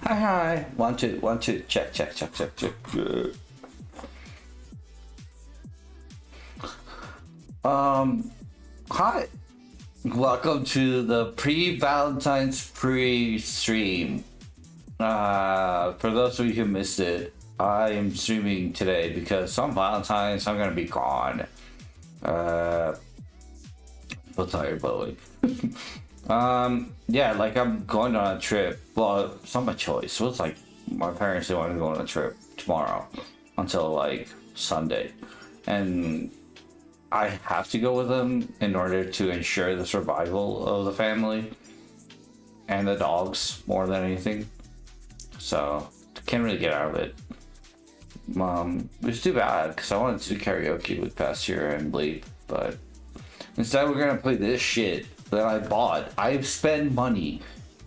Hi. 1 2 1 2. Check. Hi. Welcome to the pre-Valentine's pre-stream. For those of you who missed it, I am streaming today because on Valentine's I'm gonna be gone. We'll tell you about it. Yeah, like I'm going on a trip. Well, it's not my choice. So it's like my parents want to go on a trip tomorrow until like Sunday, and I have to go with them in order to ensure the survival of the family and the dogs more than anything. So can't really get out of it. It's too bad because I wanted to do karaoke with Pasteur and Bleep, but instead we're gonna play this shit that I bought. I've spent money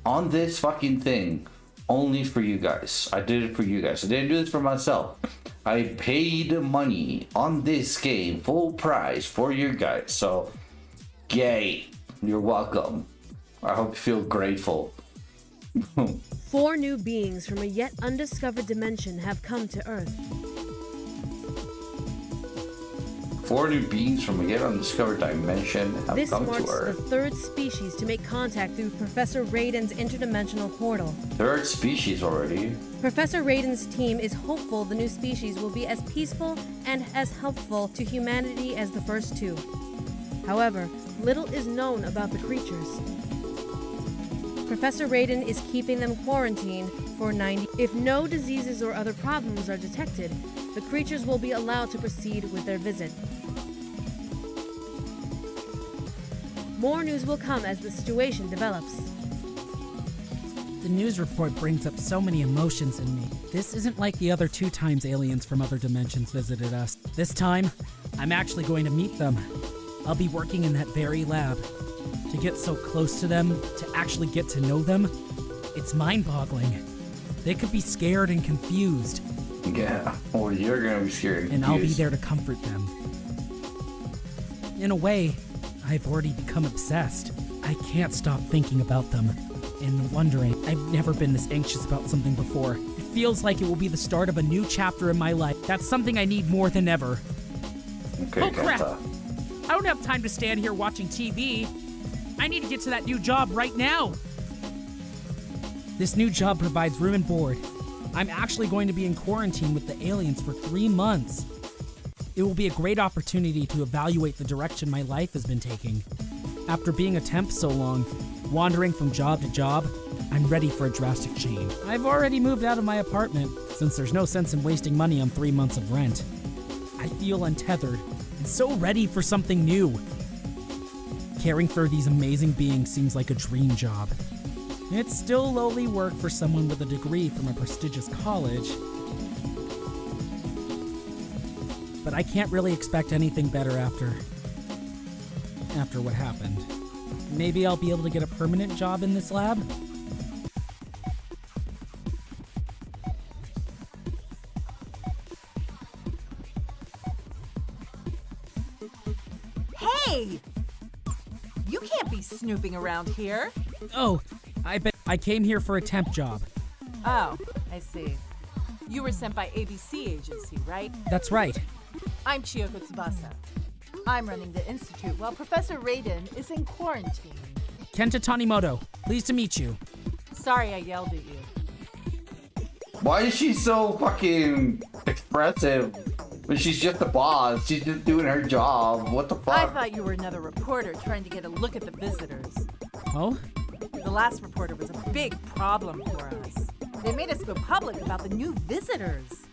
on this fucking thing only for you guys. I did it for you guys. I didn't do this for myself. I paid money on this game full price for you guys. So, yay. You're welcome. I hope you feel grateful. 4 new beings from a yet undiscovered dimension have come to Earth. 4 new beings from a yet undiscovered dimension have This come marks to Earth. the 3rd species to make contact through Professor Raiden's interdimensional portal. 3rd species already. Professor Raiden's team is hopeful the new species will be as peaceful and as helpful to humanity as the first 2. However, little is known about the creatures. Professor Raiden is keeping them quarantined for 90. If no diseases or other problems are detected, the creatures will be allowed to proceed with their visit. More news will come as the situation develops. The news report brings up so many emotions in me. This isn't like the other 2 times aliens from other dimensions visited us. This time, I'm actually going to meet them. I'll be working in that very lab. To get so close to them, to actually get to know them, it's mind-boggling. They could be scared and confused. Yeah, well, you're gonna be scared and I'll be there to comfort them. In a way, I've already become obsessed. I can't stop thinking about them and wondering. I've never been this anxious about something before. It feels like it will be the start of a new chapter in my life. That's something I need more than ever. Okay, oh crap! I don't have time to stand here watching TV. I need to get to that new job right now. This new job provides room and board. I'm actually going to be in quarantine with the aliens for 3 months. It will be a great opportunity to evaluate the direction my life has been taking. After being a temp so long, wandering from job to job, I'm ready for a drastic change. I've already moved out of my apartment, since there's no sense in wasting money on 3 months of rent. I feel untethered and so ready for something new. Caring for these amazing beings seems like a dream job. It's still lowly work for someone with a degree from a prestigious college, but I can't really expect anything better after what happened. Maybe I'll be able to get a permanent job in this lab? Hey! You can't be snooping around here. Oh, I came here for a temp job. Oh, I see. You were sent by ABC agency, right? That's right. I'm Chiyoko Tsubasa. I'm running the institute while Professor Raiden is in quarantine. Kenta Tanimoto, pleased to meet you. Sorry I yelled at you. Why is she so fucking expressive when she's just the boss? She's just doing her job. What the fuck? I thought you were another reporter trying to get a look at the visitors. Oh? The last reporter was a big problem for us. They made us go public about the new visitors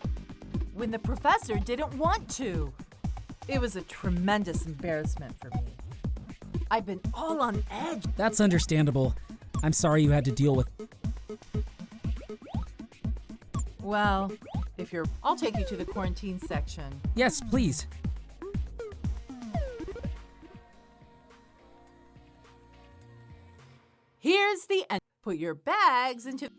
when the professor didn't want to. It was a tremendous embarrassment for me. I've been all on edge. That's understandable. I'm sorry you had to deal with... Well, I'll take you to the quarantine section. Yes, please. Here's the end. Put your bags into...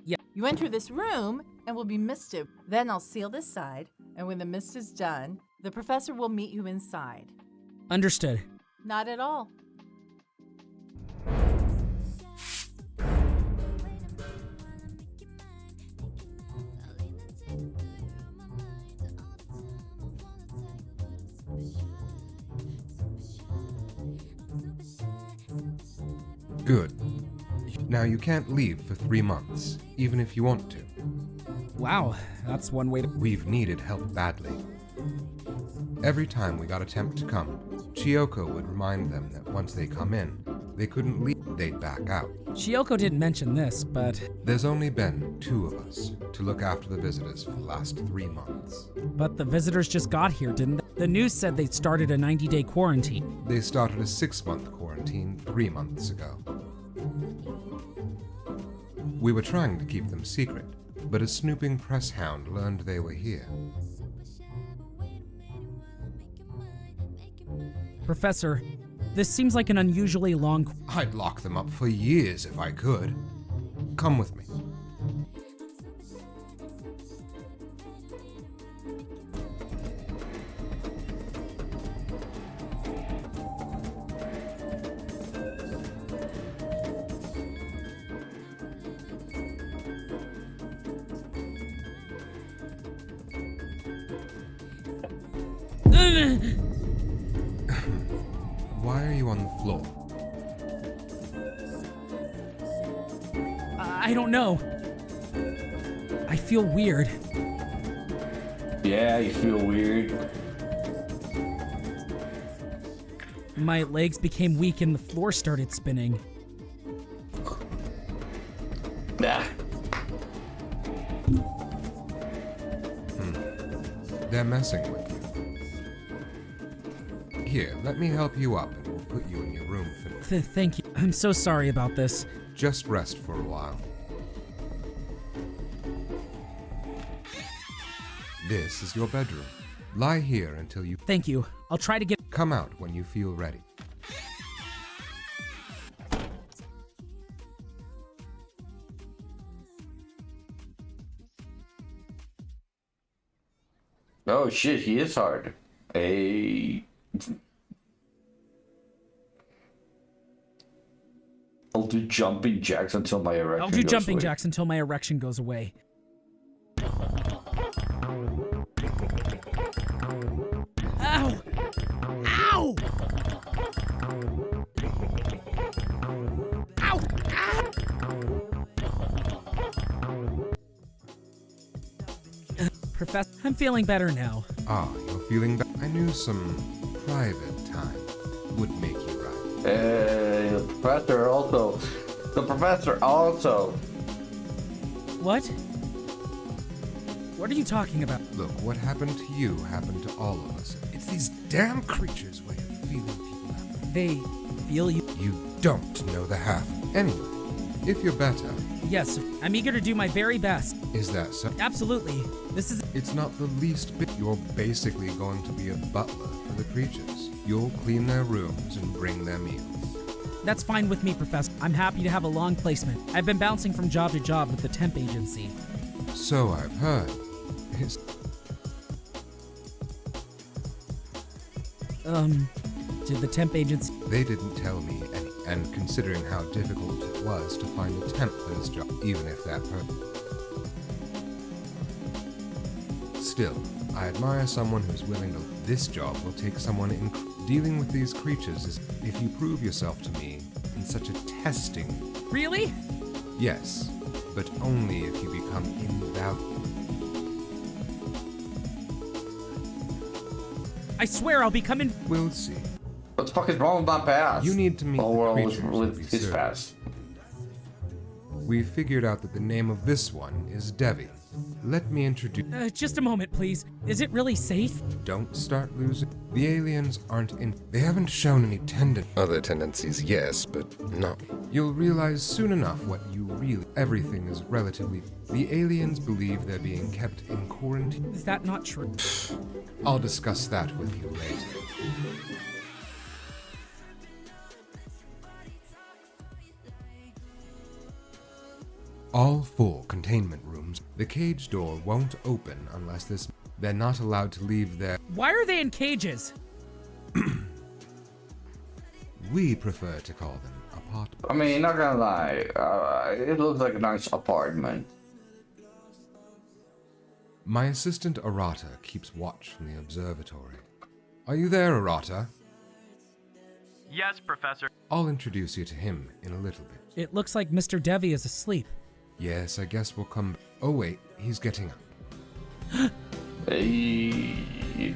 Yeah. You enter this room and will be misted. Then I'll seal this side, and when the mist is done, the professor will meet you inside. Understood. Not at all. Good. Now you can't leave for 3 months, even if you want to. Wow, that's one way to. We've needed help badly. Every time we got a temp to come, Chiyoko would remind them that once they come in, they couldn't leave, they'd back out. Chiyoko didn't mention this, but. There's only been 2 of us to look after the visitors for the last 3 months. But the visitors just got here, didn't they? The news said they started a 90-day quarantine. They started a 6-month quarantine 3 months ago. We were trying to keep them secret, but a snooping press hound learned they were here. Professor, this seems like an unusually long. I'd lock them up for years if I could. Come with me. Why are you on the floor? I don't know. I feel weird. Yeah, you feel weird. My legs became weak and the floor started spinning. Nah. They're messing with you. Here, let me help you up and we'll put you in your room for... Thank you. I'm so sorry about this. Just rest for a while. This is your bedroom. Lie here until you... Thank you. I'll try to get. Come out when you feel ready. Oh shit, he is hard. I'll do jumping jacks until my erection I'll do goes jumping away. jacks until my erection goes away. Ow! Ow! Ow! Professor, I'm feeling better now. Ah, you're feeling better. I knew some private time would make you right. The professor also. What? What are you talking about? Look, what happened to you happened to all of us. It's these damn creatures' way of feeling people happen. They feel you? You don't know the half. Anyway, if you're better, Yes, I'm eager to do my very best. is that so? Absolutely. This is. It's not the least bit. You're basically going to be a butler for the creatures. You'll clean their rooms and bring their meals. That's fine with me, Professor. I'm happy to have a long placement. I've been bouncing from job to job with the temp agency. So I've heard. It's... Did the temp agency. They didn't tell me any. And considering how difficult it was to find a temp for this job, even if that Still, I admire someone who's willing to... This job will take someone in... Dealing with these creatures is... If you prove yourself to me in such a testing... Really? Yes, but only if you become invaluable. I swear I'll become in. We'll see. What the fuck is wrong with my past? You need to meet Oh, the well, creatures with we his serve. past. We figured out that the name of this one is Devi. Let me introduce... Just a moment, please. Is it really safe? Don't start losing. The aliens aren't in... They haven't shown any Other tendencies, yes, but not... You'll realize soon enough what you really... Everything is relatively... The aliens believe they're being kept in quarantine. Is that not true? I'll discuss that with you later. All 4 containment rooms, the cage door won't open unless this... They're not allowed to leave their... Why are they in cages? We prefer to call them apartments. I mean, not gonna lie, it looks like a nice apartment. My assistant Arata keeps watch from the observatory. Are you there, Arata? Yes, Professor. I'll introduce you to him in a little bit. It looks like Mr. Devi is asleep. Yes, I guess we'll come. Oh, wait, he's getting up. Hey.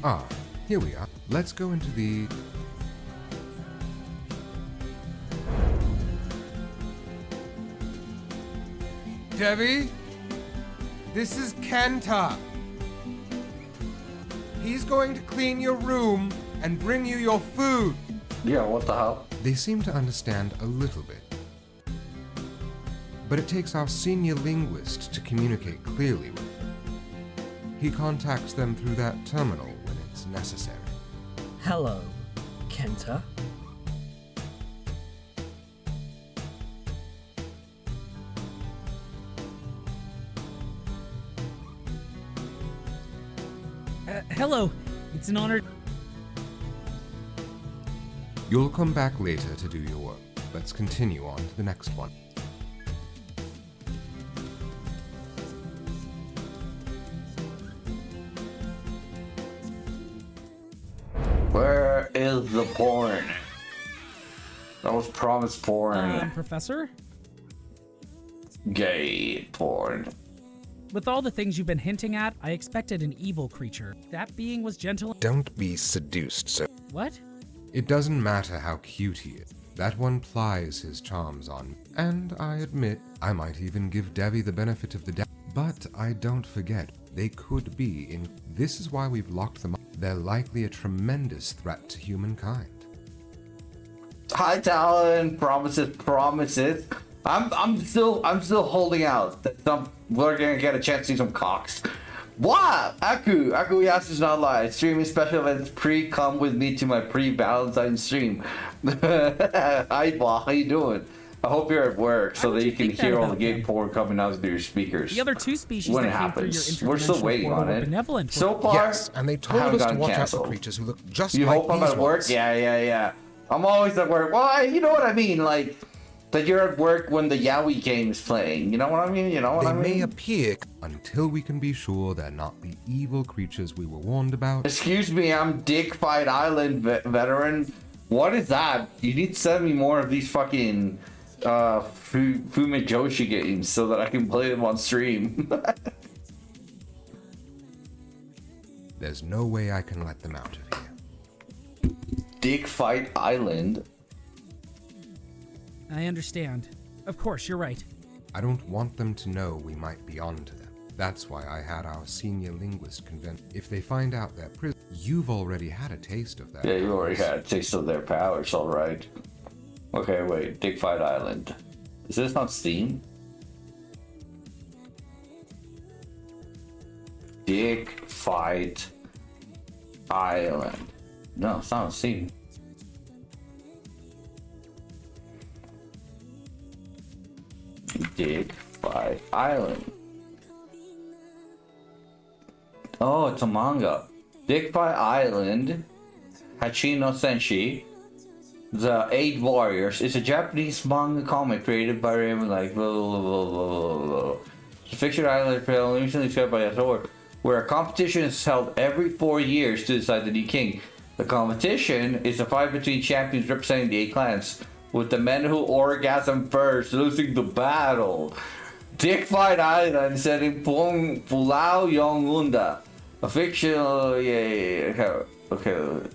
Ah, here we are. Let's go into the... Devi? This is Kenta. He's going to clean your room and bring you your food. Yeah, what the hell? They seem to understand a little bit. But it takes our senior linguist to communicate clearly with them. He contacts them through that terminal when it's necessary. Hello, Kenta. Hello. It's an honor. You'll come back later to do your work. Let's continue on to the next one. Where is the porn? That was promised porn. Professor? Gay porn. With all the things you've been hinting at, I expected an evil creature. That being was gentle. Don't be seduced, so... What? It doesn't matter how cute he is. That one plies his charms on. And I admit, I might even give Devi the benefit of the doubt. But I don't forget, they could be in... This is why we've locked them up. They're likely a tremendous threat to humankind. Hi, Talon. Promises. I'm still holding out. We're gonna get a chance to see some cocks. What? Aku yes is not lie. Streaming special events come with me to my pre-Valentine stream. Hi, Bob. How you doing? I hope you're at work so that you can hear all the gay porn coming out through your speakers. The other two species when that it came through your happens, we're still interdimensional waiting portal on were it. benevolent. So far, Yes, and they told haven't us to gotten watch out canceled. for creatures who look just You like hope I'm these at work? ones. Yeah. I'm always at work. Well, you know what I mean, like that you're at work when the Yowie game is playing. You know what I mean? They may appear until we can be sure they're not the evil creatures we were warned about. Excuse me, I'm Dick Fight Island veteran. What is that? You need to send me more of these fucking Fumijoshi games so that I can play them on stream. There's no way I can let them out of here. Dick Fight Island. I understand. Of course, you're right. I don't want them to know we might be onto them. That's why I had our senior linguist convince. If they find out they're prison, you've already had a taste of that. Yeah, you already had a taste of their powers, alright. Okay, wait, Dick Fight Island. Is this on Steam? Dick Fight Island. No, it's not on Steam. Dick Fight Island. Oh, it's a manga. Dick Fight Island, Hachino Senshi, The Eight Warriors, is a Japanese manga comic created by Raymond like blah blah blah blah blah blah. It's a fiction island recently described by author, where a competition is held every 4 years to decide the new king. The competition is a fight between champions representing the 8 clans, with the men who orgasm first losing the battle. Dick Fight Island is set in Pulau Yongunda, a fictional okay,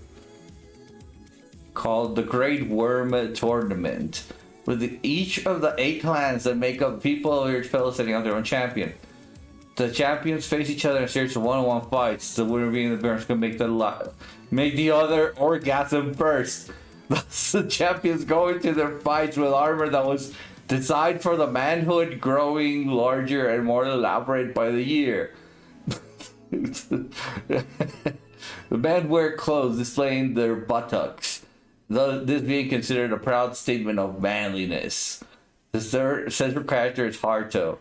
called the Great Worm Tournament, with each of the 8 clans that make up people of each fellow setting up their own champion. The champions face each other in a series of one-on-one fights. The winner being the parents can make the other orgasm first. Thus, the champions go into their fights with armor that was designed for the manhood, growing larger and more elaborate by the year. The men wear clothes displaying their buttocks, this being considered a proud statement of manliness. The central character is Haruto,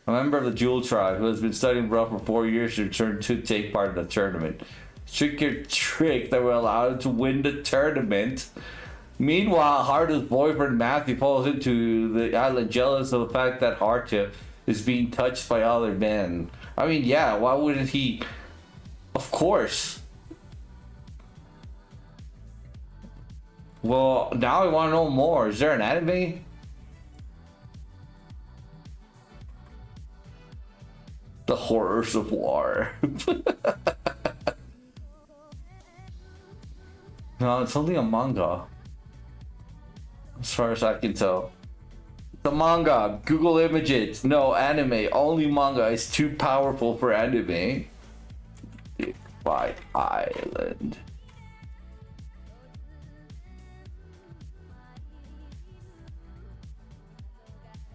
a member of the Jewel tribe who has been studying rough for 4 years to return to take part in the tournament. Trick your trick that will allow him to win the tournament. Meanwhile, Haruto's boyfriend Matthew falls into the island jealous of the fact that Haruto is being touched by other men. I mean, yeah, why wouldn't he? Of course. Well, now I want to know more. Is there an anime? The horrors of war. No, it's only a manga. As far as I can tell. The manga. Google images. No, anime. Only manga is too powerful for anime. Big White Island.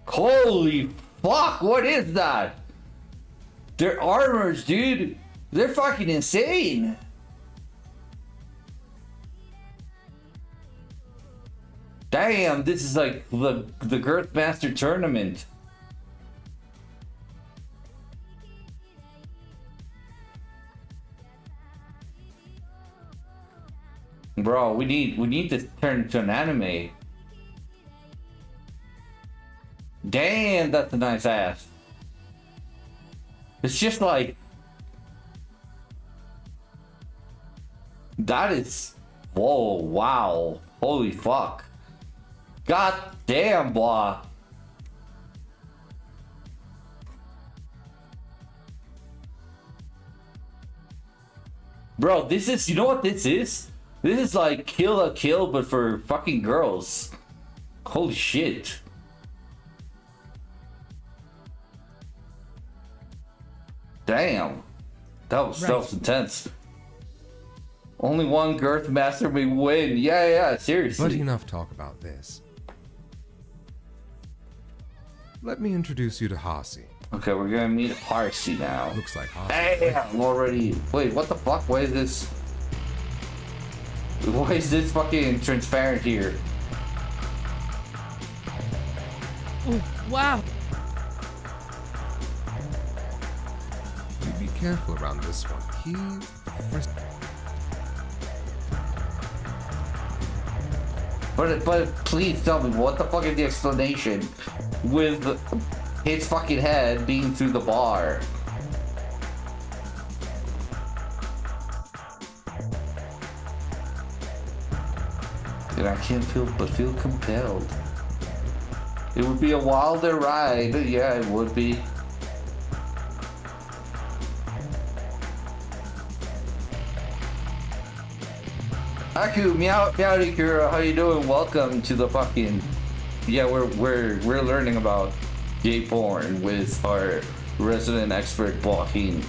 Holy fuck, what is that? Their armors, dude. They're fucking insane. Damn, this is like the Girth Master tournament. Bro, we need to turn into an anime. Damn, that's a nice ass. It's just like that is whoa, wow, holy fuck. God damn, boy. Bro, this is, you know what this is? This is like Kill a Kill, but for fucking girls. Holy shit. Damn. That was intense. Only one Girth Master may win. Yeah, seriously. But enough talk about this. Let me introduce you to Hasi. Okay, we're gonna meet Harsey now. Looks like Hasi. Hey, I'm already. Wait, what the fuck? Why is this? Why is this fucking transparent here? Oh, wow. You be careful around this one. But please tell me, what the fuck is the explanation with his fucking head being through the bar? And I can't feel compelled. It would be a wilder ride. Yeah, it would be. Aku, meowdy girl, how you doing? Welcome to the fucking. Yeah, we're learning about gay porn with our resident expert Joaquin.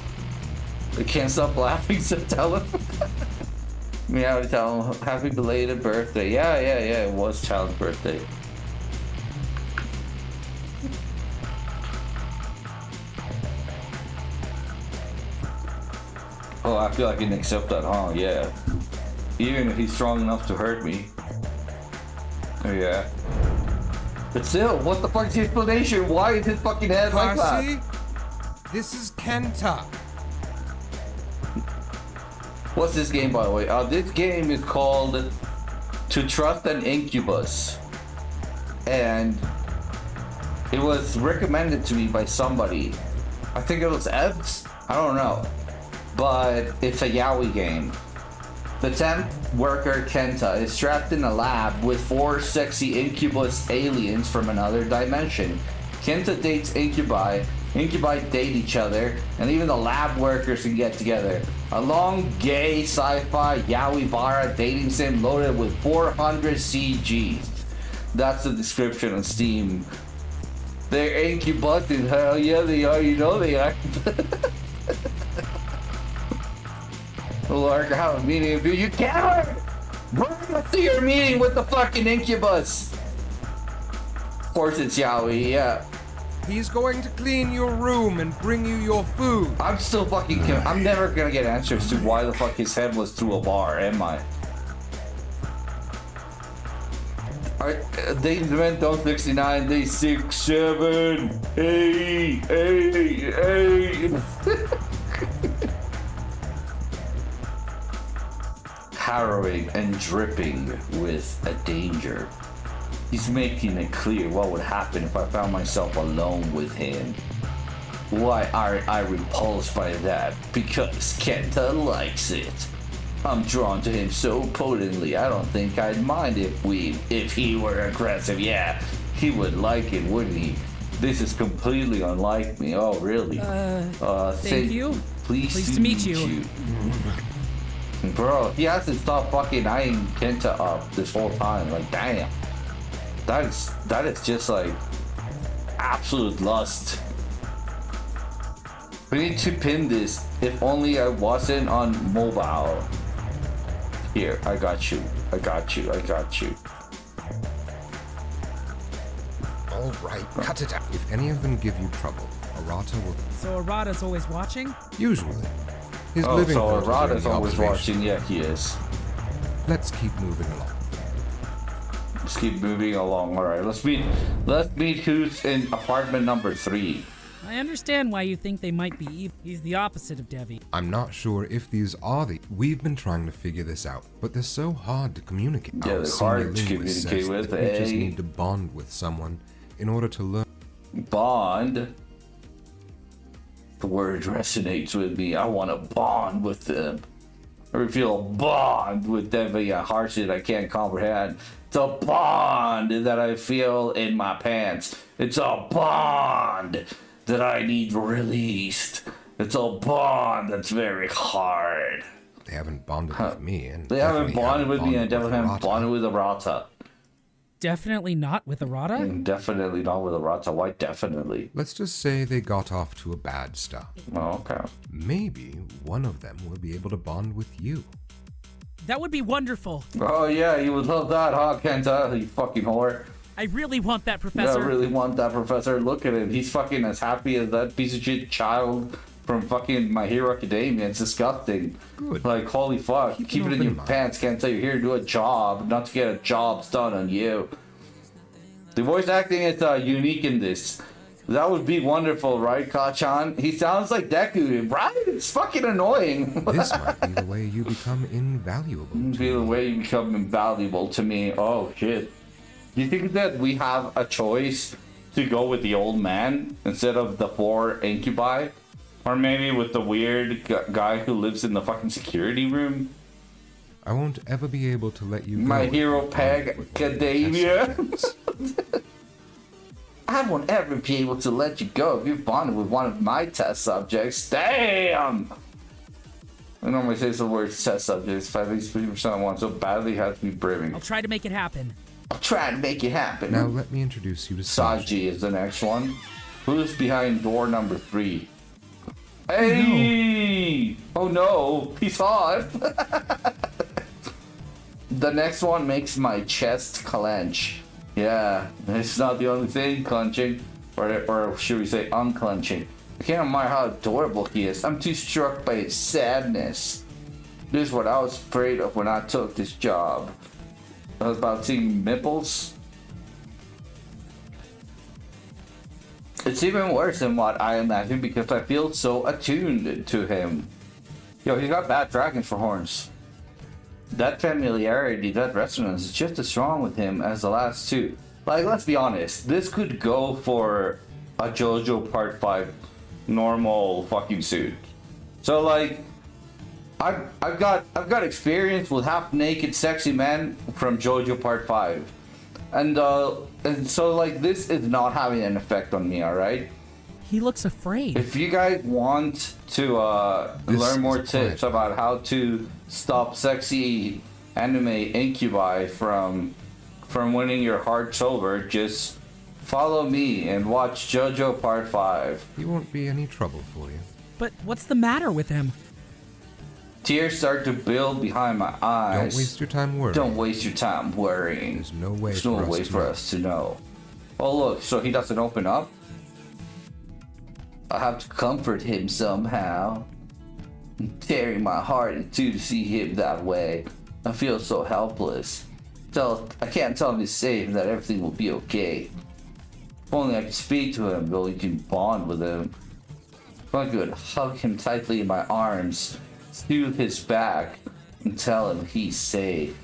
I can't stop laughing, so tell him. Meowdy, tell him happy belated birthday. Yeah, it was child's birthday. Oh, I feel like I can accept that, huh? Yeah. Even if he's strong enough to hurt me. Oh, yeah. But still, what the fuck is the explanation? Why is his fucking head like Hasi, that? this is Kenta. What's this game, by the way? This game is called To Trust an Incubus. And it was recommended to me by somebody. I think it was Evs? I don't know. But it's a yaoi game. The temp worker Kenta is trapped in a lab with 4 sexy incubus aliens from another dimension. Kenta dates incubi date each other, and even the lab workers can get together. A long, gay, sci-fi, yaoi bara dating sim loaded with 400 CGs. That's the description on Steam. They're incubus, and hell yeah they are, you know they are. Lark, I have a meeting with you. You coward! Bring us to your meeting with the fucking incubus! Of course it's yaoi, yeah. He's going to clean your room and bring you your food. I'm still fucking I'm never gonna get answers to why the fuck his head was through a bar, am I? They meant don't 69, they 6, 7, 8, 8, 8. Harrowing and dripping with a danger. He's making it clear what would happen if I found myself alone with him. Why aren't I repulsed by that? Because Kenta likes it. I'm drawn to him so potently, I don't think I'd mind if he were aggressive. Yeah, he would like it, wouldn't he? This is completely unlike me. Oh, really? Thank you. Pleased to meet you. Bro, he hasn't stopped fucking eyeing Kenta up this whole time. Like, damn. That is just like absolute lust. We need to pin this. If only I wasn't on mobile. Here, I got you. I got you. I got you. All right, cut it out. If any of them give you trouble, Arata will. So Arata's always watching? Usually. His Oh, living so quarters are in Arata's the always observation. watching. Yeah, he is. Let's keep moving along. Let's keep moving along. All right, let's meet who's in apartment number 3. I understand why you think they might be evil. He's the opposite of Devi. I'm not sure if these are the. We've been trying to figure this out, but they're so hard to communicate. Yeah, Our they're senior hard to linguist communicate says with, that we just eh? need to bond with someone in order to learn. Bond. The word resonates with me. I want to bond with them. Or feel a bond with them via harsh that I can't comprehend. It's a bond that I feel in my pants. It's a bond that I need released. It's a bond that's very hard. They haven't bonded with me, and They haven't definitely bonded with me and bonded definitely haven't Arata. bonded with Arata. Definitely not with Arata? And definitely not with Arata. Why definitely? Let's just say they got off to a bad start. Oh, okay. Maybe one of them will be able to bond with you. That would be wonderful. Oh yeah, you would love that, huh, Kenta? You fucking whore. I really want that, Yeah, I Professor. really want that professor. Look at him. He's fucking as happy as that piece of shit child from fucking My Hero Academia. It's disgusting. Good. Like, holy fuck. Keep Keep an it in open your mind. pants. Can't say you're here to do a job, not to get a job done on you. The voice acting is unique in this. That would be wonderful, right, Kachan? He sounds like Deku, right? It's fucking annoying. This might be the way you become invaluable. Be the way you become invaluable to me. Oh shit. Do you think that we have a choice to go with the old man instead of the 4 incubi? Or maybe with the weird guy who lives in the fucking security room? I won't ever be able to let you go. My if Hero you bond with Academia. test subjects. I won't ever be able to let you go if you've bonded with one of my test subjects. Damn! I normally say the word test subjects. If at least 50% want so badly, it has to be brimming. I'll try to make it happen. I'll try to make it happen. Now let me introduce you to Saji. Saji is the next one. Who's behind door number 3? Hey! Oh no, he's hot. The next one makes my chest clench. Yeah, it's not the only thing clenching, or should we say unclenching. I can't admire how adorable he is. I'm too struck by his sadness. This is what I was afraid of when I took this job. I was about seeing nipples. It's even worse than what I imagined because I feel so attuned to him. Yo, he's got bad dragons for horns. That familiarity, that resonance is just as strong with him as the last two. Like, let's be honest, this could go for a JoJo Part 5 normal fucking suit. So like, I've got experience with half-naked sexy men from JoJo Part 5. And so like this is not having an effect on me, alright? He looks afraid. If you guys want to learn more tips about how to stop sexy anime incubi from winning your hearts over, just follow me and watch JoJo Part 5. He won't be any trouble for you. But what's the matter with him? Tears start to build behind my eyes. Don't waste your time worrying. Don't waste your time worrying. There's no way There's no for us way to for know. us to know. Oh look, so he doesn't open up? I have to comfort him somehow. I'm tearing my heart in two to see him that way. I feel so helpless. I can't tell him he's safe and that everything will be okay. If only I could speak to him, though we can bond with him. If I could hug him tightly in my arms, soothe his back, and tell him he's safe.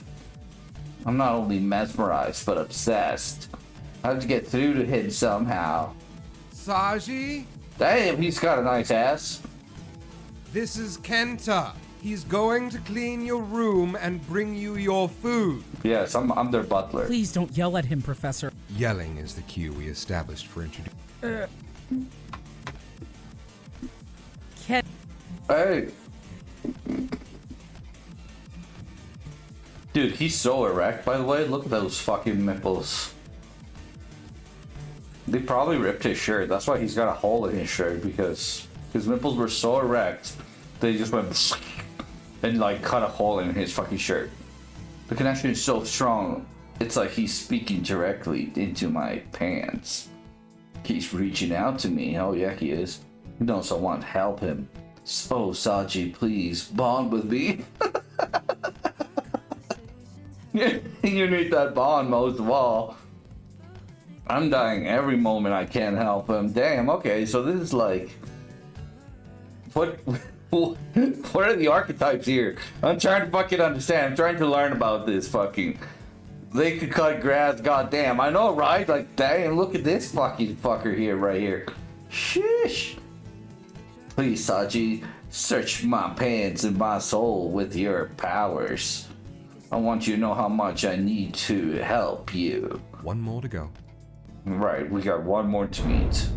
I'm not only mesmerized, but obsessed. I have to get through to him somehow. Saji, Damn, he's got a nice ass. this is Kenta. He's going to clean your room and bring you your food. Yes, I'm their butler. Please don't yell at him, Professor. Yelling is the cue we established for introducing. Ken, Hey. Dude, he's so erect, by the way. Look at those fucking nipples. They probably ripped his shirt. That's why he's got a hole in his shirt, because his nipples were so erect, they just went and like cut a hole in his fucking shirt. The connection is so strong, it's like he's speaking directly into my pants. He's reaching out to me. Oh yeah, he is. He knows I want to help him. So Saji, please bond with me. You need that bond most of all. I'm dying every moment I can't help him. Damn, okay, so this is like... What are the archetypes here? I'm trying to fucking understand. I'm trying to learn about this fucking... They could cut grass, goddamn. I know, right? Like, damn, look at this fucking fucker here, right here. Sheesh. Please, Saji, search my pants and my soul with your powers. I want you to know how much I need to help you. One more to go. Right, we got one more to meet.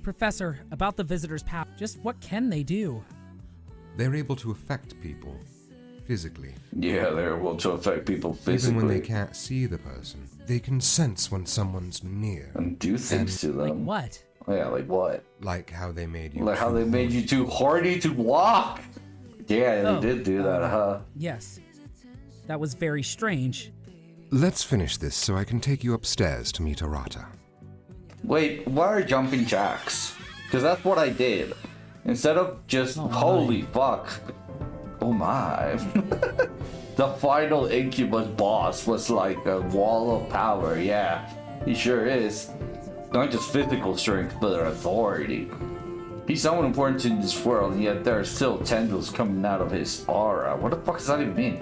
Professor, about the visitor's power, just what can they do? They're able to affect people physically. Yeah, they're able to affect people physically. Even when they can't see the person, they can sense when someone's near. And do things to them. Like what? Yeah, like what? Like how they made you. Like how they made you too horny to walk? Yeah, they Oh, did do that, huh? Yes. That was very strange. Let's finish this so I can take you upstairs to meet Arata. Wait, why are jumping jacks? Because that's what I did. Instead of just, Oh, holy fuck. Oh my. The final Incubus boss was like a wall of power, yeah. He sure is. Not just physical strength, but authority. He's someone important in this world, and yet there are still tendrils coming out of his aura. What the fuck does that even mean?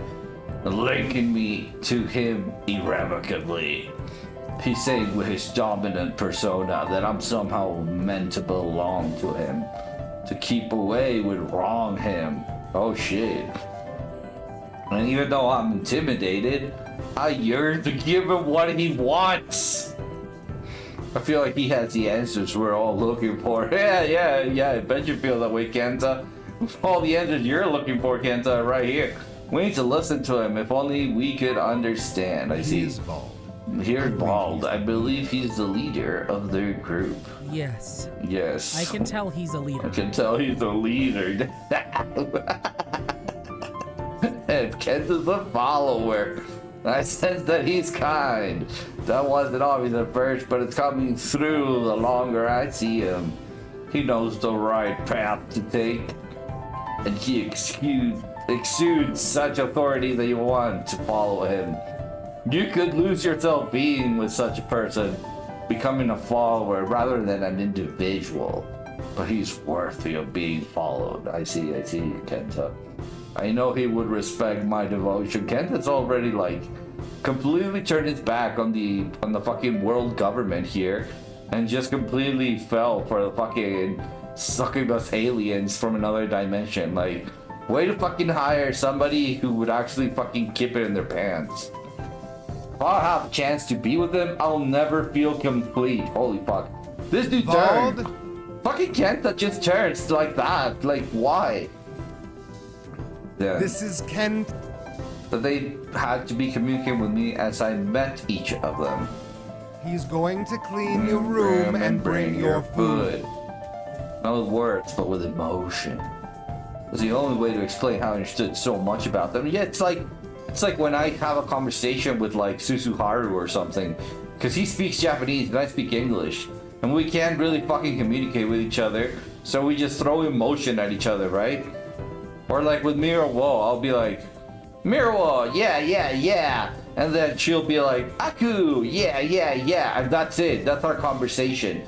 Linking me to him irrevocably. He's saying with his dominant persona that I'm somehow meant to belong to him. To keep away would wrong him. Oh shit. And even though I'm intimidated, I yearn to give him what he wants. I feel like he has the answers we're all looking for. Yeah, I bet you feel that way, Kenta. All the answers you're looking for, Kenta, are right here. We need to listen to him, if only we could understand. I see. He's bald. Here's Bald. I believe he's the leader of their group. Yes. Yes. I can tell he's a leader. I can tell he's a leader. And Kenta's a follower. I sense that he's kind. That wasn't obvious at first, but it's coming through the longer I see him. He knows the right path to take. And he exudes such authority that you want to follow him. You could lose yourself being with such a person, becoming a follower rather than an individual. But he's worthy of being followed. I see, Kenta. I know he would respect my devotion. Kenta's already like completely turned his back on the fucking world government here and just completely fell for the fucking succubus aliens from another dimension. Like, way to fucking hire somebody who would actually fucking keep it in their pants. If I'll have a chance to be with him, I'll never feel complete. Holy fuck. This dude Bald. turned. Fucking Kenta just turns like that. Like, why? Yeah. This is Kent. That they had to be communicating with me as I met each of them. He's going to clean your room and bring your food. Not with words, but with emotion. It's the only way to explain how I understood so much about them. Yeah, it's like when I have a conversation with like Susuharu or something, because he speaks Japanese and I speak English, and we can't really fucking communicate with each other, so we just throw emotion at each other, right? Or like with Mira Wall, I'll be like, Mira Wall, yeah, yeah, yeah. And then she'll be like, Aku, yeah, yeah, yeah. And that's it. That's our conversation.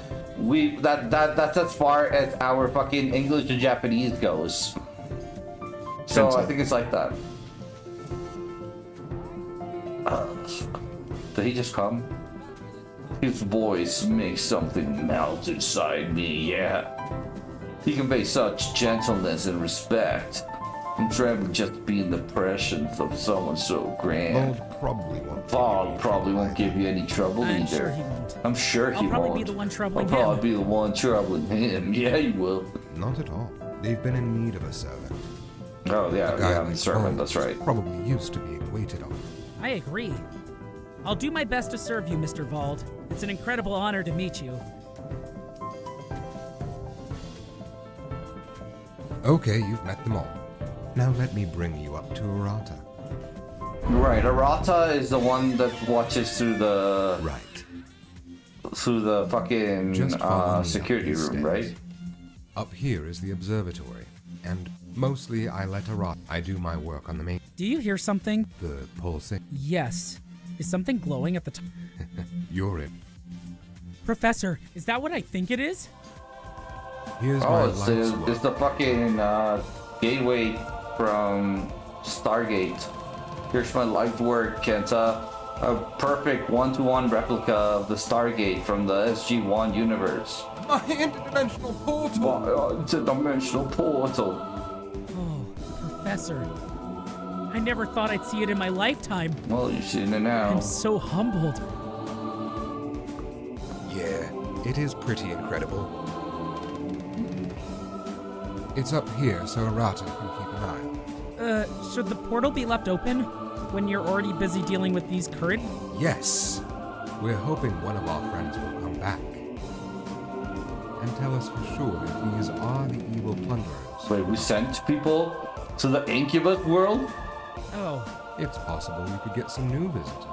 That's as far as our fucking English and Japanese goes. So I think it's like that. Did he just come? His voice makes something melt inside me, yeah. He conveys such gentleness and respect. I'm trying to just be in the presence of someone so grand. Vaughn probably won't give you any trouble I'm either. sure he won't. I'm sure he I'll probably won't. be the one troubling I'll probably him. be the one troubling him. Yeah, you will. Not at all. They've been in need of a servant. Oh, yeah, A guy yeah, like servant, Holmes that's is right. Probably used to being waited on. I agree. I'll do my best to serve you, Mr. Vald. It's an incredible honor to meet you. Okay, you've met them all. Now let me bring you up to Arata. Right, Arata is the one that watches through the Right. fucking Just follow me security up these room, stairs. right? Up here is the observatory, and mostly I let Arata. I do my work on the main. Do you hear something? The pulsing. Yes. Is something glowing at the top? You're it. Professor, is that what I think it is? Here's my Oh, life's it's work. the fucking gateway from Stargate. Here's my life work, Kenta. A perfect one-to-one replica of the Stargate from the SG-1 universe. My interdimensional portal! It's a dimensional portal. Oh, Professor. I never thought I'd see it in my lifetime. Well, you've seen it now. I'm so humbled. Yeah, it is pretty incredible. It's up here so Arata can keep an eye on it. Should the portal be left open when you're already busy dealing with these current? Yes! We're hoping one of our friends will come back and tell us for sure if these are the evil plunderers. Wait, we sent people to the Incubus world? Oh, It's possible we could get some new visitors.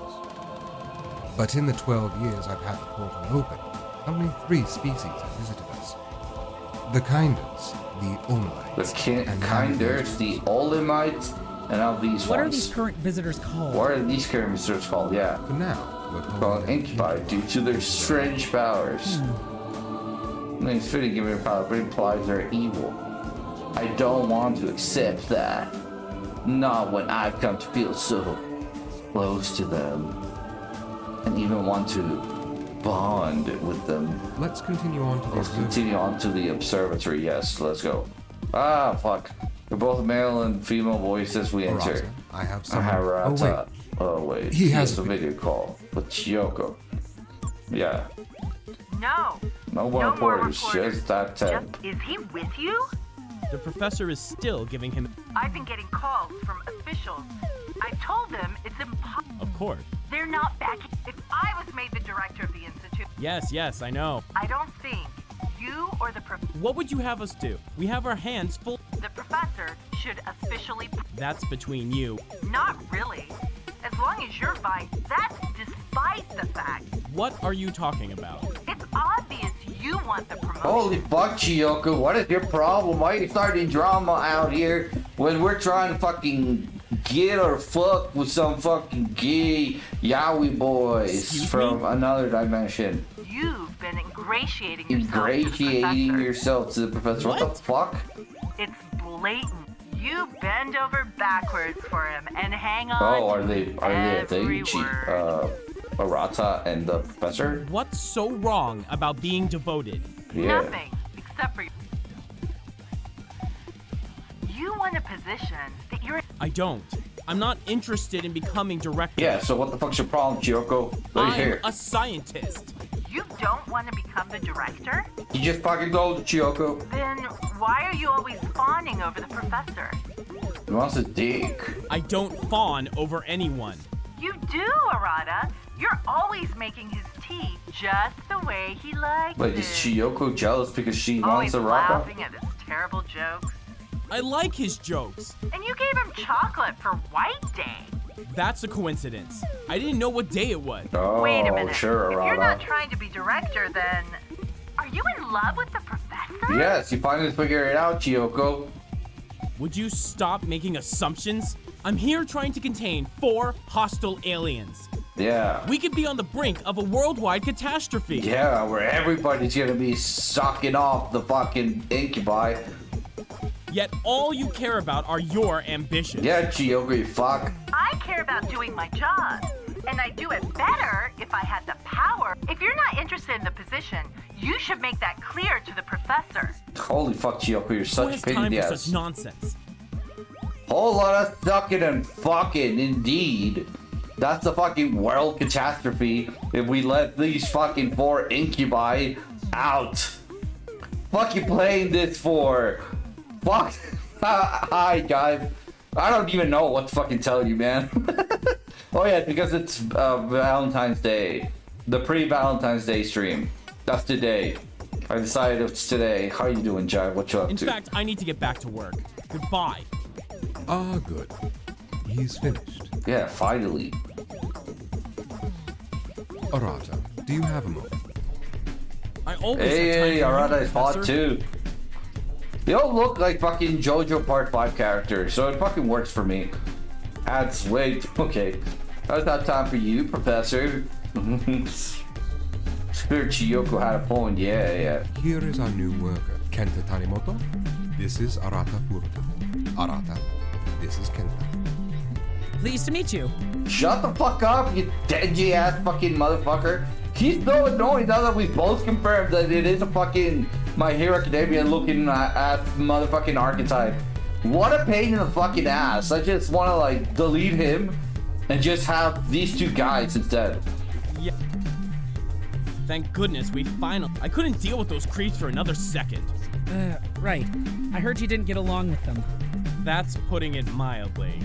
But in the 12 years I've had the portal open, only 3 species have visited us. The Kinders, the Olmites, The and now Kinders, the Olimites, and now these what are ones. these current visitors called? What are these current visitors called? Yeah. For now, we're Called calling them Incubi due to their strange powers. Name's fitting give me a power, but it implies they're evil. I don't want to accept that. Not when I've come to feel so close to them. And even want to bond with them. Let's continue on to the Let's observatory. continue on to the observatory. Yes, let's go. Ah, fuck. We're both male and female voices. We enter. Arata, I have some. Harata. Oh Oh, wait. He has a a video call with Chiyoko. Yeah. No. No more reporters. Just that temp. Is he with you? The professor is still giving him. I've been getting calls from officials. I told them it's impossible. Of course. They're not backing. If I was made the director of the institute, Yes, I know. I don't think you or the What would you have us do? We have our hands full. the professor should officially. That's between you. Not really. As long as you're vice, that's despite the fact. What are you talking about? It's obvious you want the promotion. Holy fuck, Chiyoko. What is your problem? Why are you starting drama out here when we're trying to fucking get or fuck with some fucking gay yaoi boys Excuse from me? another dimension? You've been ingratiating yourself to the Ingratiating professor. yourself to the professor. What the fuck? It's blatant. You bend over backwards for him and hang on. Oh, are they a every thing? word. Arata and the professor? What's so wrong about being devoted? Yeah. Nothing except for you want a position that you're. I don't. I'm not interested in becoming director. Yeah, so what the fuck's your problem, Chiyoko? Let me I'm hear. a scientist. You don't want to become the director? You just fucking go to Chiyoko. Then why are you always fawning over the professor? He wants a dick. I don't fawn over anyone. You do, Arata. You're always making his tea just the way he likes Wait, it. is Chiyoko jealous because she Always wants Arata? laughing at his terrible jokes. I like his jokes. And you gave him chocolate for White Day. That's a coincidence. I didn't know what day it was. Oh, Wait a minute. sure, If you're not Arata. trying to be director, then are you in love with the professor? Yes, you finally figured it out, Chiyoko. Would you stop making assumptions? I'm here trying to contain 4 hostile aliens. Yeah. We could be on the brink of a worldwide catastrophe. Yeah, where everybody's gonna be sucking off the fucking incubi. Yet all you care about are your ambitions. Yeah, Chiyoko, you fuck. I care about doing my job, and I'd do it better if I had the power. If you're not interested in the position, you should make that clear to the professor. Holy fuck, Chiyoko, you're Who such a has pain in time the for ass. such nonsense? Whole lot of sucking and fucking, indeed. That's the fucking world catastrophe if we let these fucking 4 incubi out. Fuck you playing this for? Fuck. Hi, guys. I don't even know what to fucking tell you, man. Oh yeah, because it's Valentine's Day. The pre-Valentine's Day stream. That's today. I decided it's today. How you doing, Jai? What you up In to? fact, I need to get back to work. Goodbye. Ah, good. He's finished. Yeah, finally. Arata, do you have a moment? I always Hey, have time for you, Arata is hot Professor. too. They all look like fucking JoJo Part 5 characters, so it fucking works for me. Adds weight. Okay. How's that time for you, Professor? Spirit Chiyoko had a point. Yeah. Here is our new worker, Kenta Tanimoto. This is Arata Furuta. Arata, this is Kenta. Pleased to meet you. Shut the fuck up, you dingy ass fucking motherfucker. He's so annoying now that we both confirmed that it is a fucking My Hero Academia looking at motherfucking archetype. What a pain in the fucking ass. I just want to like delete him and just have these 2 guys instead. Yeah. Thank goodness we finally. I couldn't deal with those creeps for another second. Right. I heard you didn't get along with them. That's putting it mildly.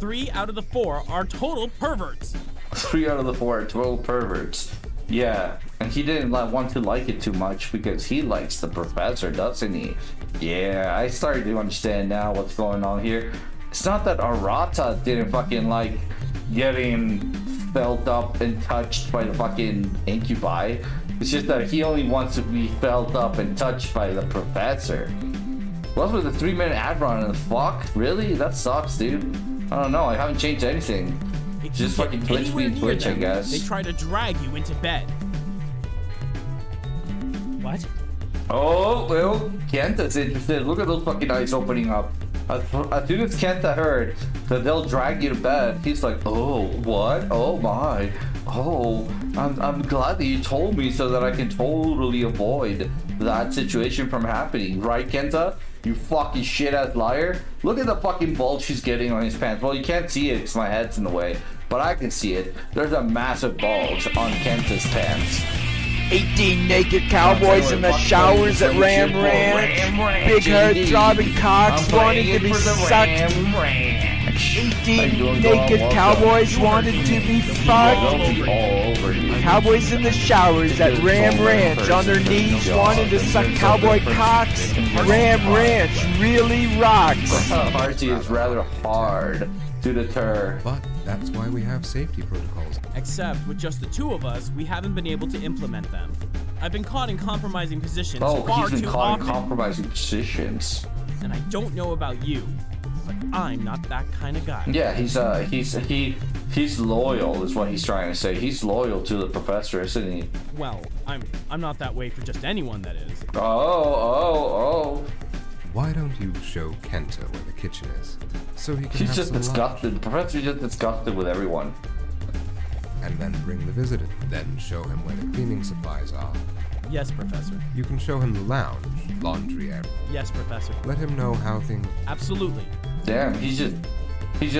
3 out of the 4 are total perverts. 3 out of the 4 are total perverts. Yeah, and he didn't want to like it too much because he likes the professor, doesn't he? Yeah, I started to understand now what's going on here. It's not that Arata didn't fucking like getting felt up and touched by the fucking incubi. It's just that he only wants to be felt up and touched by the professor. What's with the 3-minute ad run and the fuck? Really? That sucks, dude. I don't know, I haven't changed anything. If Just you fucking get Twitch anywhere being near Twitch, I them, guess. They try to drag you into bed. What? Oh, well, Kenta's interested. Look at those fucking eyes opening up. As soon as Kenta heard that they'll drag you to bed, he's like, oh, what? Oh my. Oh, I'm glad that you told me so that I can totally avoid that situation from happening. Right, Kenta? You fucking shit-ass liar. Look at the fucking bulge she's getting on his pants. Well, you can't see it because my head's in the way, but I can see it. There's a massive bulge on Kenta's pants. 18 naked cowboys in the showers at Ram Ranch. Big heart-throbbing cocks wanting to be sucked. 18 naked cowboys wanted to be fucked. Cowboys in the showers at Ram Ranch on their knees wanting to suck cowboy cocks. Ram Ranch really rocks. RC is rather hard to deter. But that's why we have safety protocols. Except with just the 2 of us, we haven't been able to implement them. I've been caught in compromising positions Oh, far he's been too caught in often. compromising positions. And I don't know about you, but I'm not that kind of guy. Yeah, he's loyal is what he's trying to say. He's loyal to the professor, isn't he? Well, I'm not that way for just anyone, that is. Oh. Why don't you show Kenta where the kitchen is? So he can He's have just some lunch. disgusted. The professor's just disgusted with everyone. And then bring the visitor. Then show him where the cleaning supplies are. Yes, Professor. You can show him the lounge, laundry area. Yes, Professor. Let him know how things... Absolutely. Damn, he's just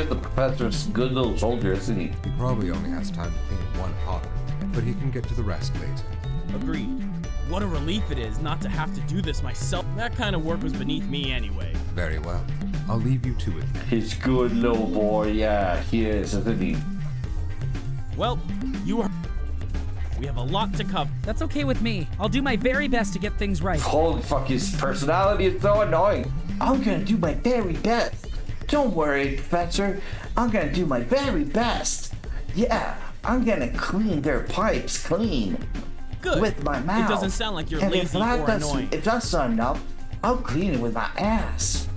the professor's good little soldier, isn't he? He probably only has time to clean one apartment, but he can get to the rest later. Agreed. What a relief it is not to have to do this myself. That kind of work was beneath me anyway. Very well. I'll leave you to it. He's good little boy, yeah, he is, isn't he? Well, you are... We have a lot to cover. That's okay with me. I'll do my very best to get things right. Holy fuck, his personality is so annoying. I'm gonna do my very best. Don't worry, Professor. I'm gonna do my very best. Yeah, I'm gonna clean their pipes clean. Good. With my mouth. It doesn't sound like you're and lazy or annoying. If that's not enough, I'll clean it with my ass.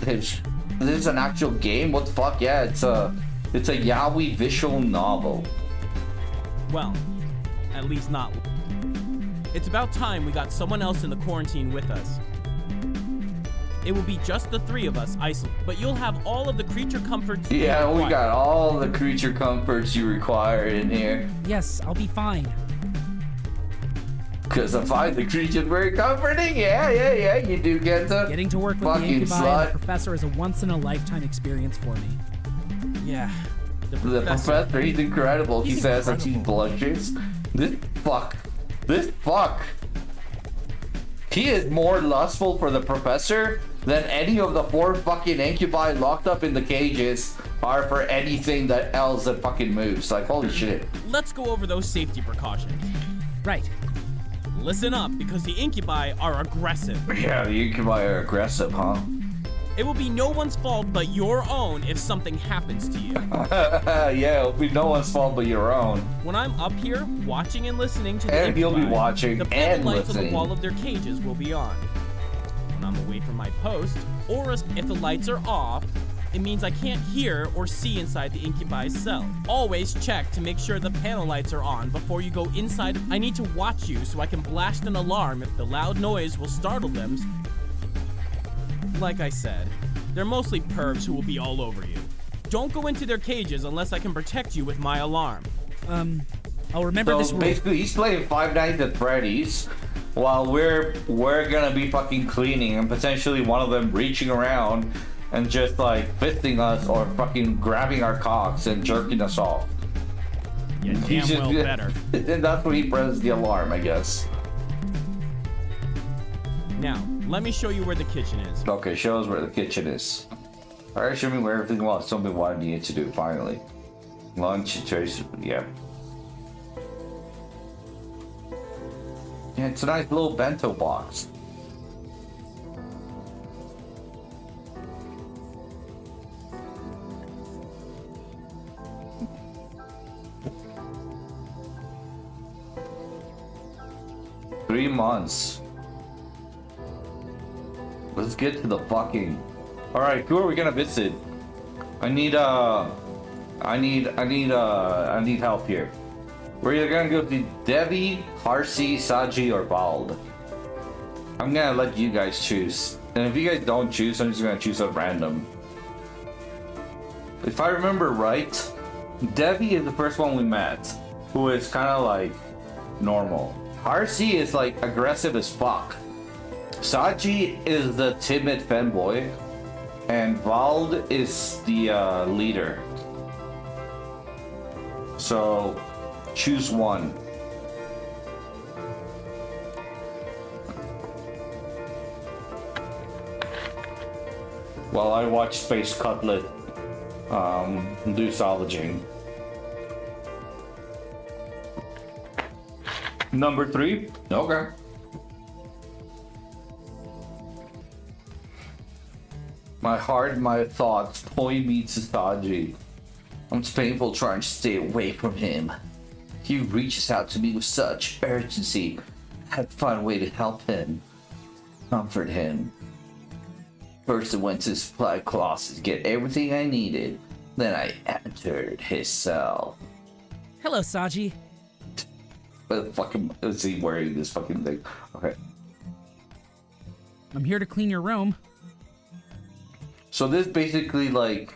This is an actual game? What the fuck? Yeah, it's a yaoi visual novel. Well, at least not. It's about time we got someone else in the quarantine with us. It will be just the three of us isolated, but you'll have all of the creature comforts. Yeah, we got all the creature comforts you require in here. Yes, I'll be fine. Because I find the creature very comforting. Yeah, you do get to. Getting to work with the fucking incubi and slut. the professor is a once-in-a-lifetime experience for me. Yeah. The professor, he's incredible. He says that he blushes. This fuck. He is more lustful for the professor than any of the 4 fucking incubi locked up in the cages are for anything that else that fucking moves. Like, holy shit. Let's go over those safety precautions. Right. Listen up, because the incubi are aggressive. Yeah, the incubi are aggressive, huh? It will be no one's fault but your own if something happens to you. Yeah, it'll be no one's fault but your own. When I'm up here watching and listening to the And you'll be incubi, watching the and lights on listening. the wall of their cages will be on. When I'm away from my post, or if the lights are off, it means I can't hear or see inside the incubi's cell. Always check to make sure the panel lights are on before you go inside. I need to watch you so I can blast an alarm if the loud noise will startle them. Like I said, they're mostly pervs who will be all over you. Don't go into their cages unless I can protect you with my alarm. I'll remember this So rule. basically, he's playing Five Nights at Freddy's, while we're gonna be fucking cleaning, and potentially one of them reaching around and just like fisting us or fucking grabbing our cocks and jerking us off. Yeah, He's damn well better. And that's when he presses the alarm, I guess. Now, let me show you where the kitchen is. Okay, show us where the kitchen is. Alright, show me where everything was. Tell me what I need to do, finally. Lunch, choice, yeah. Yeah, it's a nice little bento box. Three months. Let's get to the fucking. All right, who are we gonna visit? I need help here. We're either gonna go to Devi, Harsi, Saji, or Bald. I'm gonna let you guys choose. And if you guys don't choose, I'm just gonna choose at random. If I remember right, Devi is the first one we met, who is kind of like normal. Harsi is like aggressive as fuck. Saji is the timid fanboy, and Vald is the leader. So, choose one. While I watch Space Cutlet do salvaging. Number 3? Okay. My heart, my thoughts, point me to Saji. It's painful trying to stay away from him. He reaches out to me with such urgency. I had to find a way to help him. Comfort him. First I went to the supply closet to get everything I needed. Then I entered his cell. Hello, Saji. What the fuck is he wearing this fucking thing? Okay. I'm here to clean your room. So this basically like,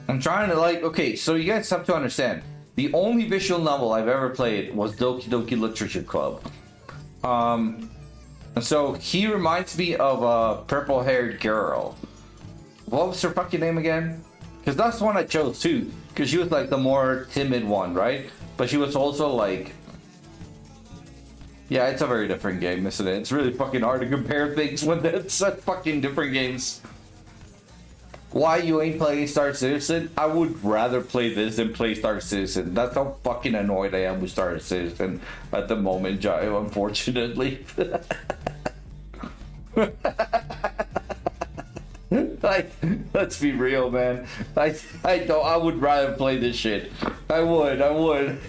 I'm trying to like, okay, so you guys have to understand, the only visual novel I've ever played was Doki Doki Literature Club. And so he reminds me of a purple-haired girl. What was her fucking name again? Because that's the one I chose too, because she was like the more timid one, right? But she was also like, yeah, it's a very different game, isn't it? It's really fucking hard to compare things when it's such fucking different games. Why you ain't playing Star Citizen? I would rather play this than play Star Citizen. That's how fucking annoyed I am with Star Citizen at the moment, Jaio, unfortunately. Like, let's be real, man. I would rather play this shit. I would.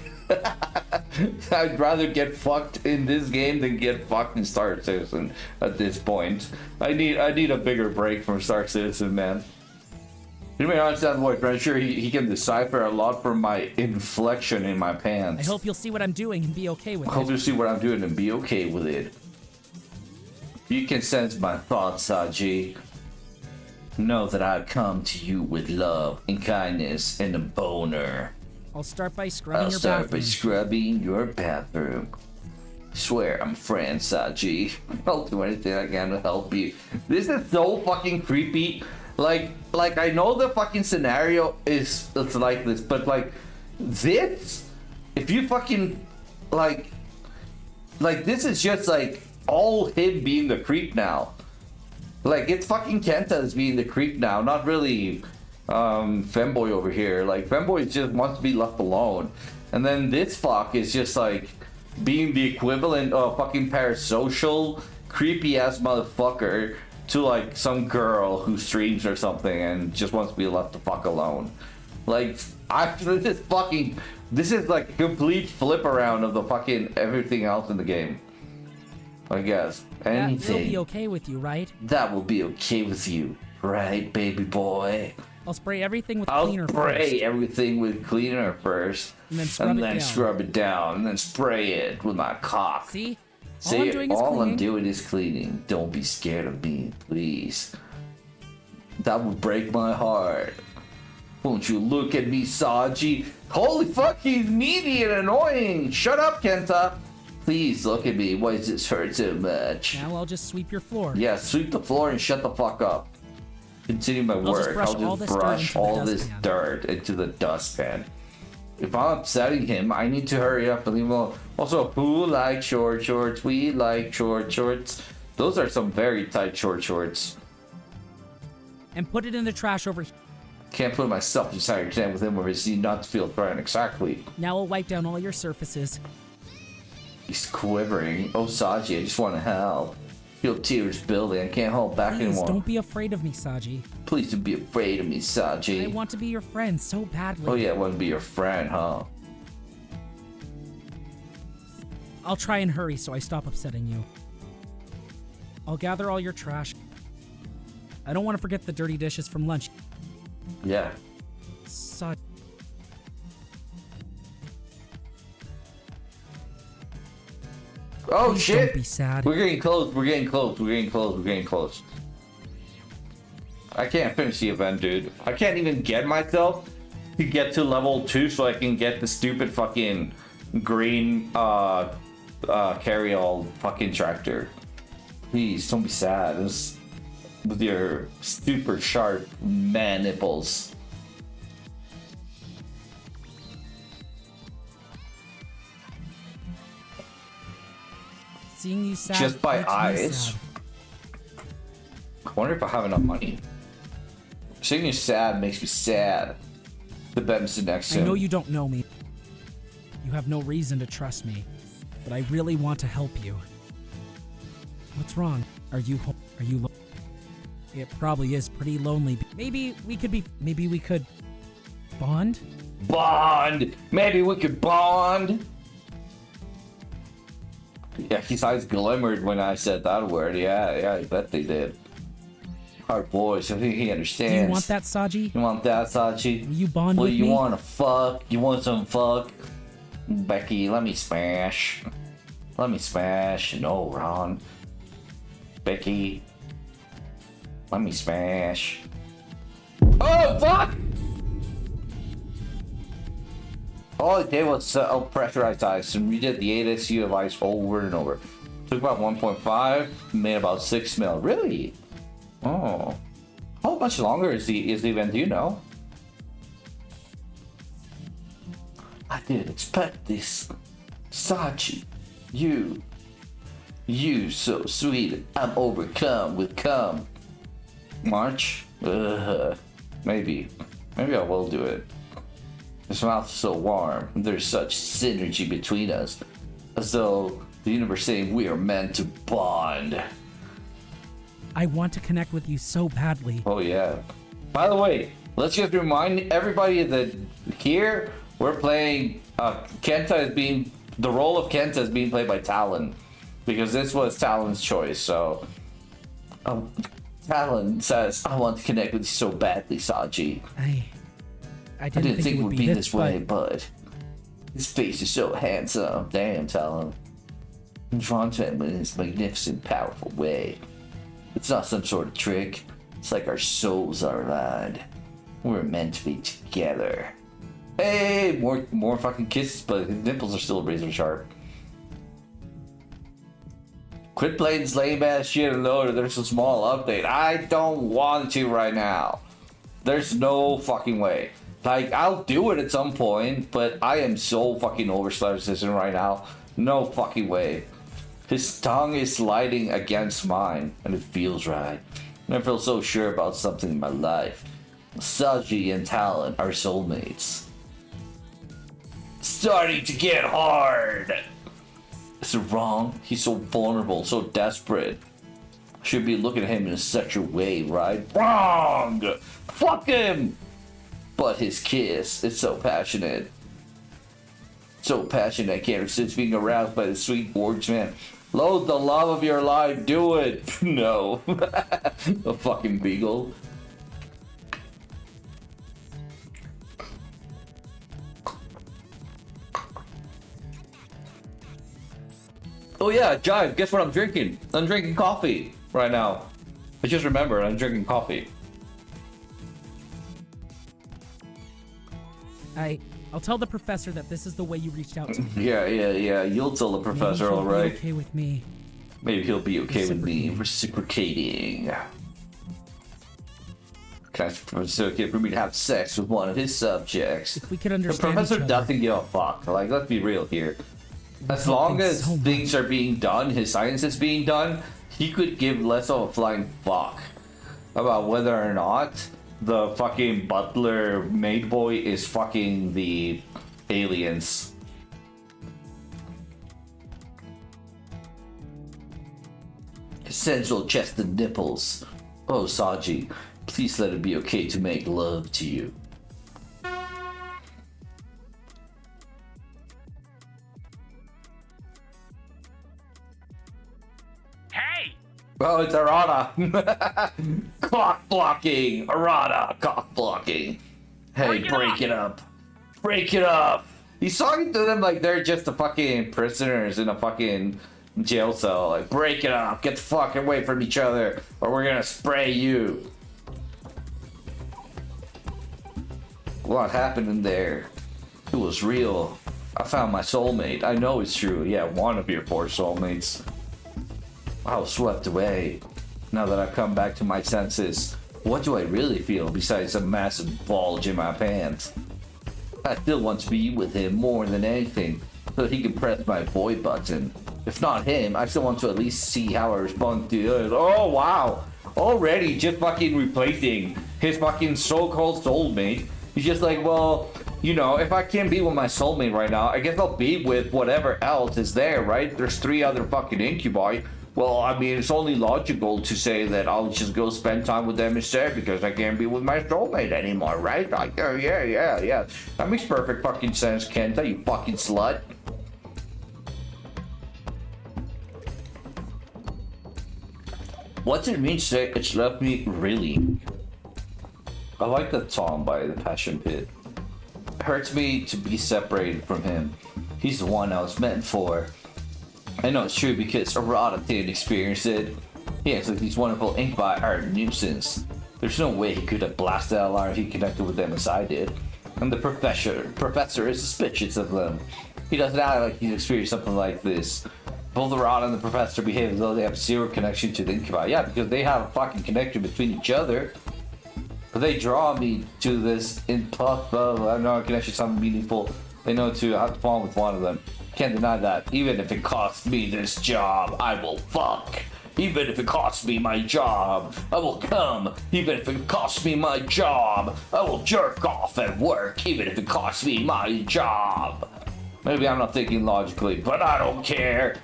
I'd rather get fucked in this game than get fucked in Star Citizen at this point. I need a bigger break from Star Citizen, man. You may not understand what, but I'm sure he can decipher a lot from my inflection in my pants. I hope you'll see what I'm doing and be okay with I it. hope you'll see what I'm doing and be okay with it. You can sense my thoughts, Saji. Know that I've come to you with love and kindness and a boner. I'll start by scrubbing I'll your start bathroom. by scrubbing your bathroom. Swear I'm a friend, Saji. I'll do anything I can to help you. This is so fucking creepy. Like I know the fucking scenario is it's like this, but like this, if you fucking like this is just like all him being the creep now. Like it's fucking Kenta as being the creep now, not really Femboy over here. Like Femboy just wants to be left alone, and then this fuck is just like being the equivalent of fucking parasocial creepy ass motherfucker to like some girl who streams or something and just wants to be left the fuck alone. Like this is like a complete flip around of the fucking everything else in the game. I guess anything That will be okay with you, right? that will be okay with you, right, baby boy? I'll spray everything with I'll cleaner spray first. everything with cleaner first, And then scrub it down. scrub it down, and then spray it with my cock. See? See, All I'm doing is all cleaning. I'm doing is cleaning. Don't be scared of me, please. That would break my heart. Won't you look at me, Saji? Holy fuck, he's needy and annoying. Shut up, Kenta. Please look at me. Why does this hurt so much? Now I'll just sweep your floor. Yeah, sweep the floor and shut the fuck up. Continue my just work. brush I'll all just this dirt brush into the all this dustpan. dirt into the dustpan. If I'm upsetting him, I need to hurry up and leave him alone. Also, who likes short shorts? We like short shorts. Those are some very tight short shorts. And put it in the trash over here. Can't put myself inside your tent with him or is he not to feel threatened? Exactly. Now I'll wipe down all your surfaces. He's quivering. Oh, Saji, I just want to help. Feel tears building. I can't hold back Please, anymore. don't be afraid of me, Saji. Please don't be afraid of me, Saji. I want to be your friend so badly. Oh yeah, I want to be your friend, huh? I'll try and hurry so I stop upsetting you. I'll gather all your trash. I don't want to forget the dirty dishes from lunch. Yeah. Saji. Oh Please shit! don't be sad. We're getting close. We're getting close. We're getting close. We're getting close. I can't finish the event, dude. I can't even get myself to get to level 2 so I can get the stupid fucking green carry-all fucking tractor. Please don't be sad. This, with your super sharp man nipples. Seeing you sad Just by makes me eyes. sad. I wonder if I have enough money. Seeing you sad makes me sad. The bed's next to I him. know you don't know me. You have no reason to trust me, but I really want to help you. What's wrong? Are you It probably is pretty lonely. Maybe we could bond? Bond! Maybe we could bond! Yeah, his eyes glimmered when I said that word. Yeah, I bet they did. Our boys, I think he understands. Do you want that, Saji? You want that, Sachi? Will you bond Well, with you me? want to fuck? You want some fuck? Becky, let me smash. Let me smash. No, Ron. Becky. Let me smash. Oh, fuck! All it did was pressurized ice and redid the 8SU of ice over and over. Took about 1.5, made about 6 mil. Really? Oh. How much longer is the event, do you know? I didn't expect this. Sachi, you so sweet. I'm overcome with cum. March? Maybe I will do it. His mouth is so warm. There's such synergy between us. As though the universe saying we are meant to bond. I want to connect with you so badly. Oh yeah. By the way, let's just remind everybody that here we're playing Kenta is being the role of Kenta is being played by Talon, because this was Talon's choice. So, Talon says, "I want to connect with you so badly, Saji. I didn't think it would be this way, but but his face is so handsome. Damn, Talon. I'm drawn to him in his magnificent, powerful way. It's not some sort of trick. It's like our souls are aligned. We're meant to be together." Hey, more fucking kisses, but his nipples are still razor sharp. Quit playing this lame ass shit and know that there's a small update. I don't want to right now. There's no fucking way. Like, I'll do it at some point, but I am so fucking over Star Citizen right now. No fucking way. His tongue is sliding against mine, and it feels right. And I feel so sure about something in my life. Saji and Talon are soulmates. Starting to get hard. Is it wrong? He's so vulnerable, so desperate. I should be looking at him in such a way, right? Wrong! Fuck him! But his kiss is so passionate. So passionate I can't resist being aroused by the sweet gorgeous man. Load the love of your life, do it! No. A fucking beagle. Oh yeah, Jive, guess what I'm drinking? I'm drinking coffee right now. I just remembered I'm drinking coffee. I'll tell the professor that this is the way you reached out to me. Yeah. You'll tell the professor, all right. Okay with me. Maybe he'll be okay with me reciprocating. Can I reciprocate for me to have sex with one of his subjects? If we could The understand professor each other. doesn't give a fuck. Like, let's be real here. As long as so things are being done, his science is being done, he could give less of a flying fuck about whether or not the fucking butler maid boy is fucking the aliens. Essential chest and nipples. Oh, Saji, please let it be okay to make love to you. Hey! Oh, it's Arata. Cock blocking. Arata, cock blocking. Hey, break it up. Break it up. He's talking to them like they're just the fucking prisoners in a fucking jail cell. Like, break it up. Get the fuck away from each other, or we're gonna spray you. What happened in there? It was real. I found my soulmate. I know it's true. Yeah, one of your four soulmates. I was swept away. Now that I've come back to my senses, what do I really feel besides a massive bulge in my pants? I still want to be with him more than anything, so he can press my boy button. If not him, I still want to at least see how I respond to it. Oh wow! Already just fucking replacing his fucking so-called soulmate. He's just like, well, you know, if I can't be with my soulmate right now, I guess I'll be with whatever else is there, right? There's 3 other fucking incubi. Well, I mean, it's only logical to say that I'll just go spend time with them instead because I can't be with my soulmate anymore, right? Like, yeah. That makes perfect fucking sense, Kenta, you fucking slut. What's it mean to say it's left me really? I like that song by The Passion Pit. It hurts me to be separated from him. He's the one I was meant for. I know it's true because Arata didn't experience it. He acts like these wonderful incubi are a nuisance. There's no way he could have blasted that alarm if he connected with them as I did. And the professor is suspicious of them. He doesn't act like he's experienced something like this. Both Arata and the professor behave as though they have zero connection to the incubi. Yeah, because they have a fucking connection between each other. But they draw me to this impossible. I know a connection, something meaningful. They know to have to fall with one of them. Can't deny that. Even if it costs me this job, I will fuck. Even if it costs me my job, I will come. Even if it costs me my job, I will jerk off at work. Even if it costs me my job. Maybe I'm not thinking logically, but I don't care.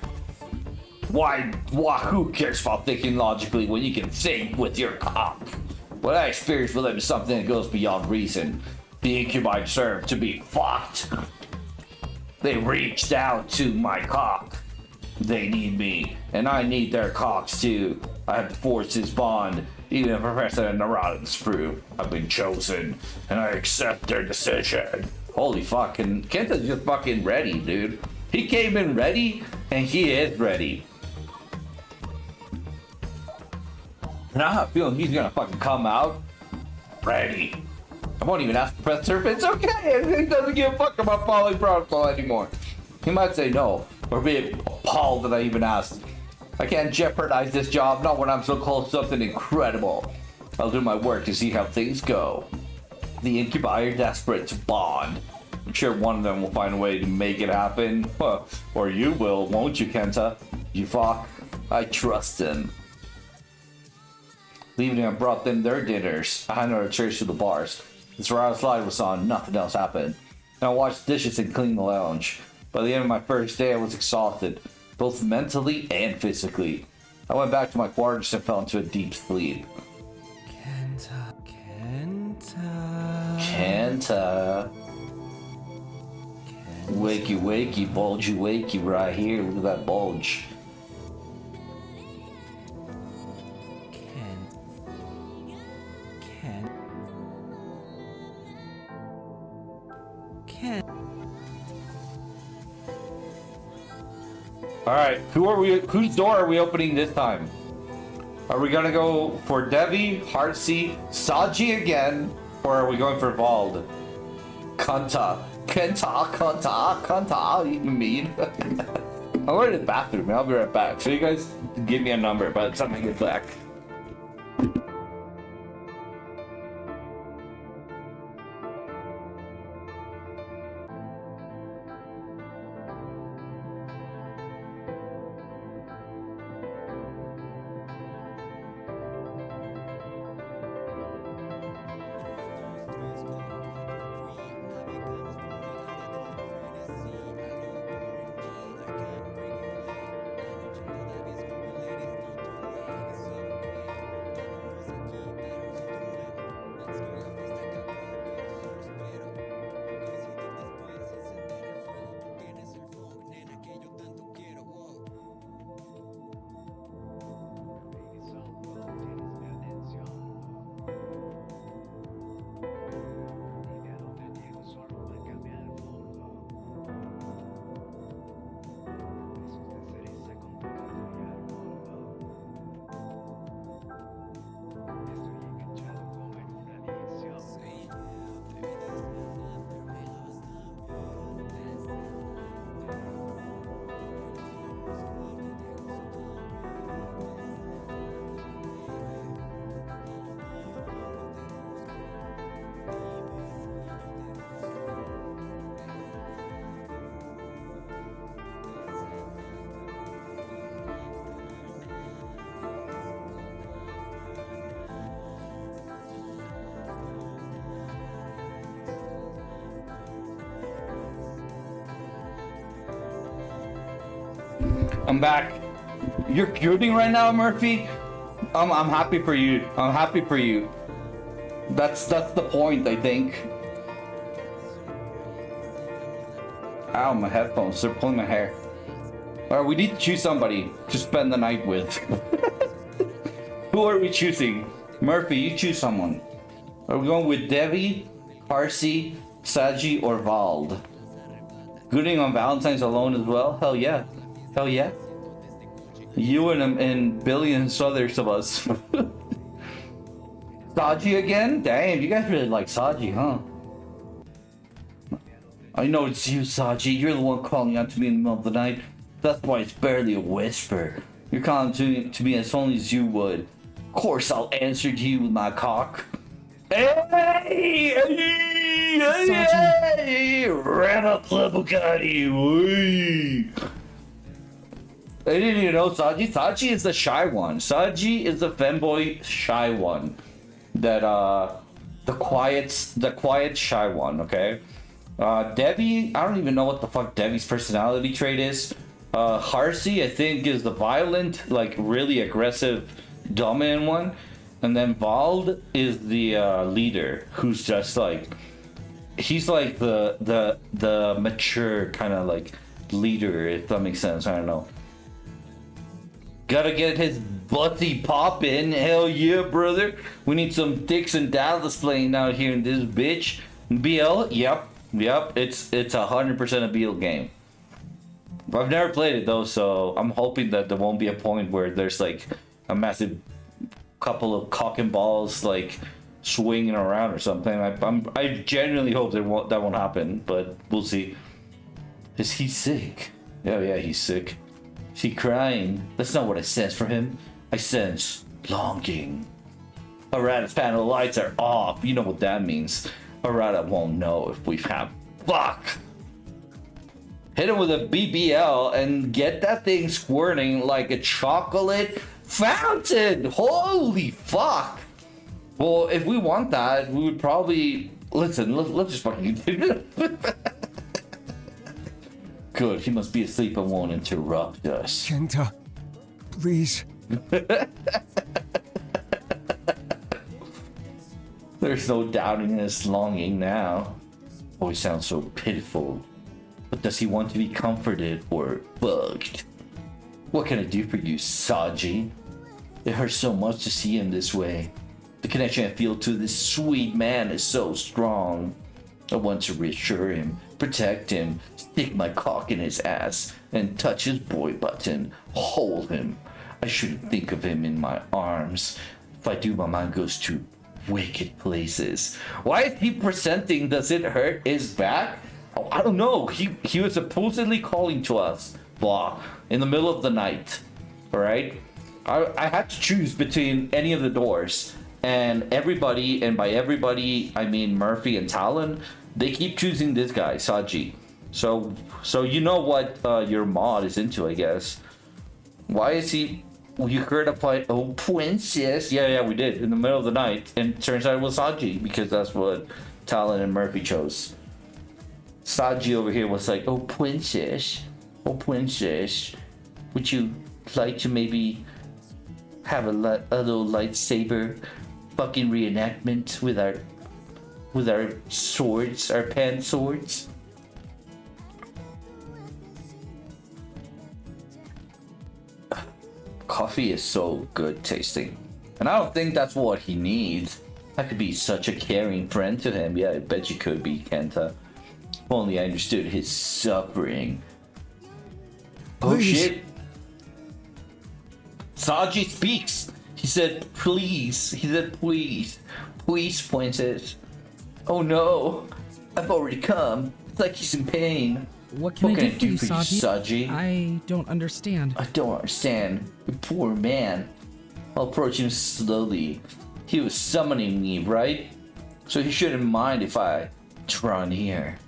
Why, who cares about thinking logically when you can think with your cock? What I experienced with them is something that goes beyond reason. The incubi deserve to be fucked. They reached out to my cock. They need me, and I need their cocks too. I have to force this bond. Even if Professor Neurotics prove I've been chosen, and I accept their decision. Holy fucking Kenta's just fucking ready, dude. He came in ready, and he is ready. And I have a feeling he's gonna fucking come out ready. I won't even ask the Professor if it's okay. He doesn't give a fuck about following protocol anymore. He might say no, or be appalled that I even asked. I can't jeopardize this job, not when I'm so close to something incredible. I'll do my work to see how things go. The incubi are desperate to bond. I'm sure one of them will find a way to make it happen. Huh. Or you will, won't you, Kenta? You fuck. I trust them. The evening I brought them their dinners. I handed a trays to the bars. The Toronto slide was on, nothing else happened. And I washed dishes and cleaned the lounge. By the end of my first day, I was exhausted, both mentally and physically. I went back to my quarters and fell into a deep sleep. Kenta. Wakey, wakey, bulgy, wakey, right here. Look at that bulge. Alright, whose door are we opening this time? Are we gonna go for Devi, Harsey, Saji again, or are we going for Vald? Kenta, you mean? I'm going to the bathroom and I'll be right back. So you guys give me a number by the time I get back. I'm back. You're cooting right now, Murphy? I'm happy for you. I'm happy for you. That's the point, I think. Ow, my headphones. They're pulling my hair. Alright, we need to choose somebody to spend the night with. Who are we choosing? Murphy, you choose someone. Are we going with Devi, Harsey, Saji, or Vald? Gooding on Valentine's alone as well? Hell yeah. Hell yeah. You and billions others of us. Saji again? Damn, you guys really like Saji, huh? I know it's you, Saji. You're the one calling out to me in the middle of the night. That's why it's barely a whisper. You're calling to me as only as you would. Of course I'll answer to you with my cock. Hey! Hey! Ran up Lamborghini! I didn't even know Saji. Saji is the shy one. Saji is the femboy shy one. That the quiet shy one, okay? Debbie, I don't even know what the fuck Debbie's personality trait is. Harsey, I think, is the violent, like really aggressive, dominant one. And then Vald is the leader, who's just like he's like the mature kind of like leader, if that makes sense. I don't know. Gotta get his butty poppin'. Hell yeah, brother. We need some Dicks and Dallas playing out here in this bitch. BL, yep. It's 100% a BL game. I've never played it though, so I'm hoping that there won't be a point where there's like a massive couple of cock and balls like swinging around or something. I genuinely hope that won't happen, but we'll see. Is he sick? Yeah, he's sick. Is he crying? That's not what I sense from him. I sense longing. Alright, the panel lights are off. You know what that means. Alright, I won't know if we've had fuck. Hit him with a BBL and get that thing squirting like a chocolate fountain. Holy fuck. Well, if we want that, we would probably... Listen, let's just fucking do it. Good, he must be asleep and won't interrupt us. Kenta, please. There's no doubting his longing now. Oh, he sounds so pitiful. But does he want to be comforted or bugged? What can I do for you, Saji? It hurts so much to see him this way. The connection I feel to this sweet man is so strong. I want to reassure him, protect him, stick my cock in his ass, and touch his boy button, hold him. I shouldn't think of him in my arms. If I do, my mind goes to wicked places. Why is he presenting does it hurt his back? Oh, I don't know. He was supposedly calling to us, blah, in the middle of the night. Alright? I had to choose between any of the doors. And everybody, and by everybody, I mean Murphy and Talon, they keep choosing this guy, Saji. So you know what your mod is into, I guess. Why is he... You heard a fight, oh, princess. Yeah, we did, in the middle of the night. And it turns out it was Saji, because that's what Talon and Murphy chose. Saji over here was like, oh, princess. Would you like to maybe have a little lightsaber fucking reenactment with our swords, our pan swords? Coffee is so good tasting, and I don't think that's what he needs. I could be such a caring friend to him. Yeah, I bet you could be, Kenta. If only I understood his suffering. Oh shit! Saji speaks. He said, "Please." He said, "Please, please, princess." Oh no, I've already come. It's like he's in pain. What can I do for you, Saji? I don't understand. I don't understand. You poor man. I'll approach him slowly. He was summoning me, right? So he shouldn't mind if I draw near.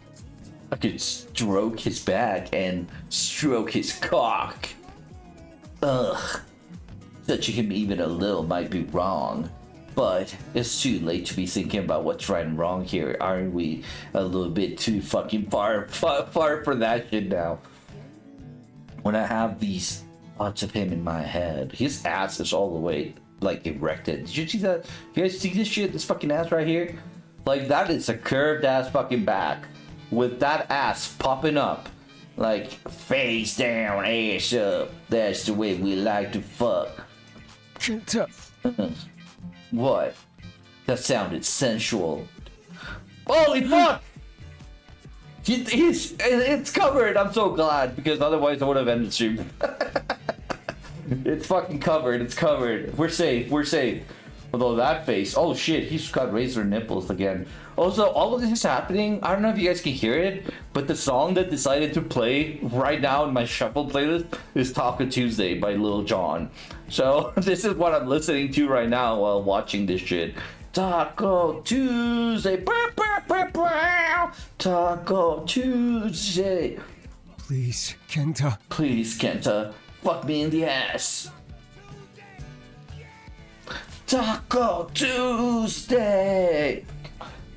I could stroke his back and stroke his cock. Ugh. Touching him even a little might be wrong. But it's too late to be thinking about what's right and wrong here, aren't we? A little bit too fucking far for that shit now. When I have these thoughts of him in my head, his ass is all the way like erected. Did you see that? You guys see this shit? This fucking ass right here? Like that is a curved ass fucking back with that ass popping up. Like face down, ass up. That's the way we like to fuck. Kenta. What? That sounded sensual. Holy fuck! It's covered. I'm so glad, because otherwise I would have ended the stream. It's fucking covered. It's covered. We're safe. Although that face, oh shit, he's got razor nipples again. Also, all of this is happening. I don't know if you guys can hear it, but the song that decided to play right now in my shuffle playlist is Taco Tuesday by Lil Jon. So this is what I'm listening to right now while watching this shit. Taco Tuesday. Taco Tuesday. Please, Kenta. Please, Kenta. Fuck me in the ass. Taco Tuesday!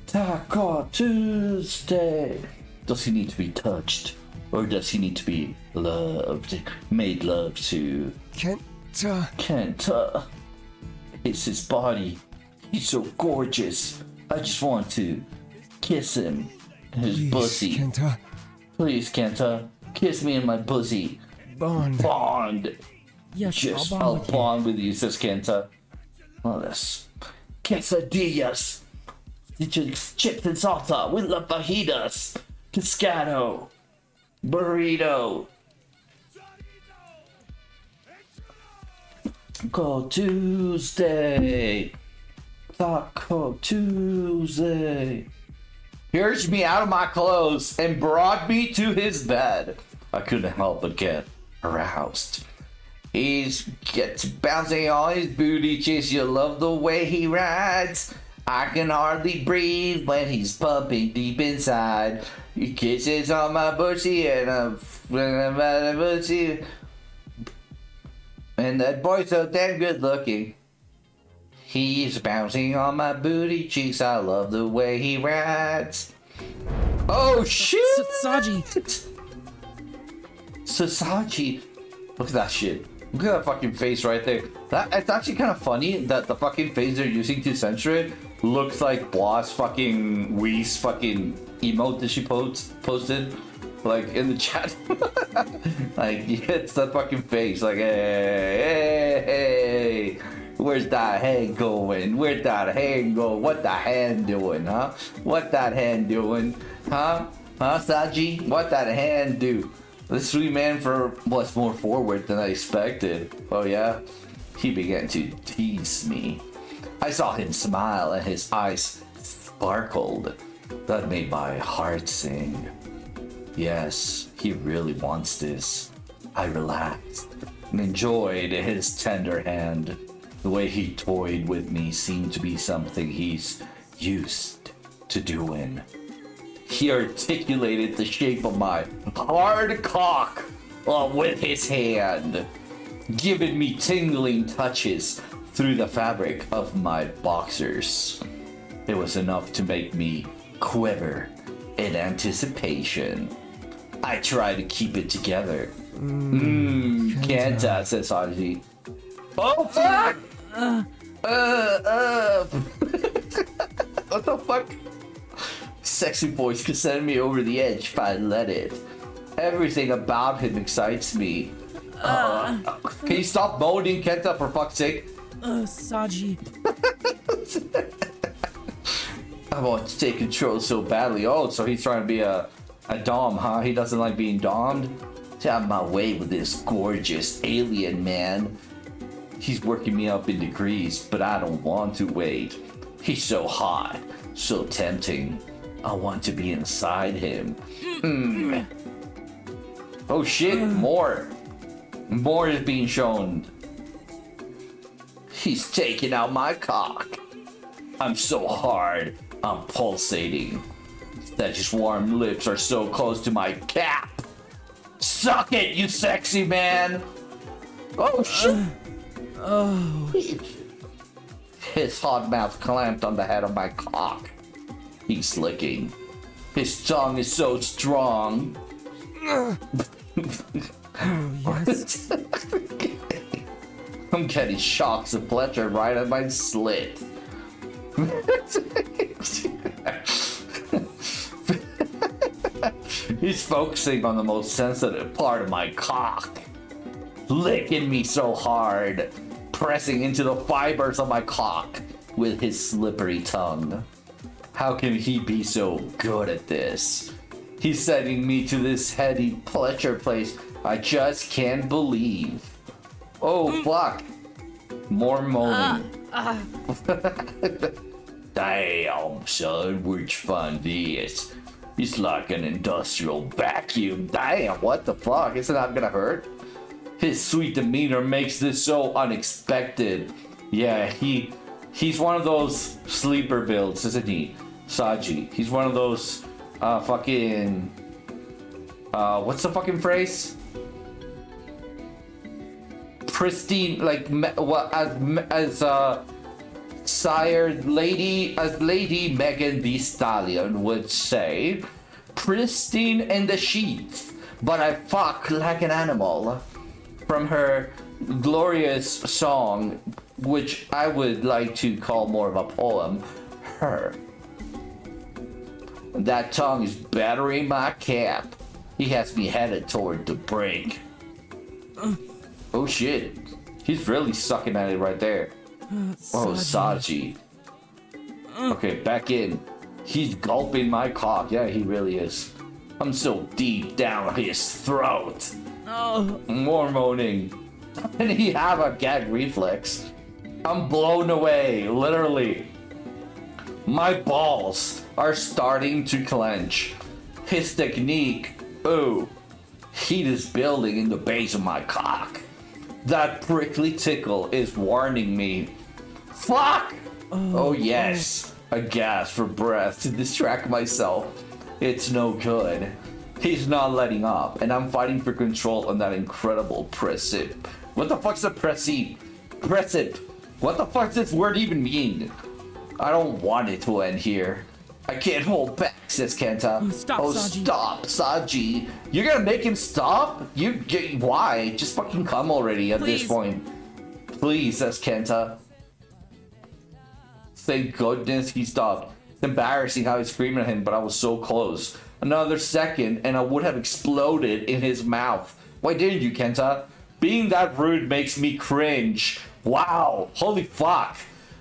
Taco Tuesday! Does he need to be touched? Or does he need to be loved? Made love to? Kenta. Kenta. It's his body. He's so gorgeous. I just want to kiss him. his Please, pussy. Kenta. Please, Kenta, kiss me in my pussy. Bond. Bond. Yes, Yes, I'll I'll bond with you. bond with you, says Kenta. Well, this. Quesadillas. Chips and salsa with la fajitas. Pescado. Burrito. Taco Tuesday. Taco Tuesday. He urged me out of my clothes and brought me to his bed. I couldn't help but get aroused. He gets bouncing on his booty cheeks. You love the way he rides. I can hardly breathe when he's pumping deep inside. He kisses on my bushy and I'm bushy. And that boy's so damn good looking. He's bouncing on my booty cheeks. I love the way he rides. Oh shit! Saji. Sasaji. Look at that shit. Look at that fucking face right there. It's actually kind of funny that the fucking face they're using to censor it looks like Boss fucking Whis fucking emote that she posted. Like in the chat. Like, yeah, it's that fucking face. Like, hey. Where's that hand going? Where's that hand going? What the hand doing, huh? What that hand doing? Huh? Huh, Saji? What that hand do? This sweet man was more forward than I expected. Oh yeah? He began to tease me. I saw him smile and his eyes sparkled. That made my heart sing. Yes, he really wants this. I relaxed and enjoyed his tender hand. The way he toyed with me seemed to be something he's used to doing. He articulated the shape of my hard cock with his hand, giving me tingling touches through the fabric of my boxers. It was enough to make me quiver in anticipation. I tried to keep it together. Kenta, says Haji. Oh fuck! What the fuck? Sexy voice could send me over the edge if I let it. Everything about him excites me. Can you stop moaning, Kenta, for fuck's sake? Saji. I want to take control so badly. Oh, so he's trying to be a dom, huh? He doesn't like being domed? Get out of my way with this gorgeous alien man. He's working me up in degrees, but I don't want to wait. He's so hot, so tempting. I want to be inside him. Oh shit, more. More is being shown. He's taking out my cock. I'm so hard, I'm pulsating. That just warm lips are so close to my cap. Suck it, you sexy man. Oh shit. Oh. His hot mouth clamped on the head of my cock. He's licking. His tongue is so strong. Oh, yes. I'm getting shocks of pleasure right at my slit. He's focusing on the most sensitive part of my cock. Licking me so hard. Pressing into the fibers of my cock with his slippery tongue. How can he be so good at this? He's sending me to this heady pleasure place I just can't believe. Oh fuck. More moaning. Damn, son, which fun this. It's like an industrial vacuum. Damn, what the fuck? Isn't that gonna hurt? His sweet demeanor makes this so unexpected. Yeah, he's one of those sleeper builds, isn't he? Saji. He's one of those fucking what's the fucking phrase? Pristine, like what as Lady Megan Thee Stallion would say, pristine in the sheets, but I fuck like an animal. From her glorious song, which I would like to call more of a poem, Her. That tongue is battering my cap. He has me headed toward the brink. Oh shit. He's really sucking at it right there. Oh, Saji. Okay, back in. He's gulping my cock. Yeah, he really is. I'm so deep down his throat. Oh. More moaning. And he have a gag reflex. I'm blown away, literally. My balls are starting to clench. His technique, ooh, heat is building in the base of my cock. That prickly tickle is warning me. Fuck! Oh yes, a gasp for breath to distract myself. It's no good. He's not letting up, and I'm fighting for control on that incredible pressip. What the fuck's a pressip? Pressip. What the fuck does this word even mean? I don't want it to end here. I can't hold back, says Kenta. Stop, Saji. Stop, Saji. You're gonna make him stop? Why? Just fucking come already at this point. Please, says Kenta. Thank goodness he stopped. It's embarrassing how he's screaming at him, but I was so close. Another second, and I would have exploded in his mouth. Why didn't you, Kenta? Being that rude makes me cringe. Wow. Holy fuck.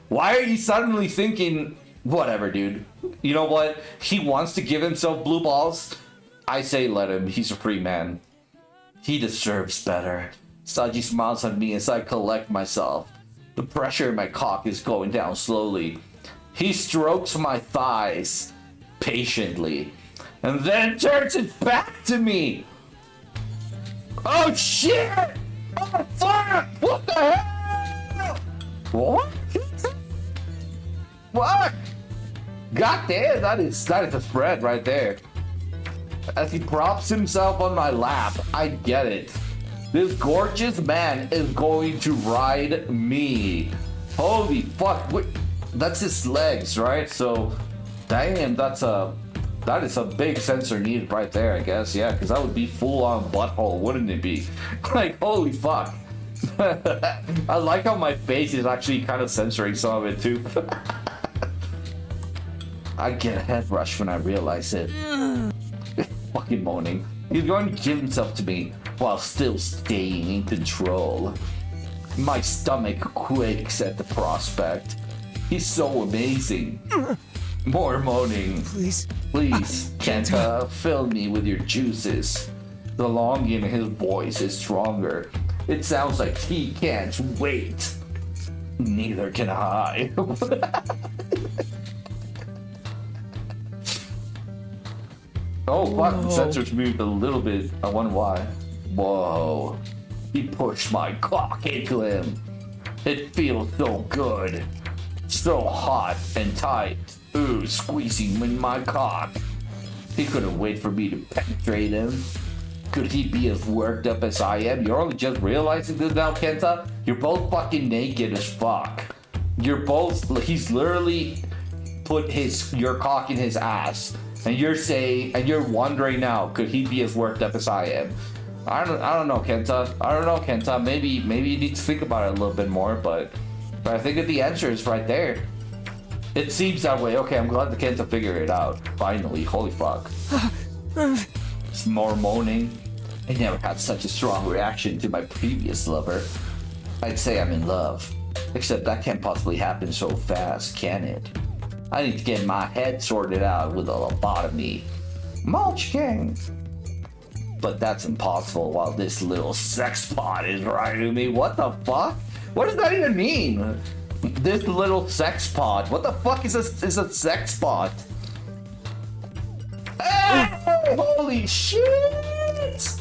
Why are you suddenly thinking... Whatever, dude. You know what? He wants to give himself blue balls. I say let him. He's a free man. He deserves better. Saji smiles at me as I collect myself. The pressure in my cock is going down slowly. He strokes my thighs patiently and then turns it back to me. Oh shit! Oh fuck! What the hell? What? What? God damn, that is a spread right there. As he props himself on my lap, I get it. This gorgeous man is going to ride me. Holy fuck! Wait, that's his legs, right? So, damn, that is a big sensor needed right there, I guess. Yeah, because that would be full on butthole, wouldn't it be? Like, holy fuck. I like how my face is actually kind of censoring some of it too. I get a head rush when I realize it. Fucking moaning. He's going to give himself to me while still staying in control. My stomach quakes at the prospect. He's so amazing. More moaning. Please. Please, Kenta, fill me with your juices. The longing in his voice is stronger. It sounds like he can't wait. Neither can I. Oh fuck, the sensors moved a little bit. I wonder why. Whoa. He pushed my cock into him. It feels so good. So hot and tight. Ooh, squeezing in my cock. He couldn't wait for me to penetrate him. Could he be as worked up as I am? You're only just realizing this now, Kenta? You're both fucking naked as fuck. He's literally put your cock in his ass. And you're wondering now, could he be as worked up as I am? I don't know, Kenta. Maybe you need to think about it a little bit more, but I think that the answer is right there. It seems that way. Okay, I'm glad the Kenta figured it out. Finally, holy fuck. Some more moaning. I never had such a strong reaction to my previous lover. I'd say I'm in love. Except that can't possibly happen so fast, can it? I need to get my head sorted out with a lobotomy. Mulch King! But that's impossible while this little sex pot is riding me. What the fuck? What does that even mean? This little sex pod. What the fuck is a sex pod? Hey, holy shit!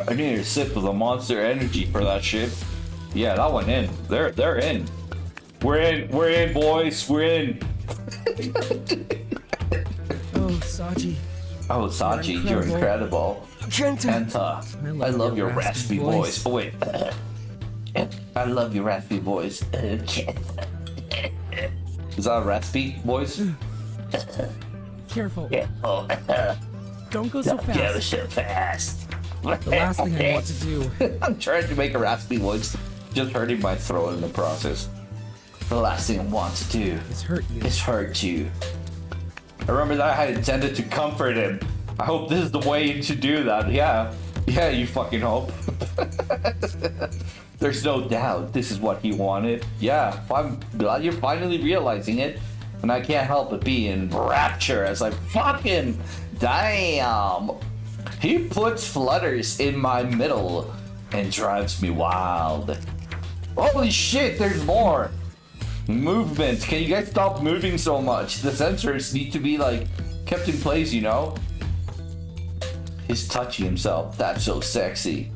I need a sip of the Monster Energy for that shit. Yeah, that one in. They're in. We're in, boys. We're in. Oh, Saji. Oh, Saji, you're incredible. Kenta, I love your raspy voice. Oh, wait. I love your raspy voice. Is that a raspy voice? Careful. Yeah. Oh. Don't go so fast. Go so fast. The last thing I want to do. I'm trying to make a raspy voice, just hurting my throat in the process. The last thing I want to do It's hurt you. is hurt you. I remember that I had intended to comfort him. I hope this is the way to do that. Yeah, you fucking hope. There's no doubt this is what he wanted. Yeah, I'm glad you're finally realizing it. And I can't help but be in rapture as I fucking damn. He puts flutters in my middle and drives me wild. Holy shit, there's more. Movement. Can you guys stop moving so much? The sensors need to be like kept in place, you know? He's touching himself. That's so sexy.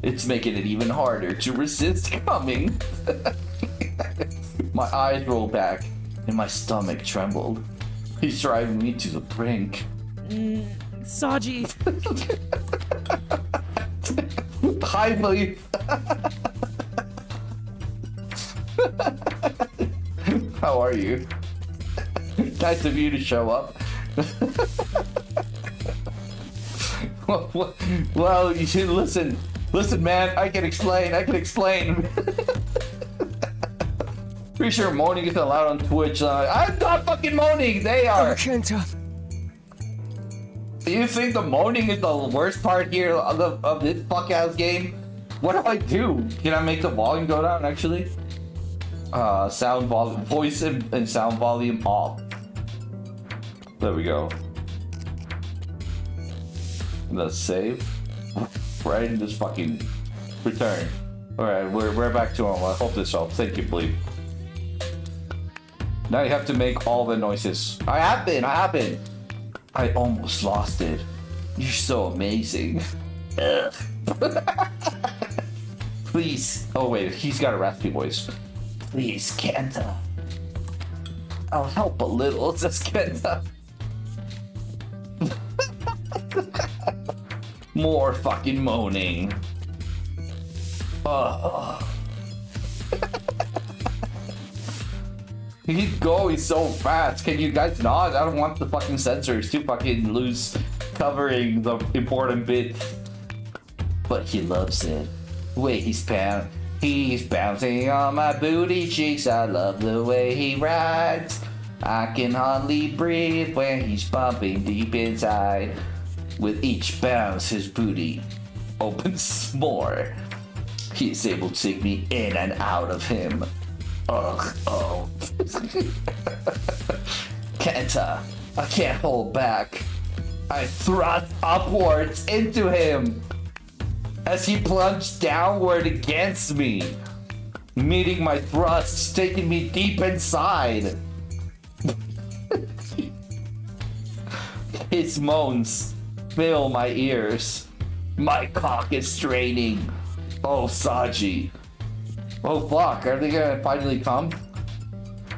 It's making it even harder to resist coming. My eyes rolled back and my stomach trembled. He's driving me to the brink. Saji. Hi, William. How are you? Nice of you to show up. Well, you should listen. Listen, man, I can explain. Pretty sure moaning is allowed on Twitch. I'm not fucking moaning. They are. Kenta. Do you think the moaning is the worst part here of this fuck-ass game? What do I do? Can I make the volume go down, actually? Sound volume, voice and sound volume off. There we go. Let's save. Right in this fucking return. Alright, we're back to normal. I hope this helps. Thank you, Bleep. Now you have to make all the noises. I have been. I almost lost it. You're so amazing. Ugh. Please. Oh wait, he's got a raspy voice. Please, Kenta. I'll help a little, just Kenta. More fucking moaning. He's going so fast. Can you guys not? I don't want the fucking sensors to fucking lose covering the important bit. But he loves it. Wait, he's bouncing on my booty cheeks. I love the way he rides. I can hardly breathe when he's bumping deep inside. With each bounce, his booty opens more. He is able to take me in and out of him. Ugh, oh. Kenta, I can't hold back. I thrust upwards into him as he plunged downward against me, meeting my thrusts, taking me deep inside. His moans fill my ears. My cock is straining. Oh, Saji. Oh, fuck. Are they gonna finally come?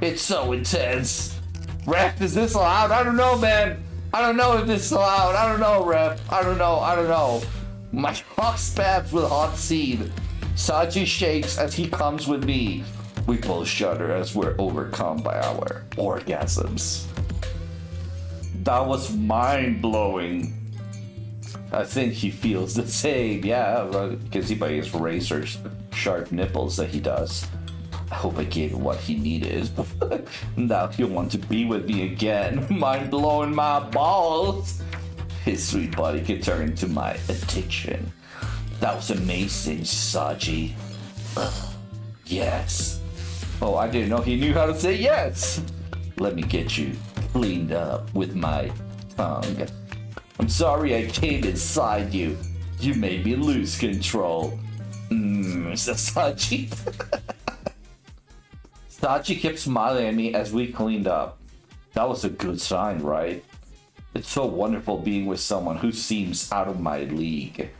It's so intense. Ref, is this allowed? I don't know, man. I don't know if this is allowed. I don't know, Ref. I don't know. My cock spats with hot seed. Saji shakes as he comes with me. We both shudder as we're overcome by our orgasms. That was mind-blowing. I think he feels the same. Yeah, you can see by his razor's sharp nipples that he does. I hope I gave him what he needed. Now he'll want to be with me again. Mind blowing my balls. His sweet body could turn into my addiction. That was amazing, Saji. Ugh. Yes. Oh, I didn't know he knew how to say yes. Let me get you cleaned up with my tongue. I'm sorry I came inside you. You made me lose control. Saji. Saji kept smiling at me as we cleaned up. That was a good sign, right? It's so wonderful being with someone who seems out of my league.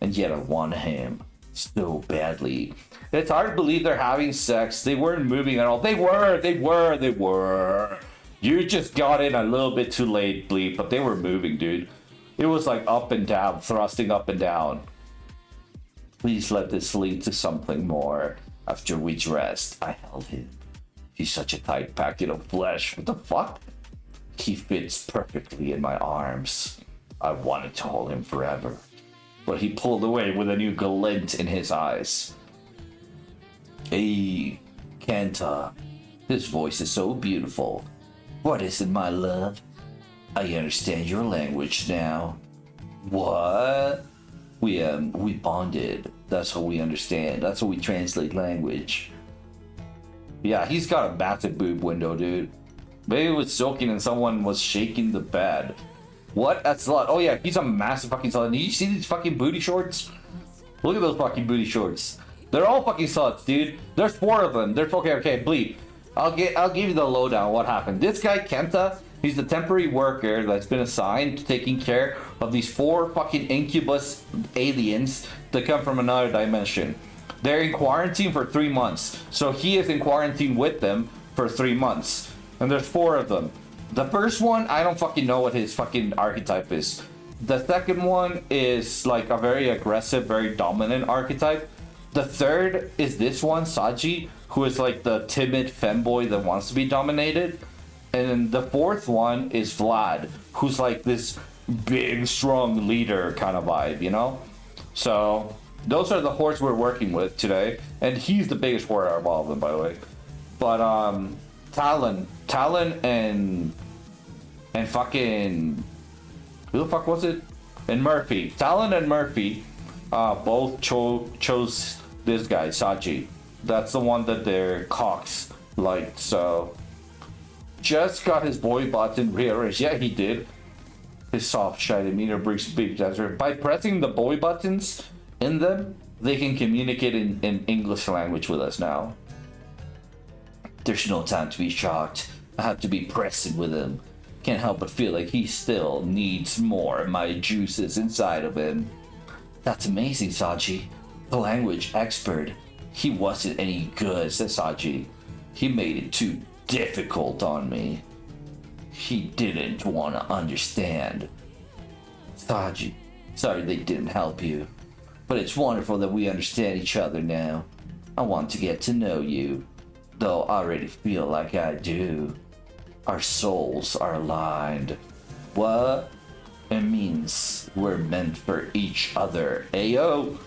And yet I want him so badly. It's hard to believe they're having sex. They weren't moving at all. They were. You just got in a little bit too late, Bleep, but they were moving, dude. It was like up and down, thrusting up and down. Please let this lead to something more. After we dressed, I held him. He's such a tight packet of flesh. What the fuck? He fits perfectly in my arms. I wanted to hold him forever. But he pulled away with a new glint in his eyes. Hey, Kenta. His voice is so beautiful. What is it, my love? I understand your language now. What? We bonded. That's how we understand. That's how we translate language. Yeah, he's got a massive boob window, dude. Maybe it was soaking and someone was shaking the bed. What? That's a lot. Oh yeah, he's a massive fucking slut. Did you see these fucking booty shorts? Look at those fucking booty shorts. They're all fucking sluts, dude. There's 4 of them. They're okay, bleep. I'll give you the lowdown on what happened. This guy, Kenta, he's the temporary worker that's been assigned to taking care of these 4 fucking incubus aliens that come from another dimension. They're in quarantine for 3 months. So he is in quarantine with them for 3 months. And there's 4 of them. The first one, I don't fucking know what his fucking archetype is. The second one is like a very aggressive, very dominant archetype. The third is this one, Saji, who is like the timid femboy that wants to be dominated. And then the fourth one is Vlad, who's like this big, strong leader kind of vibe, you know? So those are the hordes we're working with today. And he's the biggest horde out of all of them, by the way. But Talon and fucking, who the fuck was it? And Murphy. Talon and Murphy both chose this guy, Saji. That's the one that their cocks liked. So just got his boy button rearranged. Yeah, he did. His soft, shiny meter brings big desert. By pressing the boy buttons in them, they can communicate in English language with us now. There's no time to be shocked. I have to be pressing with him. Can't help but feel like he still needs more of my juices inside of him. That's amazing, Saji. The language expert. He wasn't any good, says Saji. He made it too difficult on me. He didn't want to understand. Saji, sorry they didn't help you. But it's wonderful that we understand each other now. I want to get to know you. Though I already feel like I do. Our souls are aligned. What? It means we're meant for each other. Ayo!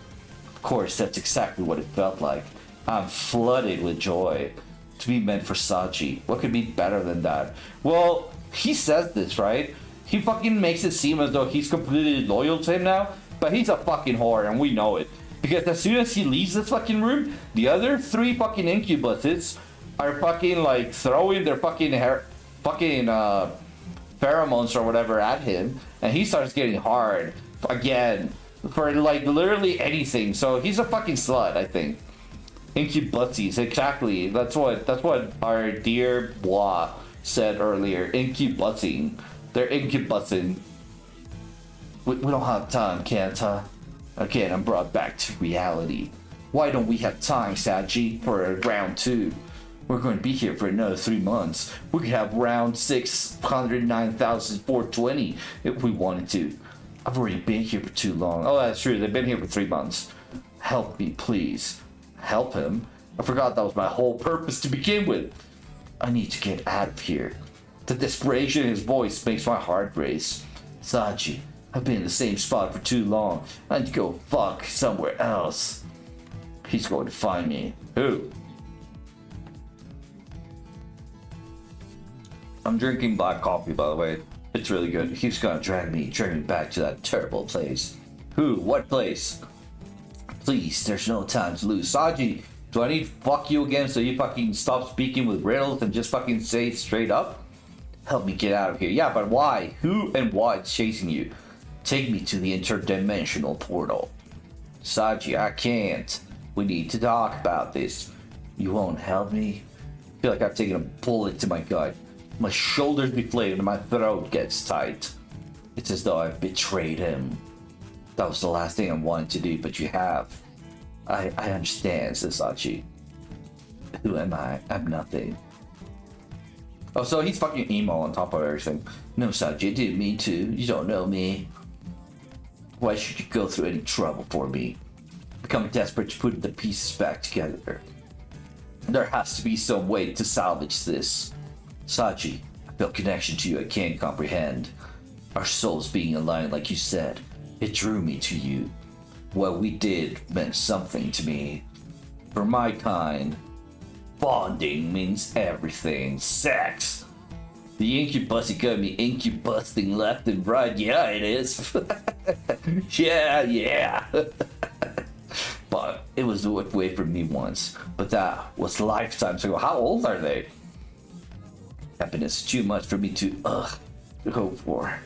Of course, that's exactly what it felt like. I'm flooded with joy. To be meant for Saji. What could be better than that? Well, he says this, right? He fucking makes it seem as though he's completely loyal to him now. But he's a fucking whore, and we know it. Because as soon as he leaves this fucking room, the other 3 fucking incubuses are fucking like throwing their fucking pheromones or whatever at him, and he starts getting hard again for like literally anything. So he's a fucking slut, I think. Incubuses, exactly. That's what our dear Blah said earlier. Incubusing. They're incubusing. We don't have time, Kanta. Again, I'm brought back to reality. Why don't we have time, Saji, for round 2? We're going to be here for another 3 months. We could have round 609,420 if we wanted to. I've already been here for too long. Oh, that's true. They've been here for 3 months. Help me, please. Help him? I forgot that was my whole purpose to begin with. I need to get out of here. The desperation in his voice makes my heart race. Saji, I've been in the same spot for too long. I need to go fuck somewhere else. He's going to find me. Who? I'm drinking black coffee, by the way. It's really good. He's gonna drag me back to that terrible place. Who? What place? Please, there's no time to lose. Saji, do I need to fuck you again so you fucking stop speaking with riddles and just fucking say it straight up? Help me get out of here. Yeah, but why? Who and what is chasing you? Take me to the interdimensional portal. Saji, I can't. We need to talk about this. You won't help me? I feel like I've taken a bullet to my gut. My shoulders deflate and my throat gets tight. It's as though I've betrayed him. That was the last thing I wanted to do, but you have. I understand, says Saji. Who am I? I'm nothing. Oh, so he's fucking emo on top of everything. No, Saji, I didn't mean to. You don't know me. Why should you go through any trouble for me? Become desperate to put the pieces back together. There has to be some way to salvage this. Saji, I feel connection to you I can't comprehend. Our souls being aligned like you said, it drew me to you. What we did meant something to me. For my kind, Bonding means everything. Sex. The incubus got me incubusting left and right. Yeah, it is. yeah. But it was the way for me once. But that was lifetimes ago. How old are they? Happiness is too much for me to hope for.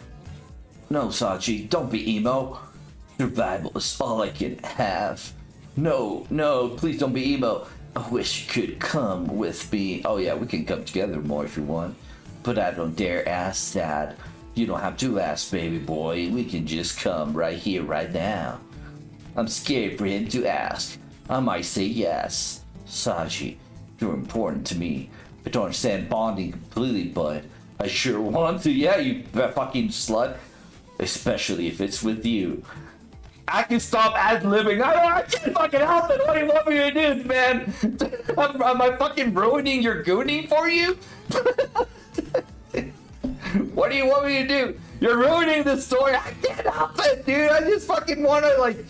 No, Sachi, don't be emo. Survival is all I can have. No, please don't be emo. I wish you could come with me. Oh yeah, we can come together more if you want. But I don't dare ask that. You don't have to ask, baby boy. We can just come right here, right now. I'm scared for him to ask. I might say yes. Sachi, you're important to me. I don't understand bonding completely, but I sure want to. Yeah, you fucking slut. Especially if it's with you. I can stop ad-libbing. I can't fucking help it. What do you want me to do, man? Am I fucking ruining your gooning for you? What do you want me to do? You're ruining the story. I can't help it, dude. I just fucking want to, like...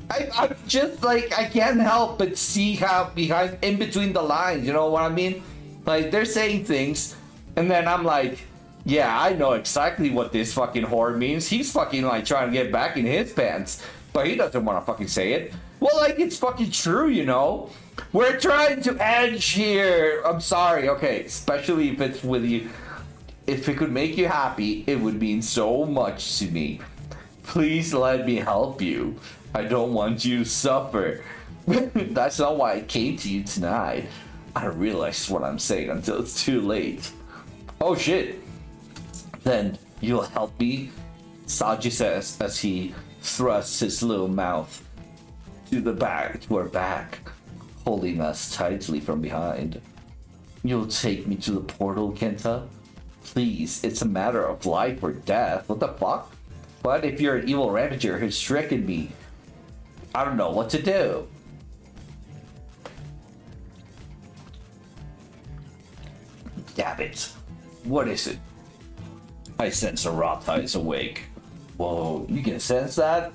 I'm just, like, I can't help but see how in between the lines, you know what I mean? Like, they're saying things, and then I'm like... Yeah, I know exactly what this fucking whore means. He's fucking, like, trying to get back in his pants. But he doesn't want to fucking say it. Well, like, it's fucking true, you know? We're trying to edge here. I'm sorry, okay. Especially if it's with you. If it could make you happy, it would mean so much to me. Please let me help you. I don't want you to suffer. That's not why I came to you tonight. I don't realize what I'm saying until it's too late. Oh, shit. Then you'll help me? Saji says as he thrusts his little mouth to our back, holding us tightly from behind. You'll take me to the portal, Kenta? Please, it's a matter of life or death. What the fuck? But if you're an evil ravager who's stricken me, I don't know what to do. Damn it. What is it? I sense Arata is awake. Whoa, you can sense that?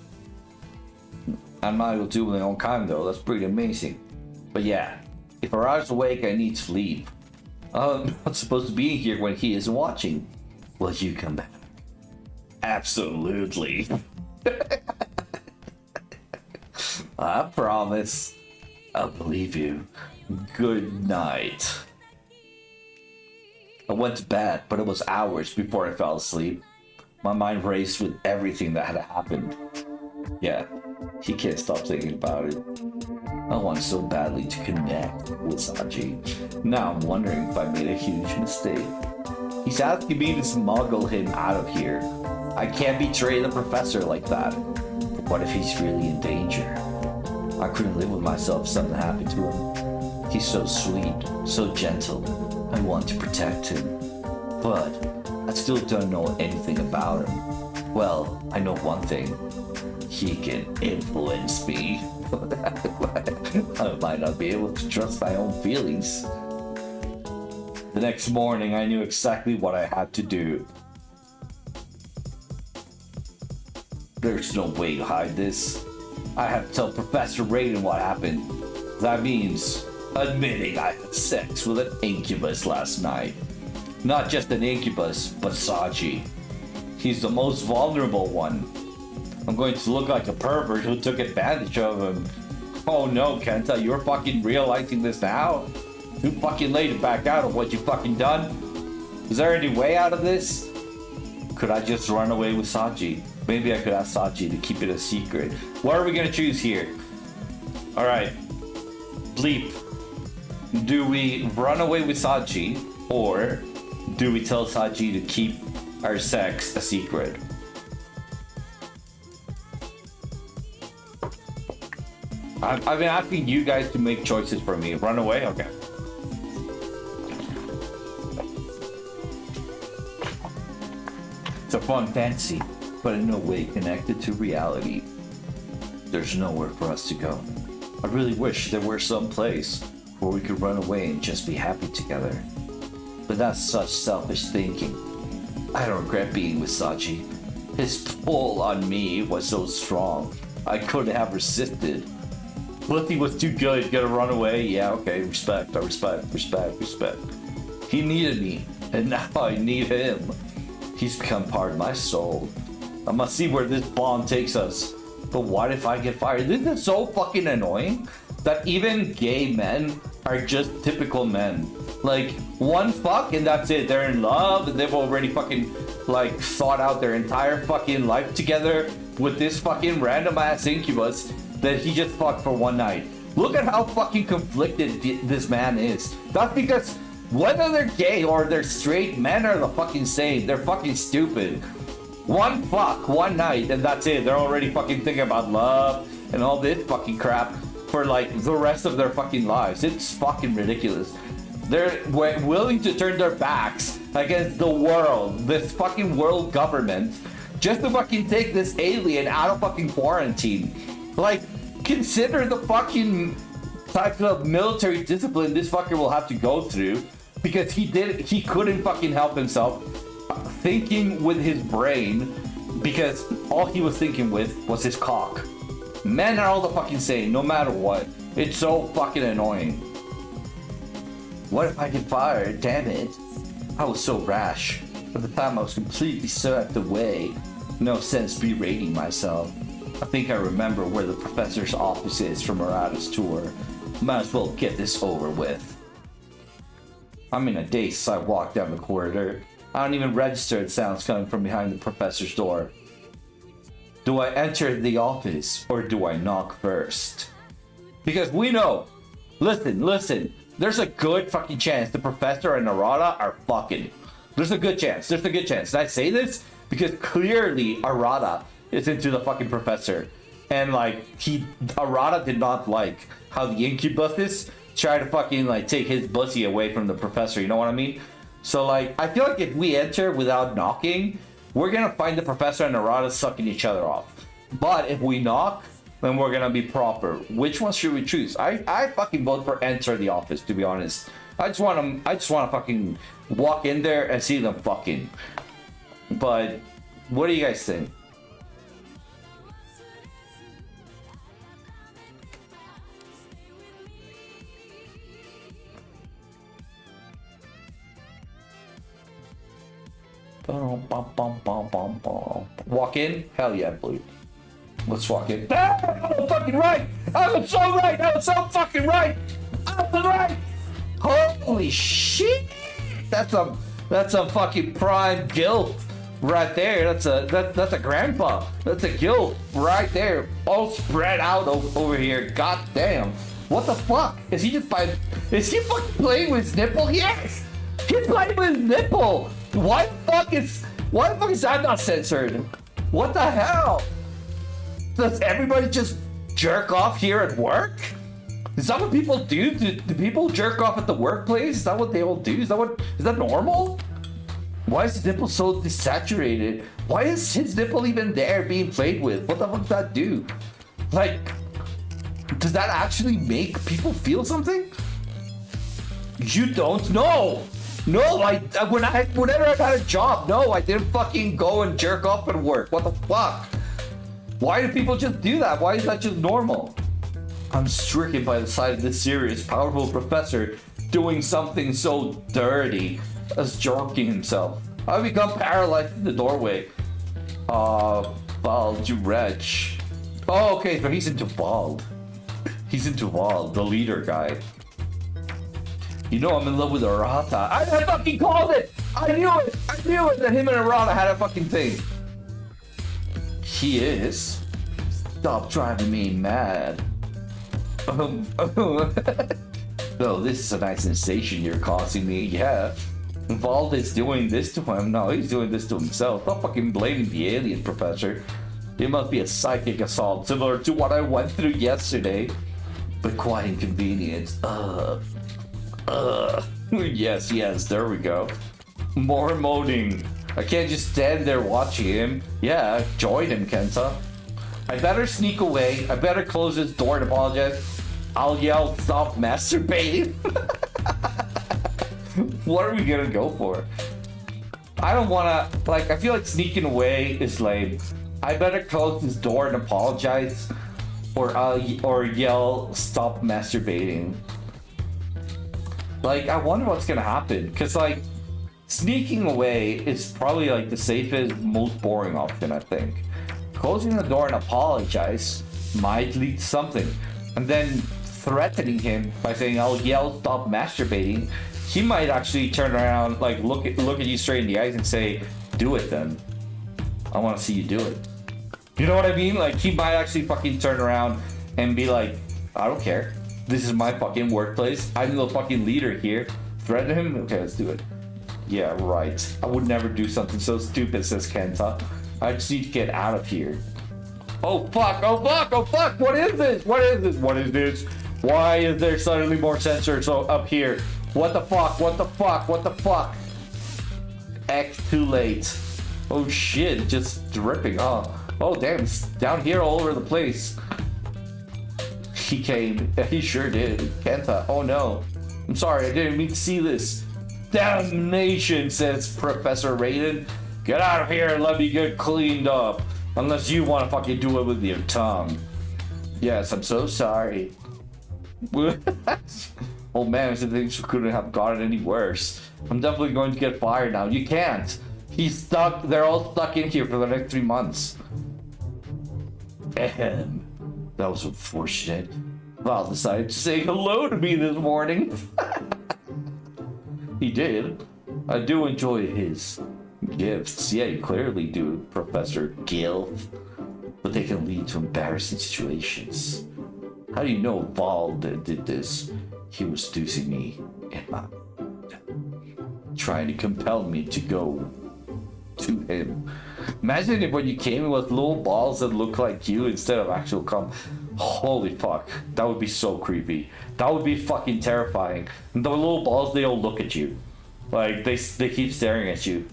I'm not able to do my own kind though, that's pretty amazing. But yeah, if Arata's awake, I need to leave. I'm not supposed to be here when he isn't watching. Will you come back? Absolutely. I promise. I'll believe you. Good night. I went to bed, but it was hours before I fell asleep. My mind raced with everything that had happened. Yeah, he can't stop thinking about it. I want so badly to connect with Saji. Now I'm wondering if I made a huge mistake. He's asking me to smuggle him out of here. I can't betray the professor like that. What if he's really in danger? I couldn't live with myself if something happened to him. He's so sweet, so gentle. I want to protect him. But I still don't know anything about him. Well, I know one thing. He can influence me. I might not be able to trust my own feelings. The next morning, I knew exactly what I had to do. There's no way to hide this. I have to tell Professor Raiden what happened. That means admitting I had sex with an incubus last night. Not just an incubus, but Saji. He's the most vulnerable one. I'm going to look like a pervert who took advantage of him. Oh no, Kenta, you're fucking realizing this now? Too fucking late to back out of what you fucking done? Is there any way out of this? Could I just run away with Saji? Maybe I could ask Saji to keep it a secret. What are we gonna choose here? Alright. Bleep. Do we run away with Saji? Or do we tell Saji to keep our sex a secret? I've been asking you guys to make choices for me. Run away? Okay. It's a fun fantasy, but in no way connected to reality. There's nowhere for us to go. I really wish there were some place where we could run away and just be happy together. But that's such selfish thinking. I don't regret being with Saji. His pull on me was so strong, I couldn't have resisted. Pussy was too good, gonna run away. Yeah, okay, respect, I respect. He needed me, and now I need him. He's become part of my soul. I must see where this bond takes us. But what if I get fired? This is so fucking annoying that even gay men are just typical men. Like, one fuck and that's it. They're in love and they've already fucking, like, thought out their entire fucking life together with this fucking random ass incubus that he just fucked for one night. Look at how fucking conflicted this man is. That's because whether they're gay or they're straight, men are the fucking same. They're fucking stupid. One fuck, one night, and that's it. They're already fucking thinking about love and all this fucking crap for like the rest of their fucking lives. It's fucking ridiculous. They're willing to turn their backs against the world, this fucking world government, just to fucking take this alien out of fucking quarantine. Like, consider the fucking type of military discipline this fucker will have to go through because he couldn't fucking help himself thinking with his brain because all he was thinking with was his cock. Men are all the fucking same, no matter what. It's so fucking annoying. What if I get fired? Damn it. I was so rash. By the time I was completely swept away, no sense berating myself. I think I remember where the professor's office is from Murata's tour. Might as well get this over with. I'm in a daze as I walk down the corridor. I don't even register the sounds coming from behind the professor's door. Do I enter the office or do I knock first? Because we know, listen, there's a good fucking chance the professor and Arata are fucking. There's a good chance. And I say this because clearly Arata is into the fucking professor. And like, Arata did not like how the incubus tried to fucking like take his pussy away from the professor, you know what I mean? So like, I feel like if we enter without knocking, we're gonna find the professor and Arata sucking each other off. But if we knock, then we're gonna be proper. Which one should we choose? I fucking vote for enter the office, to be honest. I just wanna fucking walk in there and see them fucking. But what do you guys think? Walk in? Hell yeah, blue. Let's walk in. Ah, I was fucking right! I was so right! I was so fucking right! I was right! Holy shit! That's a fucking prime guilt right there. That's a grandpa. That's a guilt right there. All spread out over here. God damn. What the fuck? Is he fucking playing with his nipple? Yes! He's playing with his nipple! Why the fuck is that not censored? What the hell? Does everybody just jerk off here at work? Is that what people do? Do people jerk off at the workplace? Is that what they all do? Is that normal? Why is his nipple so desaturated? Why is his nipple even there being played with? What the fuck does that do? Like, does that actually make people feel something? You don't know. No, whenever I got a job, no, I didn't fucking go and jerk off at work. What the fuck? Why do people just do that? Why is that just normal? I'm stricken by the sight of this serious, powerful professor doing something so dirty as jerking himself. I become paralyzed in the doorway. Bald, you wretch. Oh, okay, so he's into Bald. He's into Bald, the leader guy. You know I'm in love with Arata. I fucking called it! I knew it that him and Arata had a fucking thing. He is. Stop driving me mad. Oh, this is a nice sensation you're causing me. Yeah. Vald is doing this to him. No, he's doing this to himself. Stop fucking blaming the alien, Professor. It must be a psychic assault similar to what I went through yesterday. But quite inconvenient. Yes, there we go. More moaning. I can't just stand there watching him. Yeah, join him, Kenta. I better sneak away. I better close this door and apologize. I'll yell, stop masturbating. What are we gonna go for? I don't wanna, like, I feel like sneaking away is lame. I better close this door and apologize. or yell stop masturbating. Like, I wonder what's gonna happen, because like sneaking away is probably like the safest, most boring option, I think. Closing the door and apologize might lead to something, and then threatening him by saying I'll yell stop masturbating, he might actually turn around, like look at you straight in the eyes and say, do it then. I want to see you do it. You know what I mean? Like, he might actually fucking turn around and be like, I don't care. This is my fucking workplace. I'm the fucking leader here. Threaten him? Okay, let's do it. Yeah, right. I would never do something so stupid, says Kenta. I just need to get out of here. Oh fuck, oh fuck, oh fuck! What is this? What is this? What is this? Why is there suddenly more sensors up here? What the fuck? What the fuck? What the fuck? X too late. Oh shit, just dripping, huh? Oh damn, it's down here all over the place. He came. He sure did. Kenta, oh no. I'm sorry, I didn't mean to see this. Damnation, says Professor Raiden. Get out of here and let me get cleaned up. Unless you want to fucking do it with your tongue. Yes, I'm so sorry. Oh man, I think she couldn't have gotten any worse. I'm definitely going to get fired now. You can't. He's stuck. They're all stuck in here for the next 3 months. Ahem. That was unfortunate. Val decided to say hello to me this morning. He did. I do enjoy his gifts. Yeah, you clearly do, Professor Gill. But they can lead to embarrassing situations. How do you know Val did this? He was seducing me and trying to compel me to go to him. Imagine if when you came with little balls that look like you instead of actual cum. Holy fuck, that would be so creepy. That would be fucking terrifying. And the little balls, they all look at you. Like, they keep staring at you.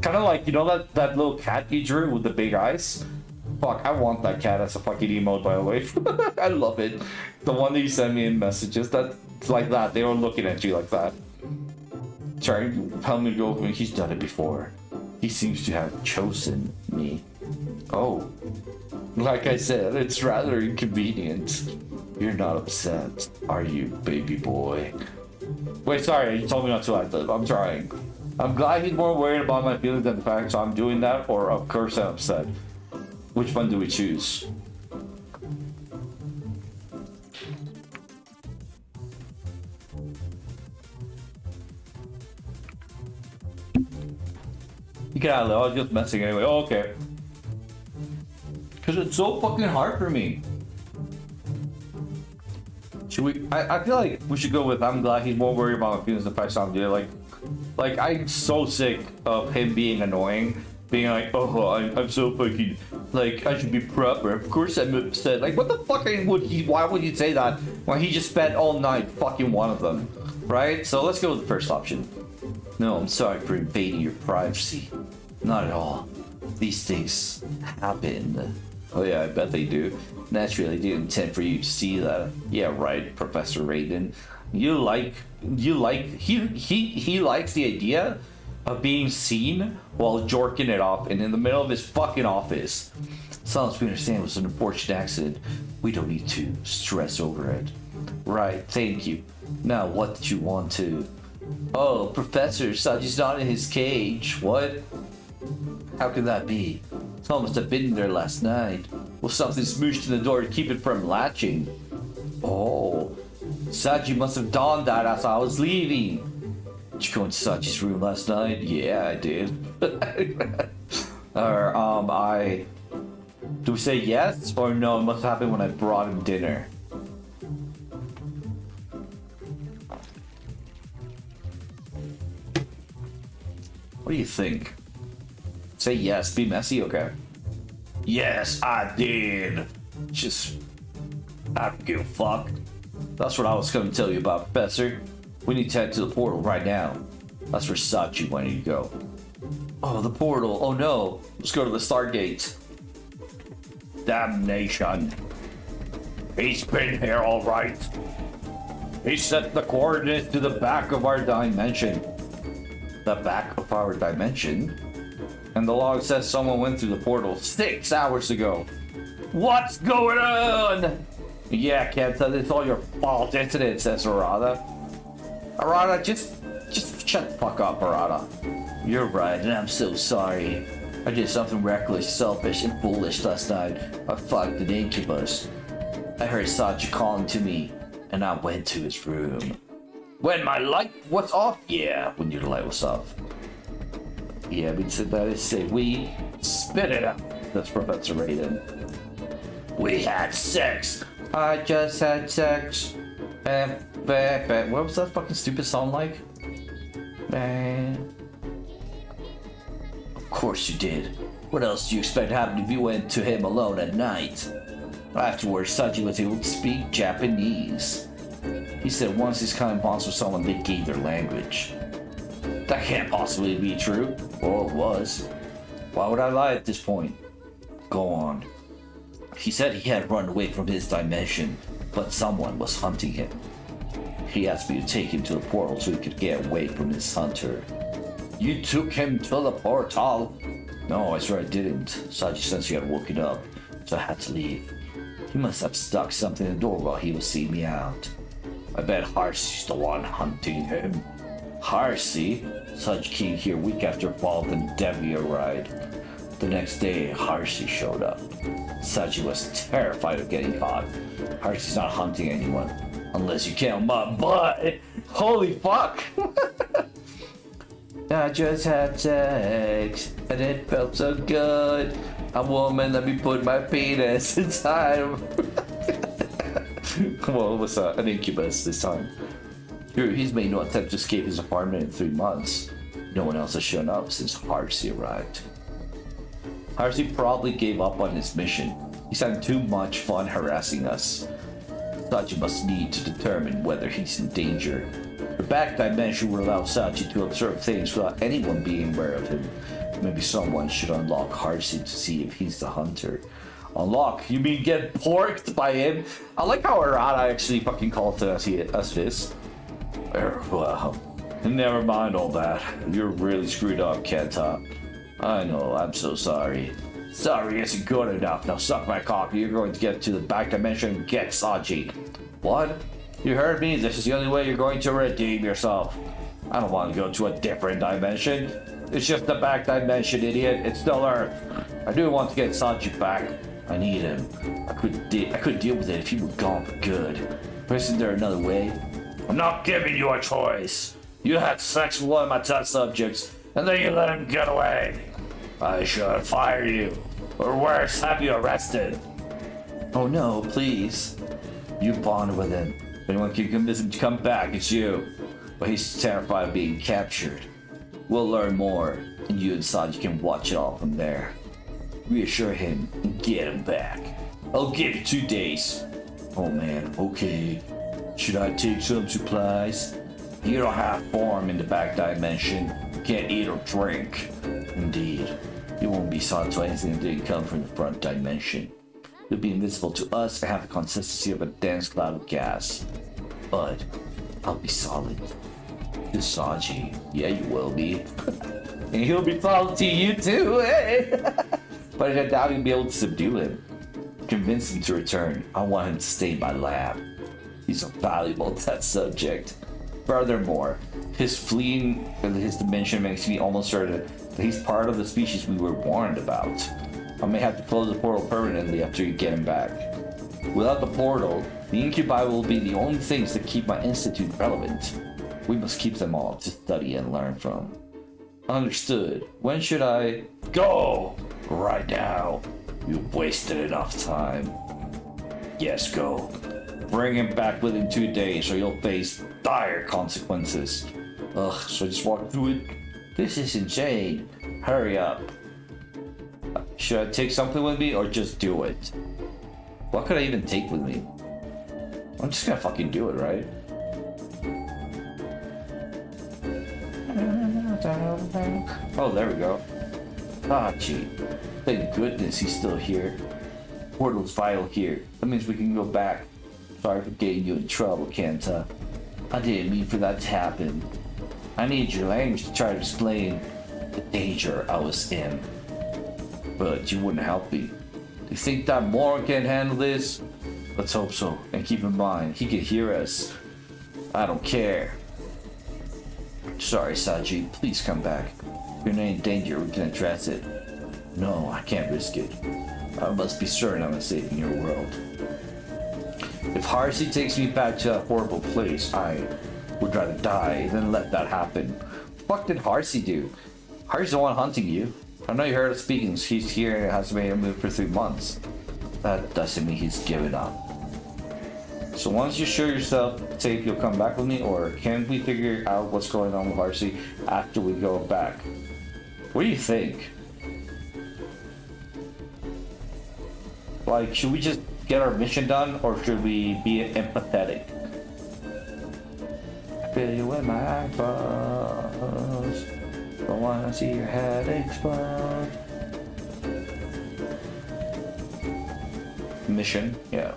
Kind of like, you know that little cat you drew with the big eyes? Fuck, I want that cat as a fucking emote, by the way. I love it. The one that you send me in messages, that's like that. They were looking at you like that. Trying to tell me to go. He's done it before. He seems to have chosen me. Oh. Like I said, it's rather inconvenient. You're not upset, are you, baby boy? Wait, sorry, you told me not to like that. I'm trying. I'm glad he's more worried about my feelings than the fact I'm doing that, or of course I'm upset. Which one do we choose? You get out of there, I was just messing anyway. Oh, okay. Because it's so fucking hard for me. Should we? I feel like we should go with I'm glad he's more worried about my feelings than the fact I'm doing. Like I'm so sick of him being annoying. Being like, oh, I'm so fucking, like, I should be proper. Of course I'm upset. Like, what the fuck why would he say that when he just spent all night fucking one of them? Right? So let's go with the first option. No, I'm sorry for invading your privacy. Not at all. These things happen. Oh yeah, I bet they do. Naturally, I didn't intend for you to see that. Yeah, right, Professor Raiden. He likes the idea of being seen while jorking it off and in the middle of his fucking office. As long as we understand it was an unfortunate accident, we don't need to stress over it. Right, thank you. Now, what did you want to... Oh, Professor Saji's not in his cage. What? How can that be? Someone must have been there last night. Well, something smooshed in the door to keep it from latching. Oh, Saji must have donned that as I was leaving. Did you go into Saji's room last night? Yeah, I did. Do we say yes or no? It must have happened when I brought him dinner. What do you think? Say yes, be messy, okay? Yes, I did. Just, I don't give a fuck. That's what I was going to tell you about, Professor. We need to head to the portal right now. That's where Sachi wanted to go. Oh, the portal. Oh no. Let's go to the Stargate. Damnation. He's been here all right. He set the coordinates to the back of our dimension. The back of our dimension? And the log says someone went through the portal 6 hours ago. What's going on? Yeah, Kenta, it's all your fault, isn't it? Says Arata. Arata, just shut the fuck up, Arata. You're right, and I'm so sorry. I did something reckless, selfish, and foolish last night. I fucked an incubus. I heard Sachi calling to me, and I went to his room. When my light was off? Yeah, when your light was off. Yeah, we said that is say we spit it out. That's Professor Raiden. We had sex. I just had sex. What was that fucking stupid song like? Man. Of course you did. What else do you expect happened if you went to him alone at night? Afterwards, Saji was able to speak Japanese. He said once his kind bonds with someone, they gain their language. That can't possibly be true. Well, it was. Why would I lie at this point? Go on. He said he had run away from his dimension, but someone was hunting him. He asked me to take him to the portal so he could get away from his hunter. You took him to the portal? No, I swear I didn't. Saji says he had woken up, so I had to leave. He must have stuck something in the door while he was seeing me out. I bet Harcy's the one hunting him. Harcy? Saji came here week after fall of the Devia ride. The next day, Harcy showed up. Saji was terrified of getting caught. Harcy's not hunting anyone, unless you count my butt. Holy fuck! I just had sex, and it felt so good. A woman let me put my penis inside him. Well, it was an incubus this time. He's made no attempt to escape his apartment in 3 months. No one else has shown up since Harcy arrived. Harcy probably gave up on his mission. He's had too much fun harassing us. Sachi must need to determine whether he's in danger. The back dimension will allow Sachi to observe things without anyone being aware of him. Maybe someone should unlock Harcy to see if he's the hunter. Unlock? You mean get porked by him? I like how Arata actually fucking called to us this. Well, never mind all that. You're really screwed up, Kenta. I know, I'm so sorry. Sorry isn't good enough. Now suck my cock. You're going to get to the back dimension and get Saji. What? You heard me. This is the only way you're going to redeem yourself. I don't want to go to a different dimension. It's just the back dimension, idiot. It's still Earth. I do want to get Saji back. I need him. I could deal with it if he were gone for good. But isn't there another way? I'm not giving you a choice. You had sex with one of my test subjects, and then you let him get away. I should fire you, or worse, have you arrested. Oh no, please. You bond with him. If anyone can convince him to come back, it's you. But he's terrified of being captured. We'll learn more, and you and Saji can watch it all from there. Reassure him and get him back. I'll give you 2 days. Oh man, okay. Should I take some supplies? You don't have form in the back dimension. You can't eat or drink. Indeed. You won't be solid to anything that didn't come from the front dimension. You'll be invisible to us and have the consistency of a dense cloud of gas. But I'll be solid. To Saji. Yeah, you will be. And he'll be solid to you too, eh? But I doubt you'll be able to subdue him. Convince him to return. I want him to stay in my lab. He's a valuable test subject. Furthermore, his fleeing his dimension makes me almost certain that he's part of the species we were warned about. I may have to close the portal permanently after you get him back. Without the portal, the incubi will be the only things that keep my institute relevant. We must keep them all to study and learn from. Understood. When should I go? Right now. You've wasted enough time. Yes, go. Bring him back within 2 days or you'll face dire consequences. Ugh, so I just walk through it? This is insane. Hurry up. Should I take something with me or just do it? What could I even take with me? I'm just gonna fucking do it, right? Oh, there we go. Ah, gee. Thank goodness he's still here. Portal's vital here. That means we can go back. Sorry for getting you in trouble, Kenta. I didn't mean for that to happen. I need your language to try to explain the danger I was in. But you wouldn't help me. You think that moron can handle this? Let's hope so. And keep in mind, he can hear us. I don't care. Sorry, Saji. Please come back. If you're in danger, we can address it. No, I can't risk it. I must be certain I'm saving your world. If Harsey takes me back to that horrible place, I would rather die than let that happen. What the fuck did Harsey do? Harsey's the one hunting you. I know you heard us speaking. He's here and hasn't made a move for 3 months. That doesn't mean he's given up. So once you show yourself safe, you'll come back with me, or can we figure out what's going on with Harsey after we go back? What do you think? Like, should we just get our mission done, or should we be empathetic? I feel you in my eyeballs. Don't wanna see your head explode. Mission? Yeah.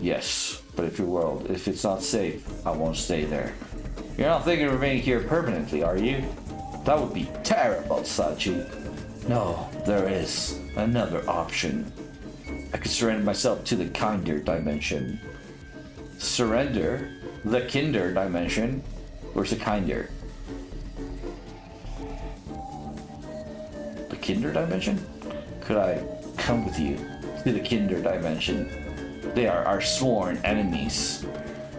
Yes, but if it's not safe, I won't stay there. You're not thinking of remaining here permanently, are you? That would be terrible, Sachi. No, there is another option. I could surrender myself to the kinder dimension. Surrender? The kinder dimension? Where's the kinder? The kinder dimension? Could I come with you to the kinder dimension? They are our sworn enemies.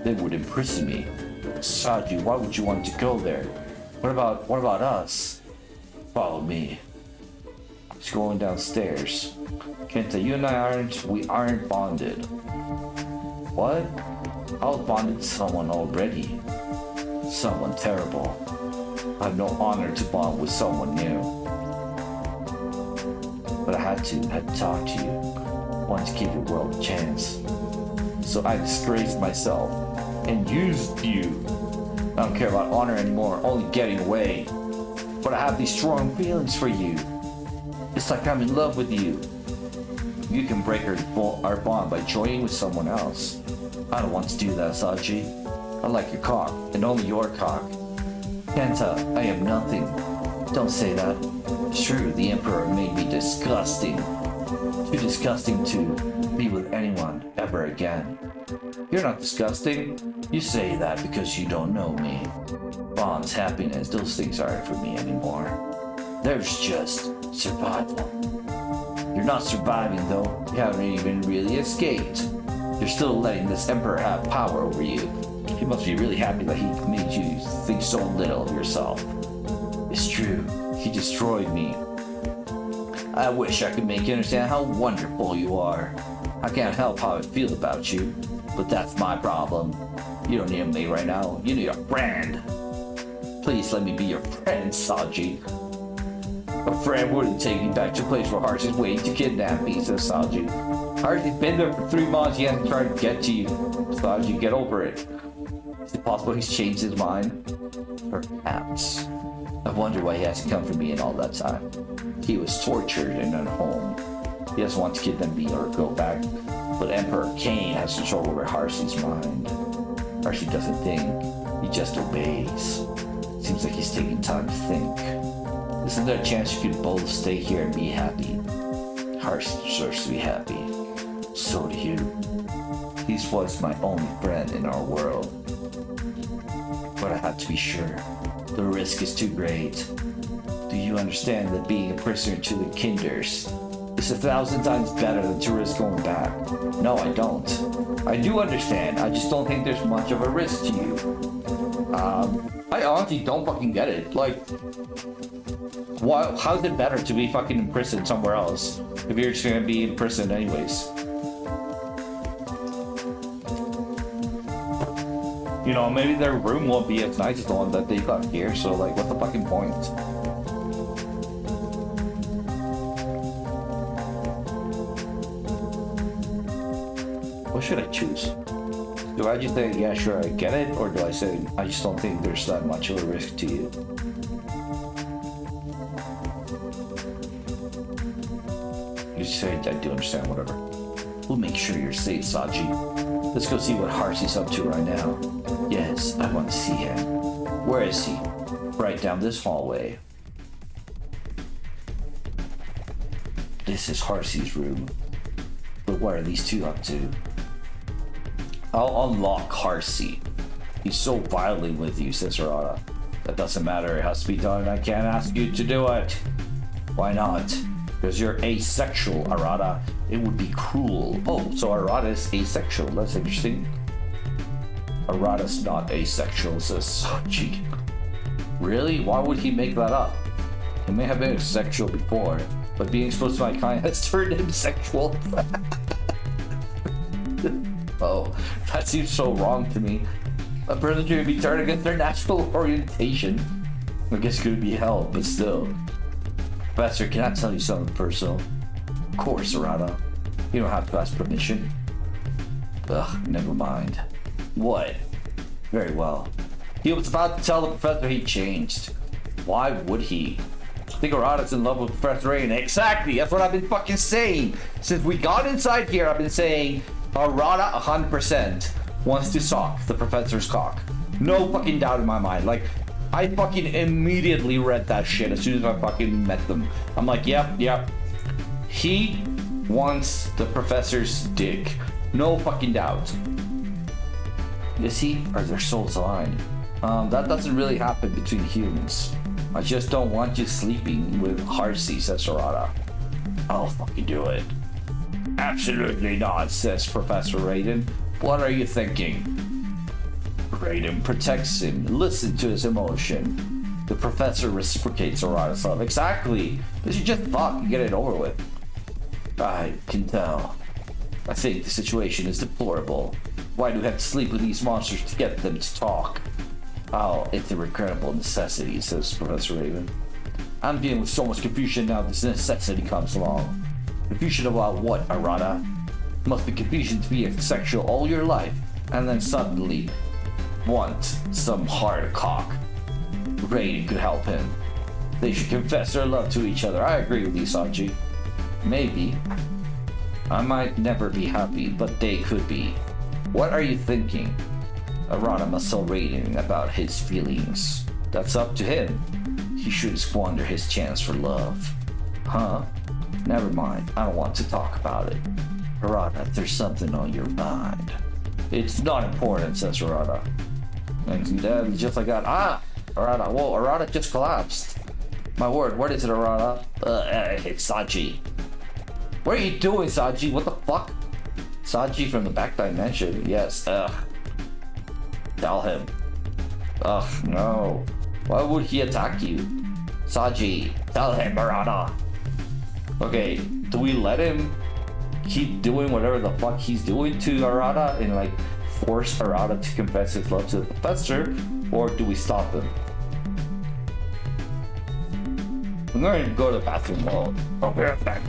They would imprison me. Saji, why would you want to go there? What about us? Follow me. It's going downstairs. Kenta, you and I aren't bonded. What? I was bonded to someone already. Someone terrible. I have no honor to bond with someone new. But I had to talk to you. Wanted to give your world a chance. So I disgraced myself and used you. I don't care about honor anymore, only getting away. But I have these strong feelings for you. It's like I'm in love with you. You can break our bond by joining with someone else. I don't want to do that, Saji. I like your cock, and only your cock. Kenta, I am nothing. Don't say that. It's true, the Emperor made me disgusting. Too disgusting to be with anyone ever again. You're not disgusting. You say that because you don't know me. Bonds, happiness, those things aren't for me anymore. There's just survival. You're not surviving though. You haven't even really escaped. You're still letting this Emperor have power over you. You must be really happy that he made you think so little of yourself. It's true. He destroyed me. I wish I could make you understand how wonderful you are. I can't help how I feel about you, but that's my problem. You don't need a mate right now. You need a friend. Please let me be your friend, Saji. A friend wouldn't take me back to a place where Harsey's waiting to kidnap me, says Saji. Harsey's been there for 3 months. He hasn't tried to get to you. Saji, get over it. Is it possible he's changed his mind? Perhaps. I wonder why he hasn't come for me in all that time. He was tortured in a home. He doesn't want to kidnap me or go back. But Emperor Kane has control over Harsey's mind. Harsey doesn't think. He just obeys. Seems like he's taking time to think. Isn't there a chance you could both stay here and be happy? Harsey deserves to be happy. So do you. He was my only friend in our world. But I had to be sure. The risk is too great. Do you understand that being a prisoner to the Kinders is 1,000 times better than to risk going back? No, I don't. I do understand. I just don't think there's much of a risk to you. I honestly don't fucking get it. Like, why? How's it better to be fucking in prison somewhere else if you're just gonna be in prison anyways? You know, maybe their room won't be as nice as the one that they got here, so like, what's the fucking point? What should I choose? Do I just say, yeah, sure, I get it? Or do I say, I just don't think there's that much of a risk to you? You say, I do understand, whatever. We'll make sure you're safe, Saji. Let's go see what Harsey's up to right now. Yes, I want to see him. Where is he? Right down this hallway. This is Harsey's room. But what are these two up to? I'll unlock Harsey. He's so violent with you, says Arata. That doesn't matter, it has to be done. I can't ask you to do it. Why not? Because you're asexual, Arata. It would be cruel. Oh, so Arata is asexual. That's interesting. Arata's not asexual, says Sachi. Really? Why would he make that up? He may have been sexual before, but being exposed to my kind has turned him sexual. Oh, that seems so wrong to me. A person should be turned against their natural orientation. I guess it could be hell, but still. Professor, can I tell you something personal? Of course, Arata. You don't have to ask permission. Ugh, never mind. What? Very well. He was about to tell the professor he changed. Why would he? I think Arata's in love with Professor Rain. Exactly, that's what I've been fucking saying. Since we got inside here, I've been saying Arata 100% wants to sock the professor's cock. No fucking doubt in my mind. Like, I fucking immediately read that shit as soon as I fucking met them. I'm like, yep. He wants the professor's dick. No fucking doubt. Is he? Or are their souls aligned? That doesn't really happen between humans. I just don't want you sleeping with Harsey, says Arata. I'll fucking do it. Absolutely not, says Professor Raiden. What are you thinking? Raiden protects him. Listen to his emotion. The professor reciprocates Arata's love. Exactly. This is just fuck and get it over with. I can tell. I think the situation is deplorable. Why do we have to sleep with these monsters to get them to talk? Oh, it's a regrettable necessity, says Professor Raven. I'm dealing with so much confusion now this necessity comes along. Confusion about what, Arata? Must be confusion to be asexual all your life, and then suddenly want some hard cock. Raiden could help him. They should confess their love to each other. I agree with you, Sanji. Maybe. I might never be happy, but they could be. What are you thinking? Arata must tell Raiden about his feelings. That's up to him. He shouldn't squander his chance for love. Huh? Never mind. I don't want to talk about it. Arata, there's something on your mind. It's not important, says Arata. And just like that. Arata. Whoa, Arata just collapsed. My word, what is it, Arata? It's Saji. What are you doing, Saji? What the fuck? Saji from the back dimension. Yes, Tell him. Ugh, no. Why would he attack you? Saji, tell him, Arata. Okay, do we let him keep doing whatever the fuck he's doing to Arata and like force Arata to confess his love to the professor, or do we stop him? I'm going to go to the bathroom while I'll be right back.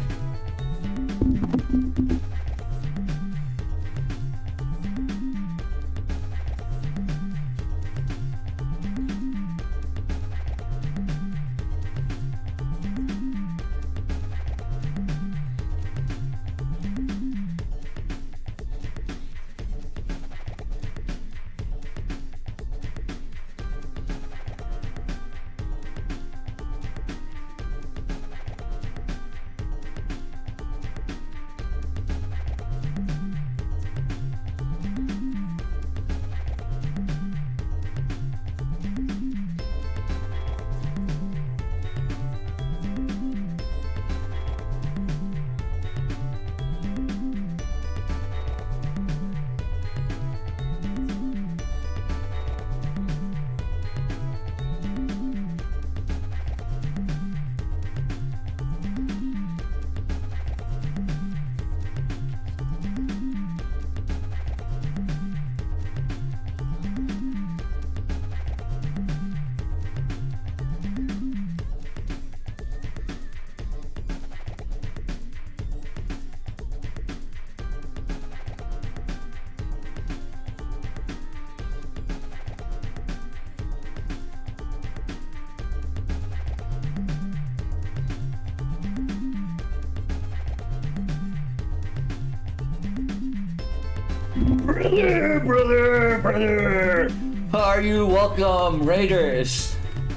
Brother! How are you? Welcome, Raiders!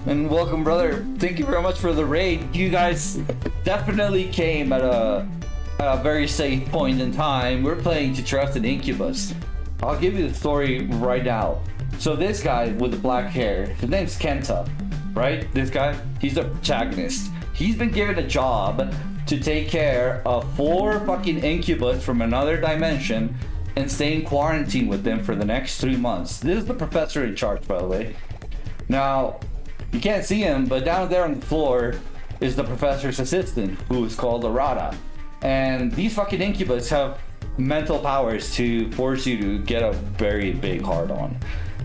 And welcome, brother. Thank you very much for the raid. You guys definitely came at a very safe point in time. We're playing to trust an incubus. I'll give you the story right now. So this guy with the black hair, his name's Kenta, right? This guy, he's the protagonist. He's been given a job to take care of 4 fucking incubus from another dimension and stay in quarantine with them for the next 3 months. This is the professor in charge, by the way. Now, you can't see him, but down there on the floor is the professor's assistant, who is called Arata. And these fucking incubus have mental powers to force you to get a very big hard on.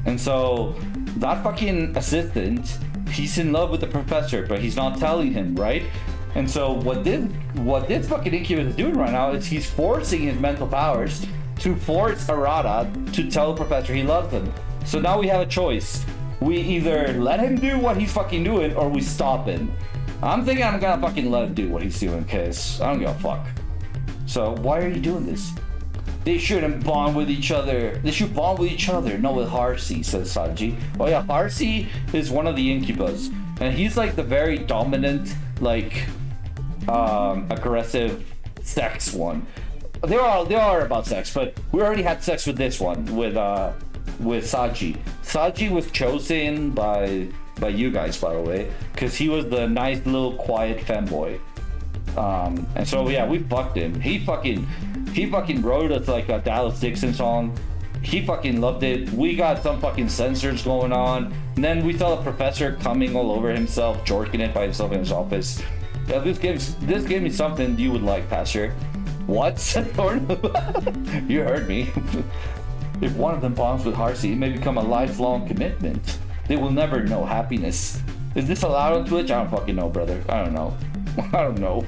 And so that fucking assistant, he's in love with the professor, but he's not telling him, right? And so what this fucking incubus is doing right now is he's forcing his mental powers to force Arata to tell the professor he loves him. So now we have a choice. We either let him do what he's fucking doing, or we stop him. I'm thinking I'm gonna fucking let him do what he's doing, cause I don't give a fuck. So why are you doing this? They shouldn't bond with each other. They should bond with each other, not with Harsey, says Sanji. Oh yeah, Harsey is one of the incubus, and he's like the very dominant, like, aggressive sex one. They are about sex, but we already had sex with this one, with Saji. Saji was chosen by you guys, by the way, because he was the nice little quiet femboy. And so yeah, we fucked him. He fucking wrote us like a Dallas Dixon song. He fucking loved it. We got some fucking censors going on. And then we saw the professor coming all over himself, jorking it by himself in his office. Yeah, this gave me something you would like, Pastor. What? You heard me. If one of them bonds with Harsey, it may become a lifelong commitment. They will never know happiness. Is this allowed on Twitch? I don't fucking know, brother. I don't know. I don't know.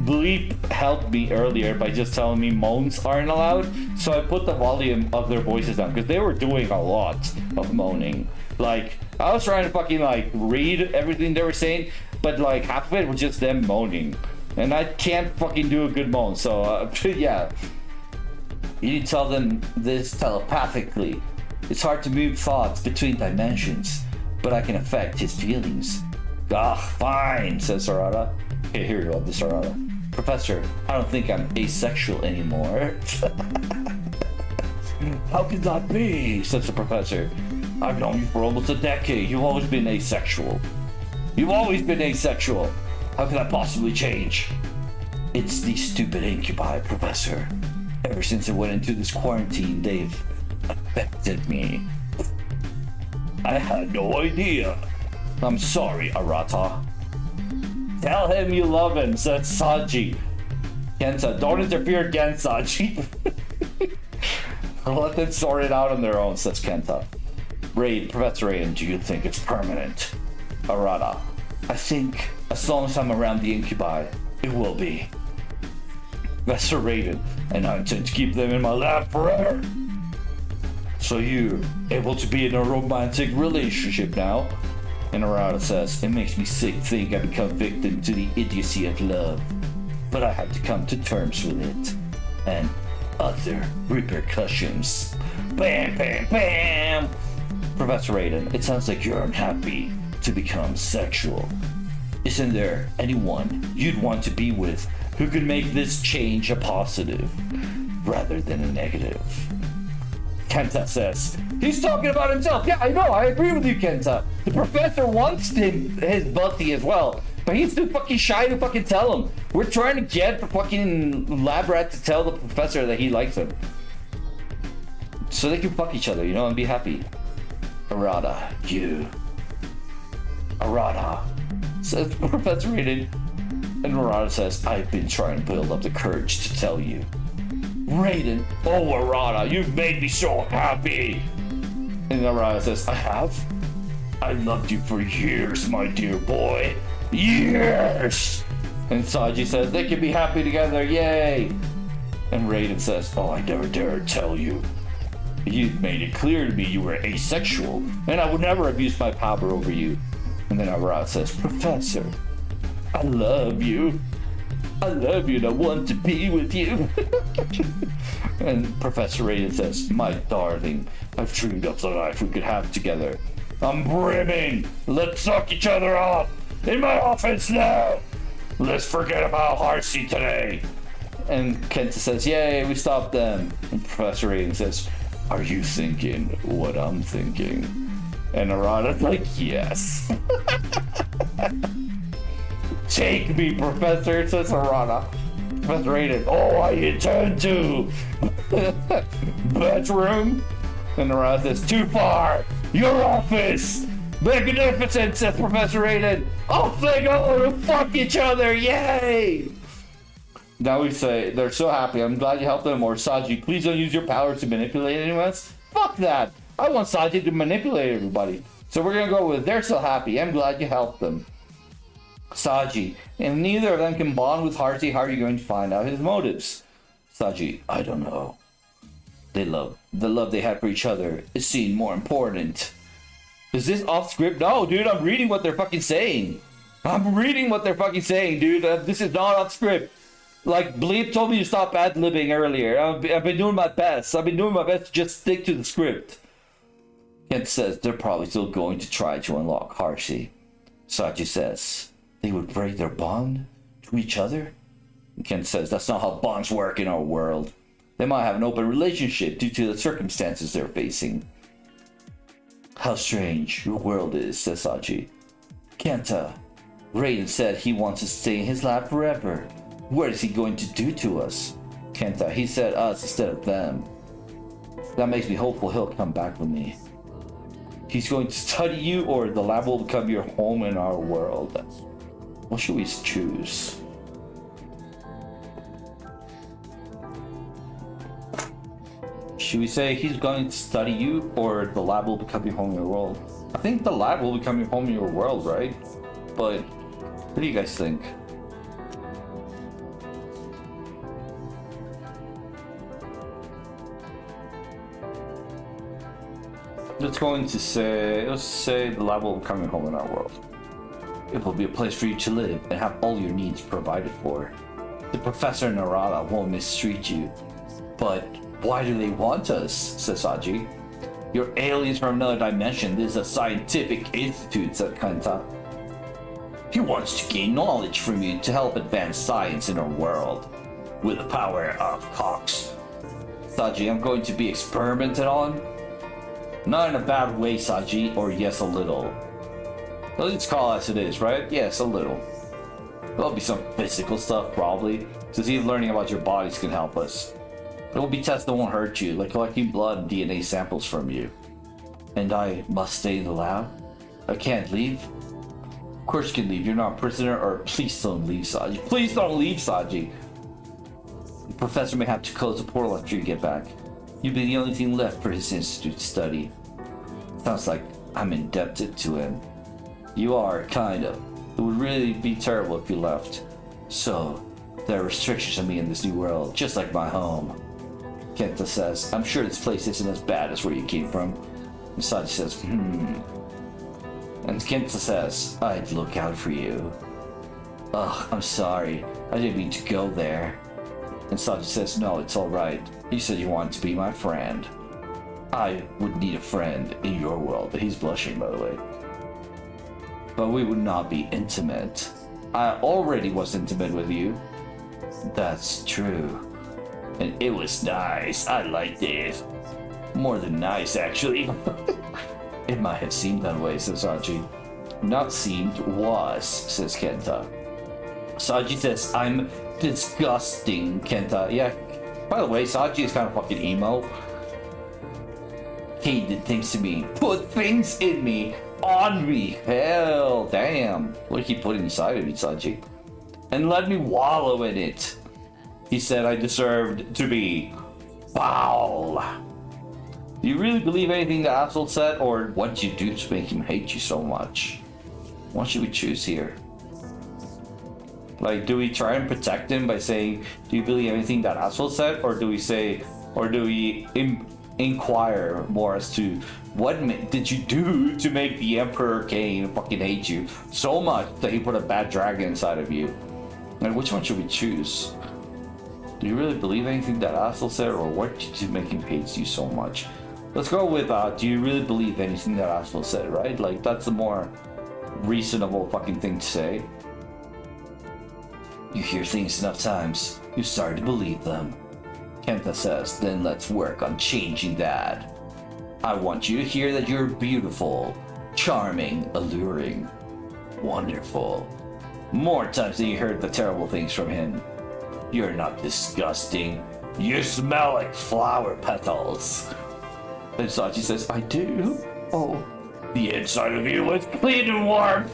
Bleep helped me earlier by just telling me moans aren't allowed. So I put the volume of their voices down because they were doing a lot of moaning. Like, I was trying to fucking like read everything they were saying, but like half of it was just them moaning. And I can't fucking do a good moan, so yeah. You need to tell them this telepathically. It's hard to move thoughts between dimensions, but I can affect his feelings. Ah, fine, says Sarada. Okay, here you go, this Sarada. Professor, I don't think I'm asexual anymore. How could that be, says the professor. I've known you for almost a decade. You've always been asexual. You've always been asexual. How could that possibly change? It's these stupid incubi, Professor. Ever since I went into this quarantine, they've affected me. I had no idea. I'm sorry, Arata. Tell him you love him, said Sanji. Kenta, don't interfere again, Sanji. Let them sort it out on their own, says Kenta. Professor Raiden, do you think it's permanent? Arata, I think as long as I'm around the incubi, it will be. Professor Raiden, and I intend to keep them in my lab forever. So you're able to be in a romantic relationship now? And Arata says, it makes me sick to think I become victim to the idiocy of love. But I have to come to terms with it. And other repercussions. Bam, bam, bam! Professor Raiden, it sounds like you're unhappy to become sexual. Isn't there anyone you'd want to be with who could make this change a positive rather than a negative? Kenta says, he's talking about himself. Yeah, I know, I agree with you, Kenta. The professor wants his buddy as well, but he's too fucking shy to fucking tell him. We're trying to get the fucking lab rat to tell the professor that he likes him. So they can fuck each other, you know, and be happy. Arata, says Professor Raiden. And Arata says, I've been trying to build up the courage to tell you. Raiden, oh Arata, you've made me so happy. And Arata says, I have? I loved you for years, my dear boy. Years! And Sanji says, they can be happy together, yay! And Raiden says, oh, I never dared tell you. You made it clear to me you were asexual, and I would never abuse my power over you. And then Arata says, Professor, I love you. I love you and I want to be with you. And Professor Raiden says, my darling, I've dreamed of the life we could have together. I'm brimming. Let's suck each other off in my office now. Let's forget about Harsey today. And Kenta says, yay, we stopped them. And Professor Raiden says, are you thinking what I'm thinking? And Narada's like, yes. Take me, Professor, says Narada. Professor Raiden, oh, I intend to. Bedroom? And Narada says, too far. Your office. Magnificent, says Professor Raiden. Off they go to fuck each other, yay! Now we say, they're so happy, I'm glad you helped them, or Saji, please don't use your powers to manipulate anyone else. Fuck that! I want Saji to manipulate everybody. So we're gonna go with, they're so happy, I'm glad you helped them. Saji, and neither of them can bond with Harsey, how are you going to find out his motives? Saji, I don't know. The love they had for each other is seen more important. Is this off script? No, dude, I'm reading what they're fucking saying. I'm reading what they're fucking saying, dude. This is not off script. Like, Bleep told me to stop ad-libbing earlier. I've been doing my best. I've been doing my best to just stick to the script. Kent says they're probably still going to try to unlock Harsey. Saji says they would break their bond to each other. Kent says that's not how bonds work in our world. They might have an open relationship due to the circumstances they're facing. How strange your world is, says Saji. Kenta, Raiden said he wants to stay in his lab forever. What is he going to do to us? Kenta, he said us instead of them. That makes me hopeful he'll come back with me. He's going to study you, or the lab will become your home in our world. What should we choose? Should we say he's going to study you, or the lab will become your home in your world? I think the lab will become your home in your world, right? But what do you guys think? Let's say the lab will become your home in our world. It will be a place for you to live and have all your needs provided for. The Professor Narada won't mistreat you. But why do they want us? Says Saji. You're aliens from another dimension. This is a scientific institute, said Kenta. He wants to gain knowledge from you to help advance science in our world. With the power of Cox. Saji, I'm going to be experimented on? Not in a bad way, Saji, or yes, a little. Let's call it as it is, right? Yes, a little. There'll be some physical stuff, probably, since even learning about your bodies can help us. There will be tests that won't hurt you, like collecting blood and DNA samples from you. And I must stay in the lab? I can't leave? Of course you can leave, you're not a prisoner, or please don't leave, Saji. Please don't leave, Saji! The professor may have to close the portal after you get back. You'll be the only thing left for his institute to study. Sounds like I'm indebted to him. You are, kind of. It would really be terrible if you left. So, there are restrictions on me in this new world, just like my home. Kenta says, I'm sure this place isn't as bad as where you came from. Saji says, And Kenta says, I'd look out for you. Ugh, I'm sorry. I didn't mean to go there. And Saji says, no, it's alright. You said you wanted to be my friend. I would need a friend in your world. He's blushing, by the way. But we would not be intimate. I already was intimate with you. That's true. And it was nice. I liked it. More than nice, actually. It might have seemed that way, says Saji. Not seemed, was, says Kenta. Saji says, I'm disgusting, Kenta. Yeah, by the way, Saji is kind of fucking emo. He did things to me. Put things in me. On me. Hell, damn. What did he put inside of me, Saji? And let me wallow in it. He said I deserved to be foul. Do you really believe anything the asshole said, or what did you do to make him hate you so much? What should we choose here? Like, do we try and protect him by saying, do you believe anything that asshole said, or do we say, or do we inquire more as to what did you do to make the Emperor Kane fucking hate you so much that he put a bad dragon inside of you? And which one should we choose? Do you really believe anything that asshole said, or what did you do to make him hate you so much? Let's go with, do you really believe anything that Asshole said, right? Like, that's the more reasonable fucking thing to say. You hear things enough times, you start to believe them. Kenta says, then let's work on changing that. I want you to hear that you're beautiful, charming, alluring, wonderful. More times than you heard the terrible things from him. You're not disgusting. You smell like flower petals. Then Sachi says, I do? Oh, the inside of you was clean and warm.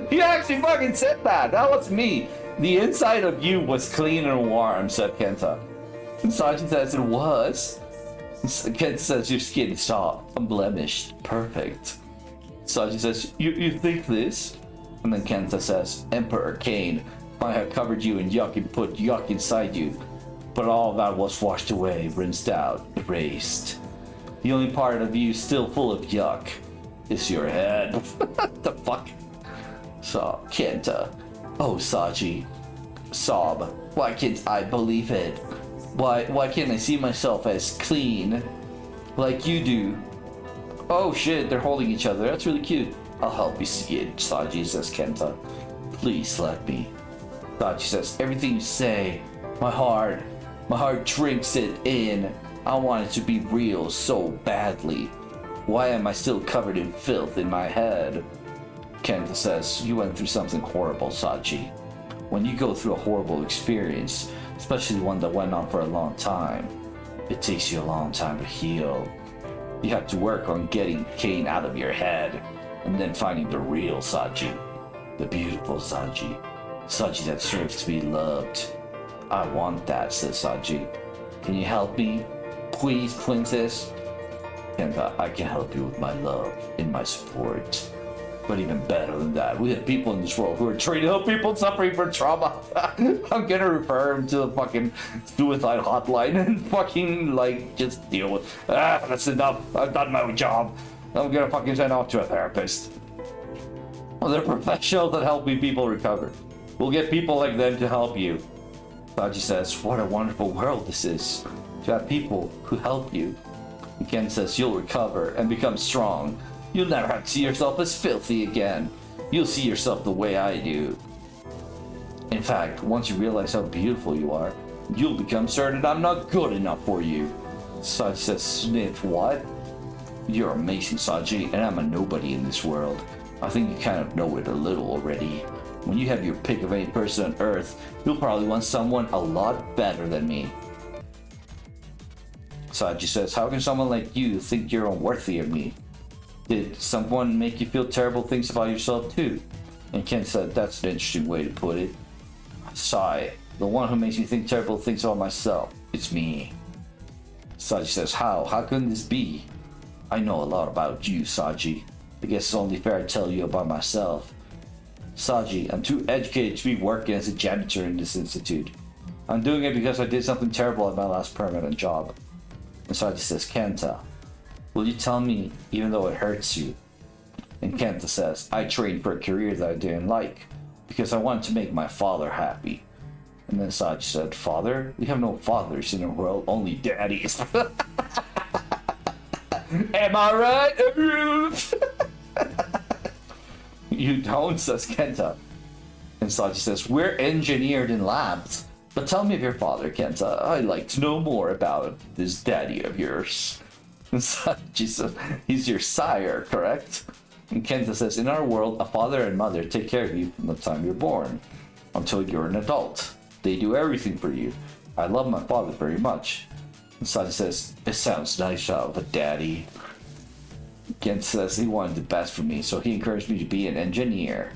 You actually fucking said that. That was me. The inside of you was clean and warm, said Kenta. And Sachi says it was. Kenta says your skin is soft, unblemished, perfect. Sachi says, you think this? And then Kenta says, Emperor Kane might have covered you in yuck and put yuck inside you, but all of that was washed away, rinsed out, erased. The only part of you still full of yuck is your head. What the fuck? So, Kenta. Oh, Sachi. Sob. Why can't I believe it? Why can't I see myself as clean? Like you do? Oh shit, they're holding each other. That's really cute. I'll help you see it, Sachi says Kenta. Please let me. Sachi says, everything you say, my heart drinks it in. I want it to be real so badly. Why am I still covered in filth in my head? Kenta says, you went through something horrible, Sachi. When you go through a horrible experience, especially one that went on for a long time, it takes you a long time to heal. You have to work on getting Kane out of your head, and then finding the real Sachi. The beautiful Sachi. Sachi that deserves to be loved. I want that, says Sachi. Can you help me? Please, princess? Kenta, I can help you with my love and my support. But even better than that, we have people in this world who are trying to help people suffering from trauma. I'm gonna refer him to the fucking suicide hotline and fucking, like, just deal with, that's enough. I've done my job. I'm gonna fucking send off to a therapist. Well, they're professionals at helping people recover. We'll get people like them to help you. Sachi says, what a wonderful world this is, to have people who help you. And Ken says, you'll recover and become strong. You'll never have to see yourself as filthy again. You'll see yourself the way I do. In fact, once you realize how beautiful you are, you'll become certain I'm not good enough for you. Sachi says, sniff, what? You're amazing, Sachi, and I'm a nobody in this world. I think you kind of know it a little already. When you have your pick of any person on Earth, you'll probably want someone a lot better than me. Sachi says, how can someone like you think you're unworthy of me? Did someone make you feel terrible things about yourself too? And Ken said, that's an interesting way to put it. Sigh, the one who makes me think terrible things about myself, it's me. Sachi says, how? How can this be? I know a lot about you, Sachi. I guess it's only fair to tell you about myself. Sachi, I'm too educated to be working as a janitor in this institute. I'm doing it because I did something terrible at my last permanent job. And Sachi says, Kenta, will you tell me even though it hurts you? And Kenta says, I trained for a career that I didn't like because I wanted to make my father happy. And then Sachi said, father? We have no fathers in the world, only daddies. Am I right? You don't, says Kenta. And Sachi says, we're engineered in labs. But tell me of your father, Kenta. I'd like to know more about this daddy of yours. And Sachi says, he's your sire, correct? And Kenta says, in our world, a father and mother take care of you from the time you're born until you're an adult. They do everything for you. I love my father very much. And Sachi says, it sounds nice to have a daddy. Kenta says he wanted the best for me, so he encouraged me to be an engineer.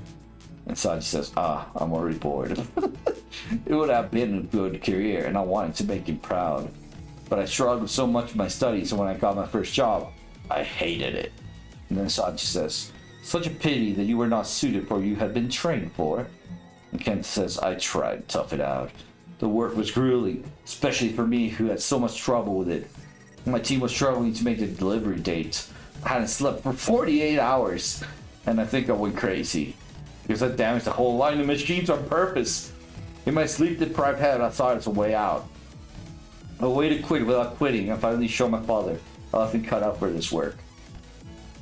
And Sachi says, I'm already bored. It would have been a good career, and I wanted to make him proud. But I struggled so much with my studies, and when I got my first job, I hated it. And then Sachi says, such a pity that you were not suited for what you had been trained for. And Kenta says, I tried to tough it out. The work was grueling, especially for me who had so much trouble with it. My team was struggling to make the delivery date. I hadn't slept for 48 hours, and I think I went crazy. Because I damaged the whole line of machines on purpose. In my sleep-deprived head, I thought it's a way out. A way to quit without quitting and finally show my father I wasn't cut out for this work.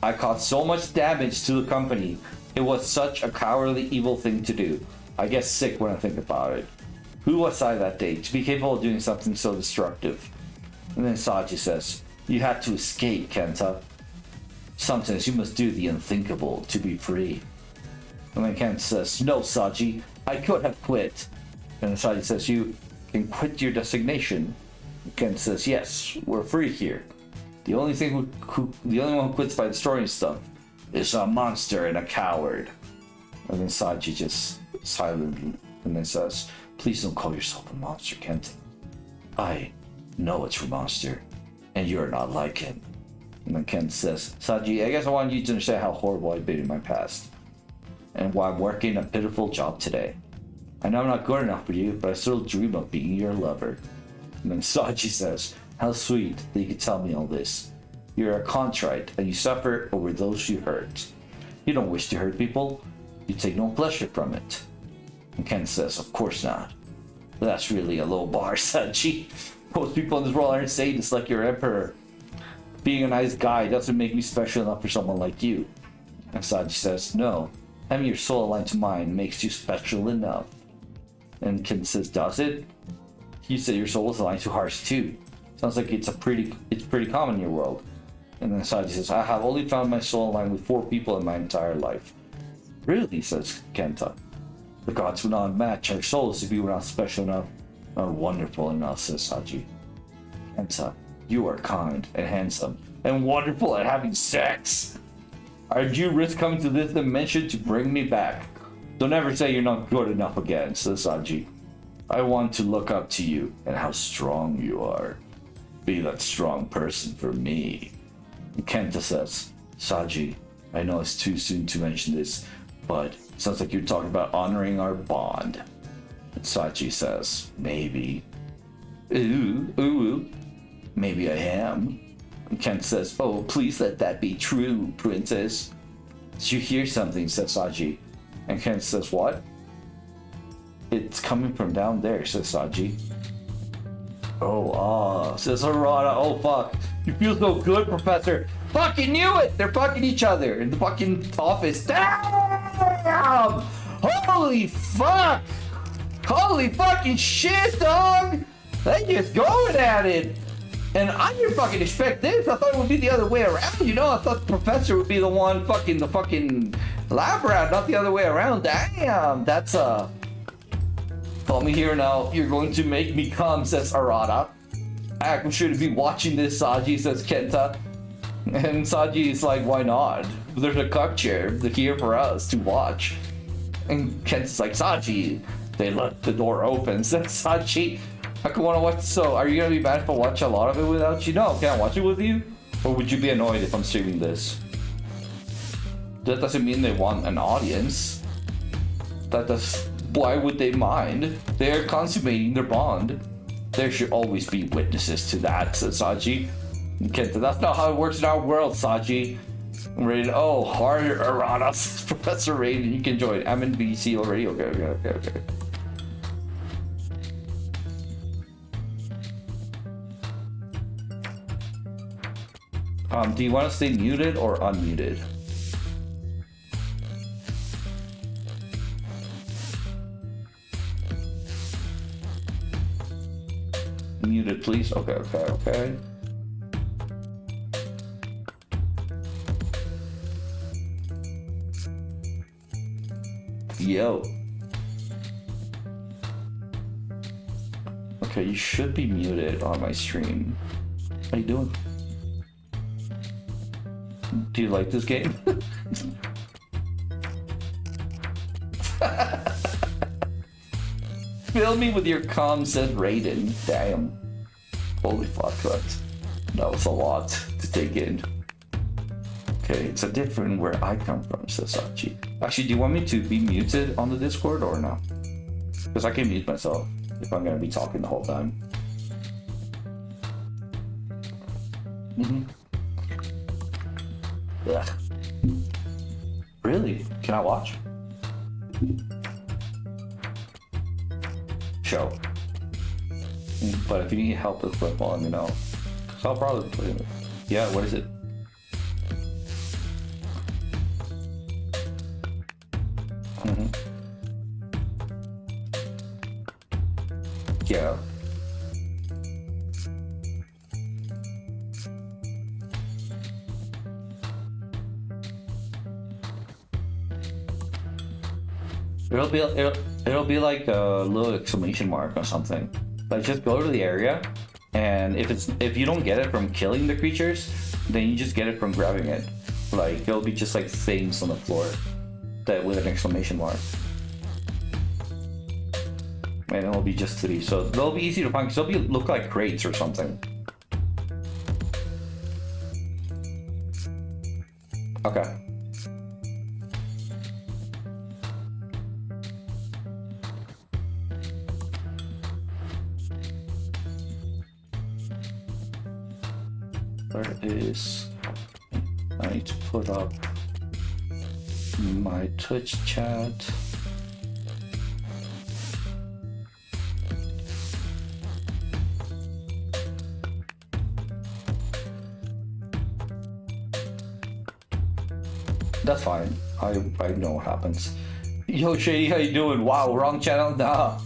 I caused so much damage to the company. It was such a cowardly, evil thing to do. I get sick when I think about it. Who was I that day to be capable of doing something so destructive? And then Saji says, you had to escape, Kenta. Sometimes you must do the unthinkable to be free. And then Kenta says, no, Saji, I could have quit. And then Saji says, you can quit your designation. And Kenta says, yes, we're free here. The only one who quits by destroying stuff is a monster and a coward. And then Saji just silently and then says, please don't call yourself a monster, Kenta. I know it's a monster, and you're not like him. And then Kenta says, Saji, I guess I want you to understand how horrible I've been in my past, and why I'm working a pitiful job today. I know I'm not good enough for you, but I still dream of being your lover. And then Saji says, how sweet that you could tell me all this. You're a contrite, and you suffer over those you hurt. You don't wish to hurt people. You take no pleasure from it. And Ken says, of course not. But that's really a low bar, Saji. Most people in this world aren't Satanists like your emperor. Being a nice guy doesn't make me special enough for someone like you. And Saji says, no. Having your soul aligned to mine makes you special enough. And Ken says, does it? You said your soul is aligned to hearts too. Sounds like it's pretty common in your world. And then Saji says, I have only found my soul aligned with 4 people in my entire life. Really, says Kenta. The gods would not match our souls if we were not special enough, not wonderful enough, says Saji. Kenta, you are kind and handsome and wonderful at having sex. I'd you risk coming to this dimension to bring me back? Don't ever say you're not good enough again, says Saji. I want to look up to you and how strong you are. Be that strong person for me. And Kenta says, Saji, I know it's too soon to mention this, but it sounds like you're talking about honoring our bond. And Saji says, maybe. Ooh, maybe I am. And Kenta says, oh, please let that be true, princess. Did you hear something, says Saji. And Kenta says, what? It's coming from down there, says Saji. Oh, says Harada. Oh, fuck. You feel so good, Professor. Fucking knew it! They're fucking each other in the fucking office. Damn! Holy fuck! Holy fucking shit, dog! They just going at it! And I didn't fucking expect this. I thought it would be the other way around, you know? I thought the professor would be the one fucking the fucking lab rat, not the other way around. Damn! That's Call me here now. You're going to make me come, says Arata. I'm sure to be watching this, Saji, says Kenta. And Saji is like, why not? There's a cup chair here for us to watch. And Kenta's like, Saji, they left the door open, says Saji. I could want to watch. So, are you going to be mad if I watch a lot of it without you? No, can I watch it with you? Or would you be annoyed if I'm streaming this? That doesn't mean they want an audience. Why would they mind? They are consummating their bond. There should always be witnesses to that, says Saji. Kenta, that's not how it works in our world, Saji. Raiden, oh, hard Arana, says Professor Raiden. You can join. I'm in BC already. Okay. Do you want to stay muted or unmuted? Muted, please. Okay. Yo. Okay, you should be muted on my stream. How you doing? Do you like this game? Fill me with your calm, says Raiden. Damn. Holy fuck, that was a lot to take in. Okay, it's a different where I come from, says Sachi. Actually, do you want me to be muted on the Discord or not? Because I can mute myself if I'm gonna be talking the whole time. Ugh. Really? Can I watch? Show. But if you need help with football, let me know. So I'll probably play it. Yeah, what is it? Yeah. It'll be like a little exclamation mark or something. Like just go to the area, and if you don't get it from killing the creatures, then you just get it from grabbing it. Like it'll be just like things on the floor that with an exclamation mark. And it'll be just 3, so they'll be easy to find because they'll look like crates or something. Okay. Where is... I need to put up my Twitch chat. That's fine. I know what happens. Yo, Shady, how you doing? Wow, wrong channel? Nah,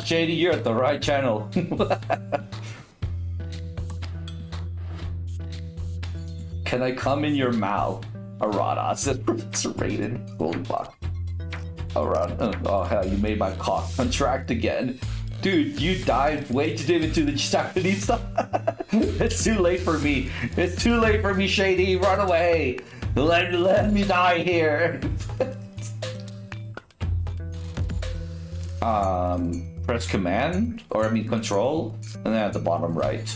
Shady, you're at the right channel. Can I come in your mouth? Arada says Professor Raiden. Holy fuck. Arada. Oh hell, you made my cock contract again. Dude, you dived way too deep into the Japanese stuff. It's too late for me. It's too late for me, Shady. Run away. Let me die here. Press command, or I mean control, and then at the bottom right.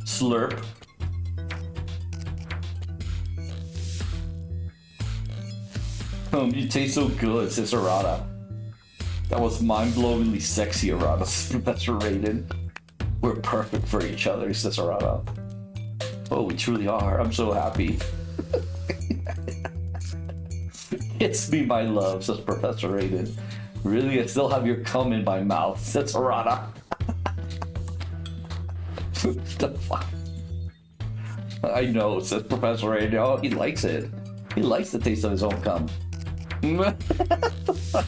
Slurp. You taste so good, says Arata. That was mind-blowingly sexy, Arata. Professor Raiden. We're perfect for each other, says Arata. Oh, we truly are. I'm so happy. It's me, my love, says Professor Raiden. Really, I still have your cum in my mouth, says Arata. The fuck? I know, says Professor Raiden. Oh, he likes it. He likes the taste of his own cum.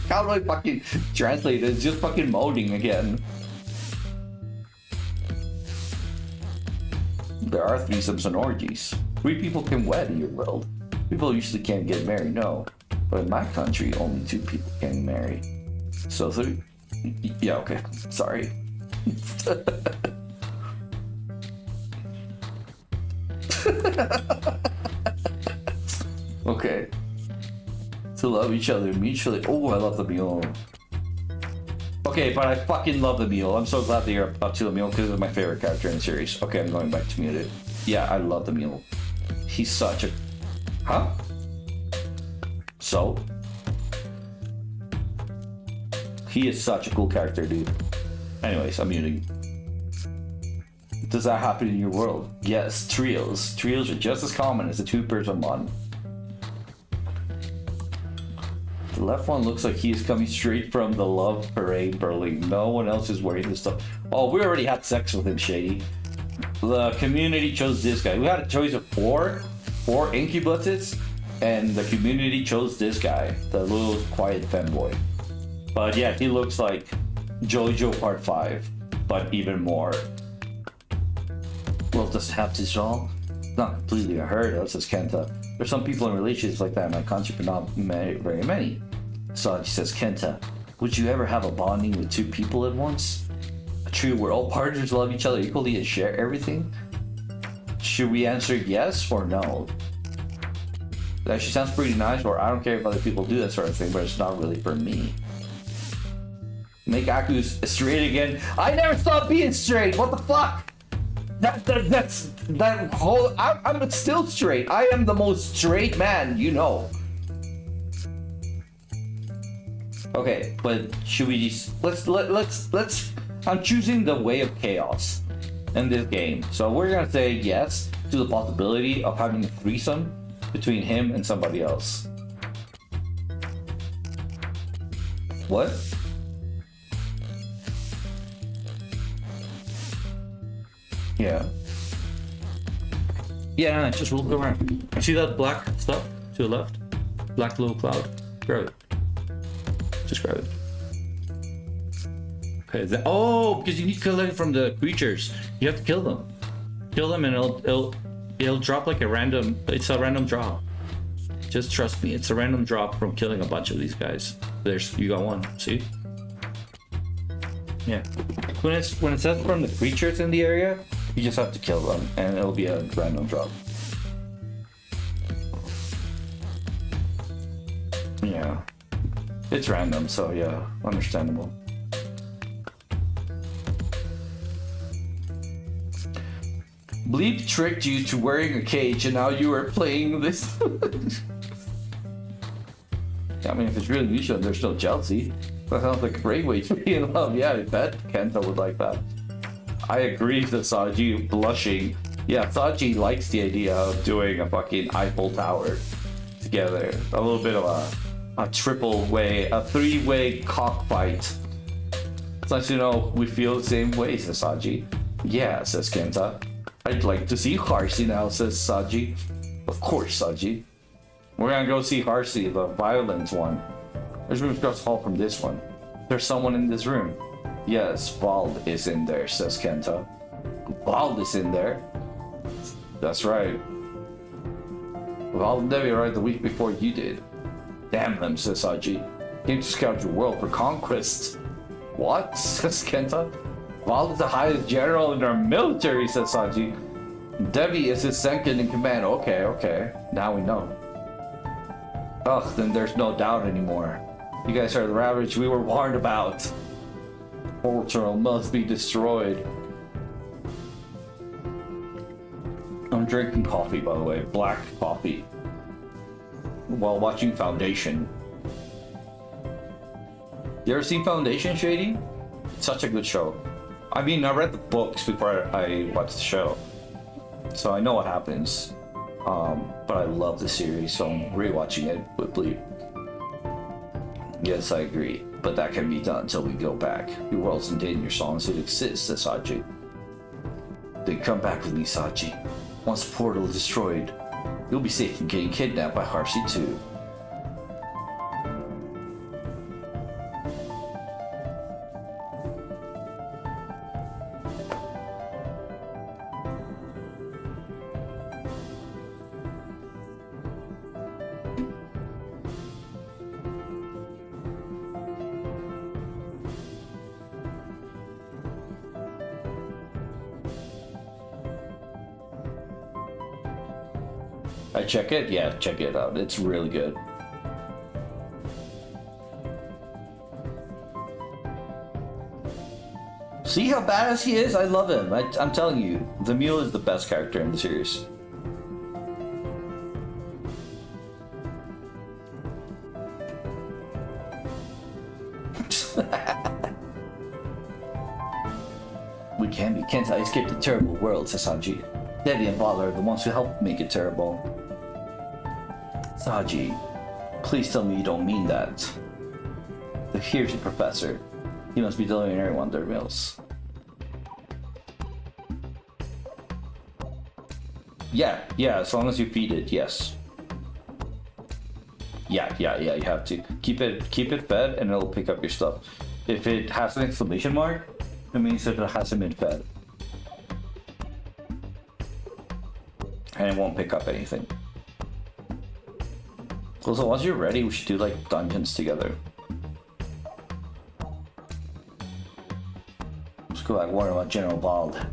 How do I fucking translate it? It's just fucking moaning again. There are threesomes and orgies. 3 people can wed in your world. People usually can't get married, no. But in my country, only 2 people can marry. So 3... Yeah, okay. Sorry. Okay. To love each other mutually. Oh, I love the mule. Okay, but I fucking love the mule. I'm so glad that you're up to the mule because it's my favorite character in the series. Okay, I'm going back to muted. Yeah, I love the mule. He's such a... Huh? So? He is such a cool character, dude. Anyways, I'm muting. Does that happen in your world? Yes, trios. Trios are just as common as a 2-person one. The left one looks like he's coming straight from the love parade, Burley. No one else is wearing this stuff. Oh, we already had sex with him, Shady. The community chose this guy. We had a choice of four incubuses, and the community chose this guy, the little quiet femboy. But yeah, he looks like JoJo Part 5, but even more. Well, does it have to all? Not completely unheard of, says Kenta. There's some people in relationships like that in my country, but not very many. So she says, Kenta, would you ever have a bonding with 2 people at once? A trio where all partners love each other equally and share everything? Should we answer yes or no? That actually sounds pretty nice, or I don't care if other people do that sort of thing, but it's not really for me. Make Aku straight again. I never stopped being straight. What the fuck? That whole... I'm still straight. I am the most straight man, you know. Okay, but should we just... Let's... I'm choosing the way of chaos in this game. So we're gonna say yes. to the possibility of having a threesome between him and somebody else. What? Yeah. Yeah, just roll it around. See that black stuff to the left? Black little cloud? Grab it. Just grab it. Okay, oh, because you need to collect from the creatures. You have to kill them. Kill them and it'll drop like a random, it's a random drop. Just trust me, it's a random drop from killing a bunch of these guys. You got one, see? Yeah. When it says from the creatures in the area, you just have to kill them and it'll be a random drop. Yeah. It's random, so yeah, understandable. Bleep tricked you to wearing a cage and now you are playing this. I mean, if it's really mutual and there's no jealousy, that sounds like a great way to be in love. Yeah, I bet Kenta would like that. I agree with Saji blushing. Yeah, Saji likes the idea of doing a fucking Eiffel Tower together. A little bit of a three-way cockfight. It's nice to know we feel the same way, says Saji. Yeah, says Kenta. I'd like to see Harsey now, says Saji. Of course, Saji. We're gonna go see Harsey, the violence one. There's room across the hall from this one. There's someone in this room. Yes, Vald is in there, says Kenta. Vald is in there? That's right. Vald and Debbie arrived the week before you did. Damn them, says Saji. Came to scout your world for conquest. What? Says Kenta. Vald is the highest general in our military, says Saji. Debbie is his second in command. Okay. Now we know. Ugh, then there's no doubt anymore. You guys are the ravage we were warned about. Portal must be destroyed. I'm drinking coffee, by the way. Black coffee. While watching Foundation. You ever seen Foundation, Shady? Such a good show. I mean, I read the books before I watched the show, so I know what happens. But I love the series, so I'm rewatching it with Bleep. Yes, I agree, but that can be done until we go back. Your world's in danger, so long as it exists, says Saji. Then come back with me, Saji. Once the portal is destroyed, you'll be safe from getting kidnapped by Harsey too. I check it? Yeah, check it out. It's really good. See how badass he is? I love him. I'm telling you, the mule is the best character in the series. We can be. Kenta escaped a terrible world, says Saji. Debbie and Vald are the ones who helped make it terrible. Saji, please tell me you don't mean that. Here's the professor. He must be delivering everyone their meals. Yeah, as long as you feed it, yes. Yeah, you have to. Keep it fed and it'll pick up your stuff. If it has an exclamation mark, it means that it hasn't been fed. And it won't pick up anything. So once you're ready, we should do like dungeons together. Let's go back warn about General Vald.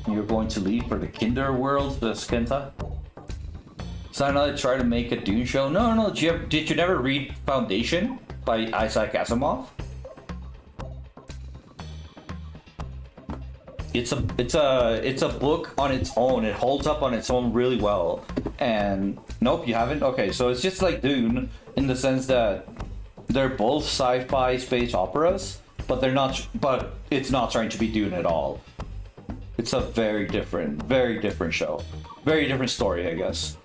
You're going to leave for the Kinder world, the Skenta? So I know they try to make a Dune show. No. Did you never read Foundation by Isaac Asimov? It's a book on its own. It holds up on its own really well. And nope, you haven't? Okay, so it's just like Dune in the sense that they're both sci-fi space operas, but it's not trying to be Dune at all. It's a very different show. Very different story, I guess.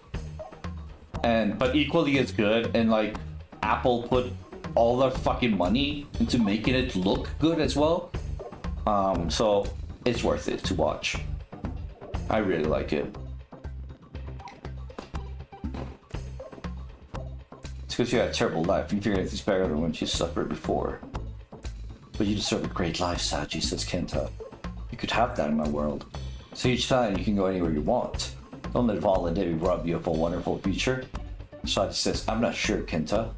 But equally as good, and like Apple put all their fucking money into making it look good as well. So it's worth it to watch. I really like it. It's because you had a terrible life. You figure anything's better than when you suffered before. But you deserve a great life, Saji, says Kenta. You could have that in my world. So each time you can go anywhere you want. Don't let Val and Debbie rob you of a wonderful future. Saji says, I'm not sure, Kenta.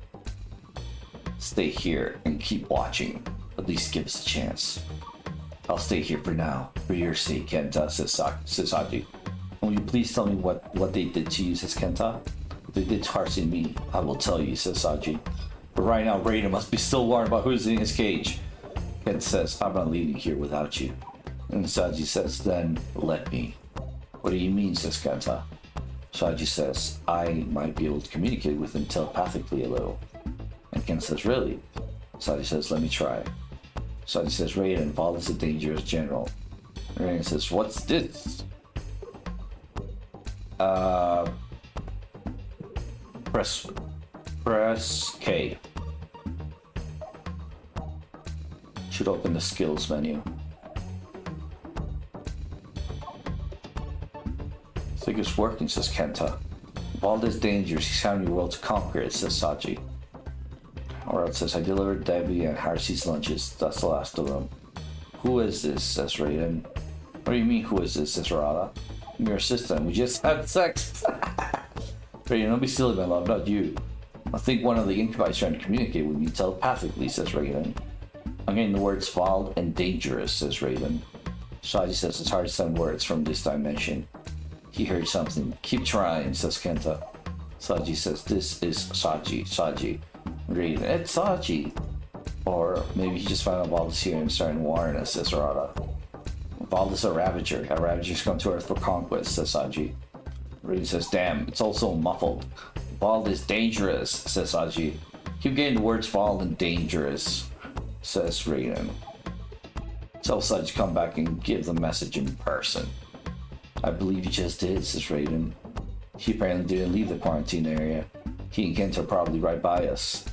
Stay here and keep watching. At least give us a chance. I'll stay here for now. For your sake, Kenta, says Saji. Will you please tell me what they did to you, says Kenta? What they did to Harsey and me, I will tell you, says Saji. But right now, Raiden must be still worried about who's in his cage. Kenta says, I'm not leaving here without you. And Saji says, then let me. What do you mean, says Kenta? Saji says, I might be able to communicate with him telepathically a little. And Kenta says, really? Saji says, let me try. Saji says, Raiden, Val is a dangerous general. Raiden says, what's this? Press K. Should open the skills menu. I think it's working, says Kenta. Val is dangerous, he's found your world to conquer it, says Saji. Or it says, I delivered Debbie and Harsey's lunches. That's the last of them. Who is this, says Raiden. What do you mean, who is this, says Rada. I'm your assistant, we just had sex. Raiden, don't be silly, my love, not you. I think one of the incubi is trying to communicate with me telepathically, says Raiden. I'm getting the words foul and dangerous, says Raiden. Saji says it's hard to send words from this dimension. He heard something. Keep trying, says Kenta. Saji says, this is Saji. Raiden, it's Saji. Or maybe he just found out Val is here and started warning us, says Rada. Val is a Ravager. A Ravager's come to Earth for conquest, says Saji. Raiden says, damn, it's also muffled. Val is dangerous, says Saji. Keep getting the words Val and dangerous, says Raiden. Tell Saji to come back and give the message in person. I believe he just did, says Raiden. He apparently didn't leave the quarantine area. He and Kent are probably right by us.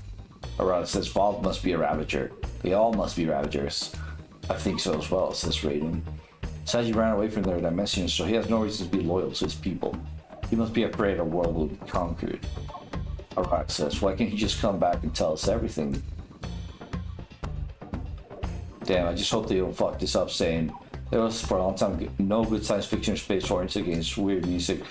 Arata says Val must be a Ravager. They all must be Ravagers. I think so as well, says Raiden. Saji ran away from their dimension, so he has no reason to be loyal to his people. He must be afraid our world will be conquered. Arata says, why can't he just come back and tell us everything? Damn, I just hope they don't fuck this up saying there was for a long time no good science fiction or space oriented against weird music.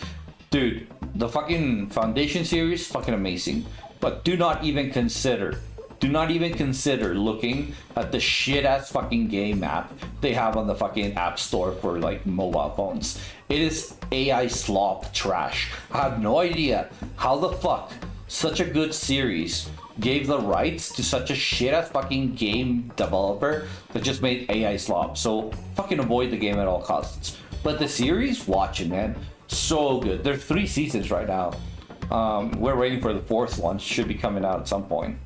Dude, the fucking Foundation series, fucking amazing. But do not even consider looking at the shit ass fucking game app they have on the fucking app store for like mobile phones. It is AI slop trash. I have no idea how the fuck such a good series gave the rights to such a shit ass fucking game developer that just made AI slop. So fucking avoid the game at all costs. But the series, watch it, man. So good. There are 3 seasons right now. We're waiting for the 4th one. Should be coming out at some point.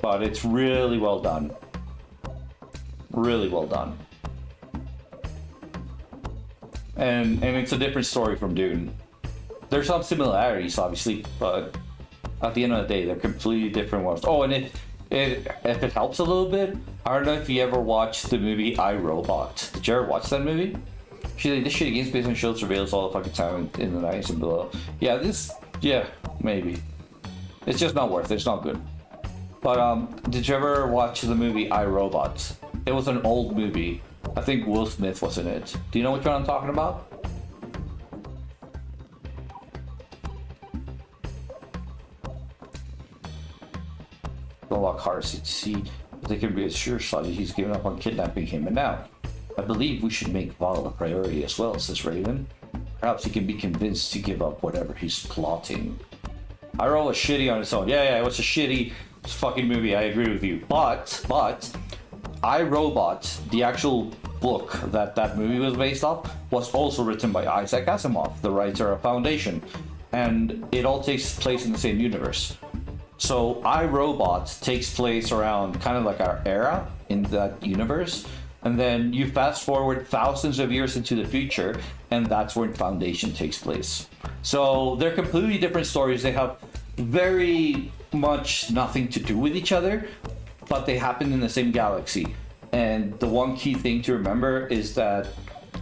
But it's really well done. Really well done. And it's a different story from Dune. There's some similarities, obviously, but at the end of the day, they're completely different worlds. Oh, and if it helps a little bit, I don't know if you ever watched the movie I, Robot. Did you ever watch that movie? She's like, this shit against based on shield surveillance all the fucking time in the 90s and below. Yeah, maybe. It's just not worth it. It's not good. But did you ever watch the movie I, Robot? It was an old movie. I think Will Smith was in it. Do you know which one I'm talking about? Unlock Harsey to see if they can be assured Saji he's given up on kidnapping him. And now, I believe we should make Val a priority as well, says Raven. Perhaps he can be convinced to give up whatever he's plotting. Iroh was shitty on its own. Yeah, it was a shitty fucking movie, I agree with you. But, I, Robot, the actual book that movie was based off, was also written by Isaac Asimov, the writer of Foundation. And it all takes place in the same universe. So I, Robot takes place around kind of like our era in that universe. And then you fast forward thousands of years into the future, and that's when Foundation takes place. So they're completely different stories. They have very much nothing to do with each other, but they happen in the same galaxy. And the one key thing to remember is that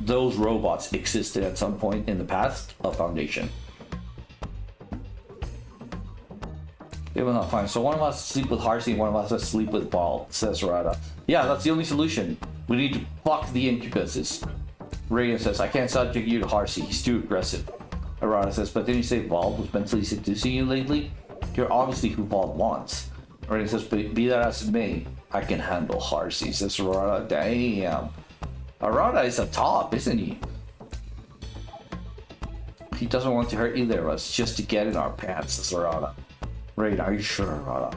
those robots existed at some point in the past of Foundation. It will not fine. So one of us sleep with Harsey, one of us has sleep with Ball, says Rada. Yeah, that's the only solution. We need to fuck the incubuses. Reagan says, I can't subject you to Harsey. He's too aggressive. Arada says, but didn't you say Ball was mentally seducing you lately? You're obviously who Ball wants. Reagan says, but be that as it may, I can handle Harsey, says Arada. Damn. Arada is a top, isn't he? He doesn't want to hurt either of us, just to get in our pants, says Arada. Reagan, are you sure, Arada?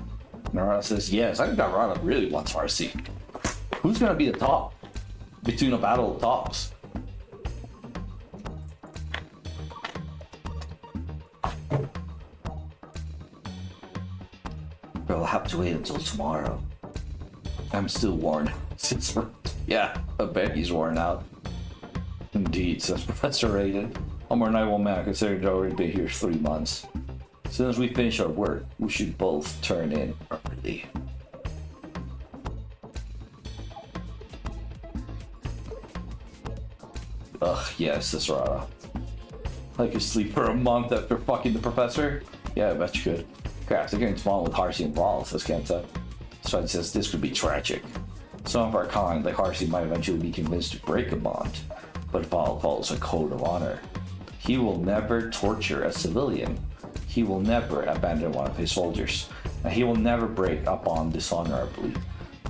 And Arada says, yes, I think Arada really wants Harsey. Who's gonna be the top between a battle of tops? I'll have to wait until tomorrow. I'm still worn out. Yeah, I bet he's worn out. Indeed, says Professor Reagan. I'm our night one man, considering I've already been here 3 months. As soon as we finish our work, we should both turn in early. Ugh, yes, says Rada. I could sleep for a month after fucking the professor? Yeah, I bet you could. Crap, they're getting small with Harsey and Ball, says Kenta. Stride says this could be tragic. Some of our kind, like Harsey, might eventually be convinced to break a bond, but Ball follows a code of honor. He will never torture a civilian. He will never abandon one of his soldiers, and he will never break a bond dishonorably.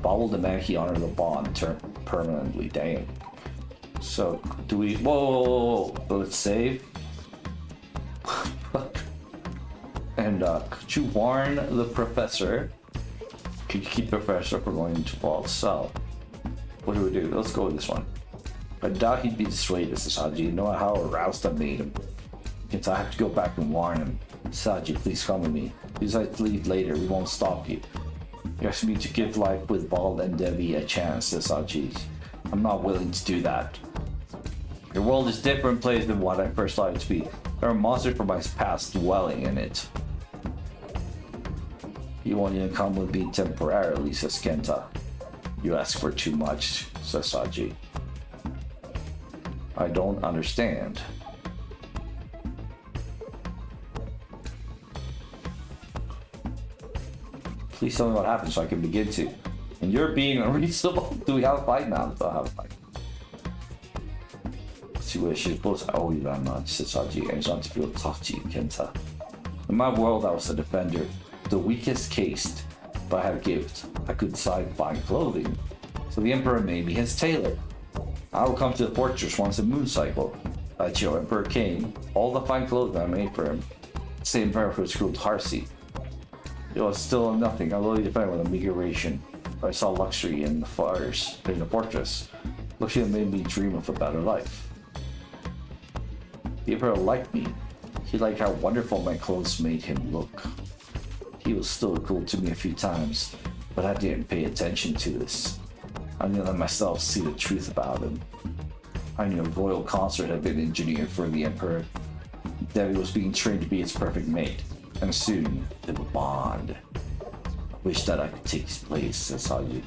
Ball will demand he honor the bond permanently. Dang. So, do we... Whoa! Let's save. And could you warn the professor? Could you keep the professor from going into Vault's cell? What do we do? Let's go with this one. I doubt he'd be dissuaded, Sasaji. You know how aroused I made him. Since I have to go back and warn him. Sasaji, please come with me. Besides, leave later. We won't stop you. You asked me to give life with Bald and Devi a chance, Sasaji. I'm not willing to do that. Your world is a different place than what I first thought it to be. There are monsters from my past dwelling in it. You won't even come with me temporarily, says Kenta. You ask for too much, says Saji. I don't understand. Please tell me what happened so I can begin to. And you're being unreasonable. Do we have a fight now? Don't have a fight. See where she's supposed to owe you that much, says Saji, and it's not to feel tough to you, Kenta. In my world, I was a defender. The weakest cased, but I had a gift. I could decide fine clothing. So the Emperor made me his tailor. I will come to the fortress once a moon cycle. Chiyo Emperor came. All the fine clothing I made for him. The same Emperor who was cruel to Harsey. It was still nothing. I literally defended with a meager ration. I saw luxury in the fires in the fortress. Luxury made me dream of a better life. The Emperor liked me. He liked how wonderful my clothes made him look. He was still cruel to me a few times, but I didn't pay attention to this. I didn't let myself see the truth about him. I knew a royal consort had been engineered for the Emperor. Devi was being trained to be its perfect mate, and soon they would bond. I wish that I could take his place, says Saji.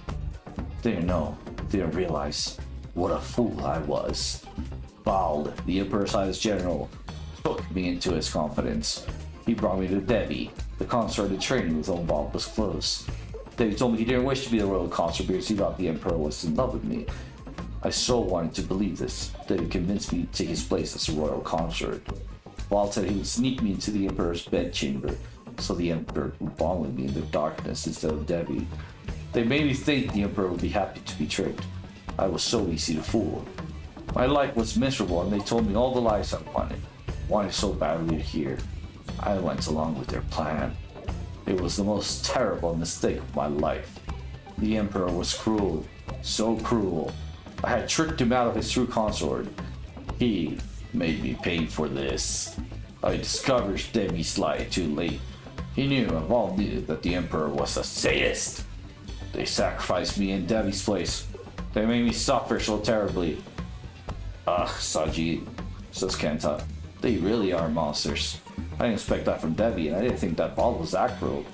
Didn't know, didn't realize what a fool I was. Bald, the Emperor's highest general, took me into his confidence. He brought me to Devi. The consort in training with whom Bald was close. Devi told me he didn't wish to be the royal consort because he thought the Emperor was in love with me. I so wanted to believe this. Devi convinced me to take his place as a royal consort. Bald said he would sneak me into the Emperor's bedchamber, so the Emperor would bond with me in the darkness instead of Devi. They made me think the Emperor would be happy to be tricked. I was so easy to fool. My life was miserable, and they told me all the lies I wanted so badly to hear. I went along with their plan. It was the most terrible mistake of my life. The Emperor was cruel, so cruel. I had tricked him out of his true consort. He made me pay for this. I discovered Devi's lie too late. He knew, and all knew, that the Emperor was a sadist. They sacrificed me in Devi's place. They made me suffer so terribly. Ugh, Saji, says Kenta. They really are monsters. I didn't expect that from Devi, and I didn't think that Ball was that cruel.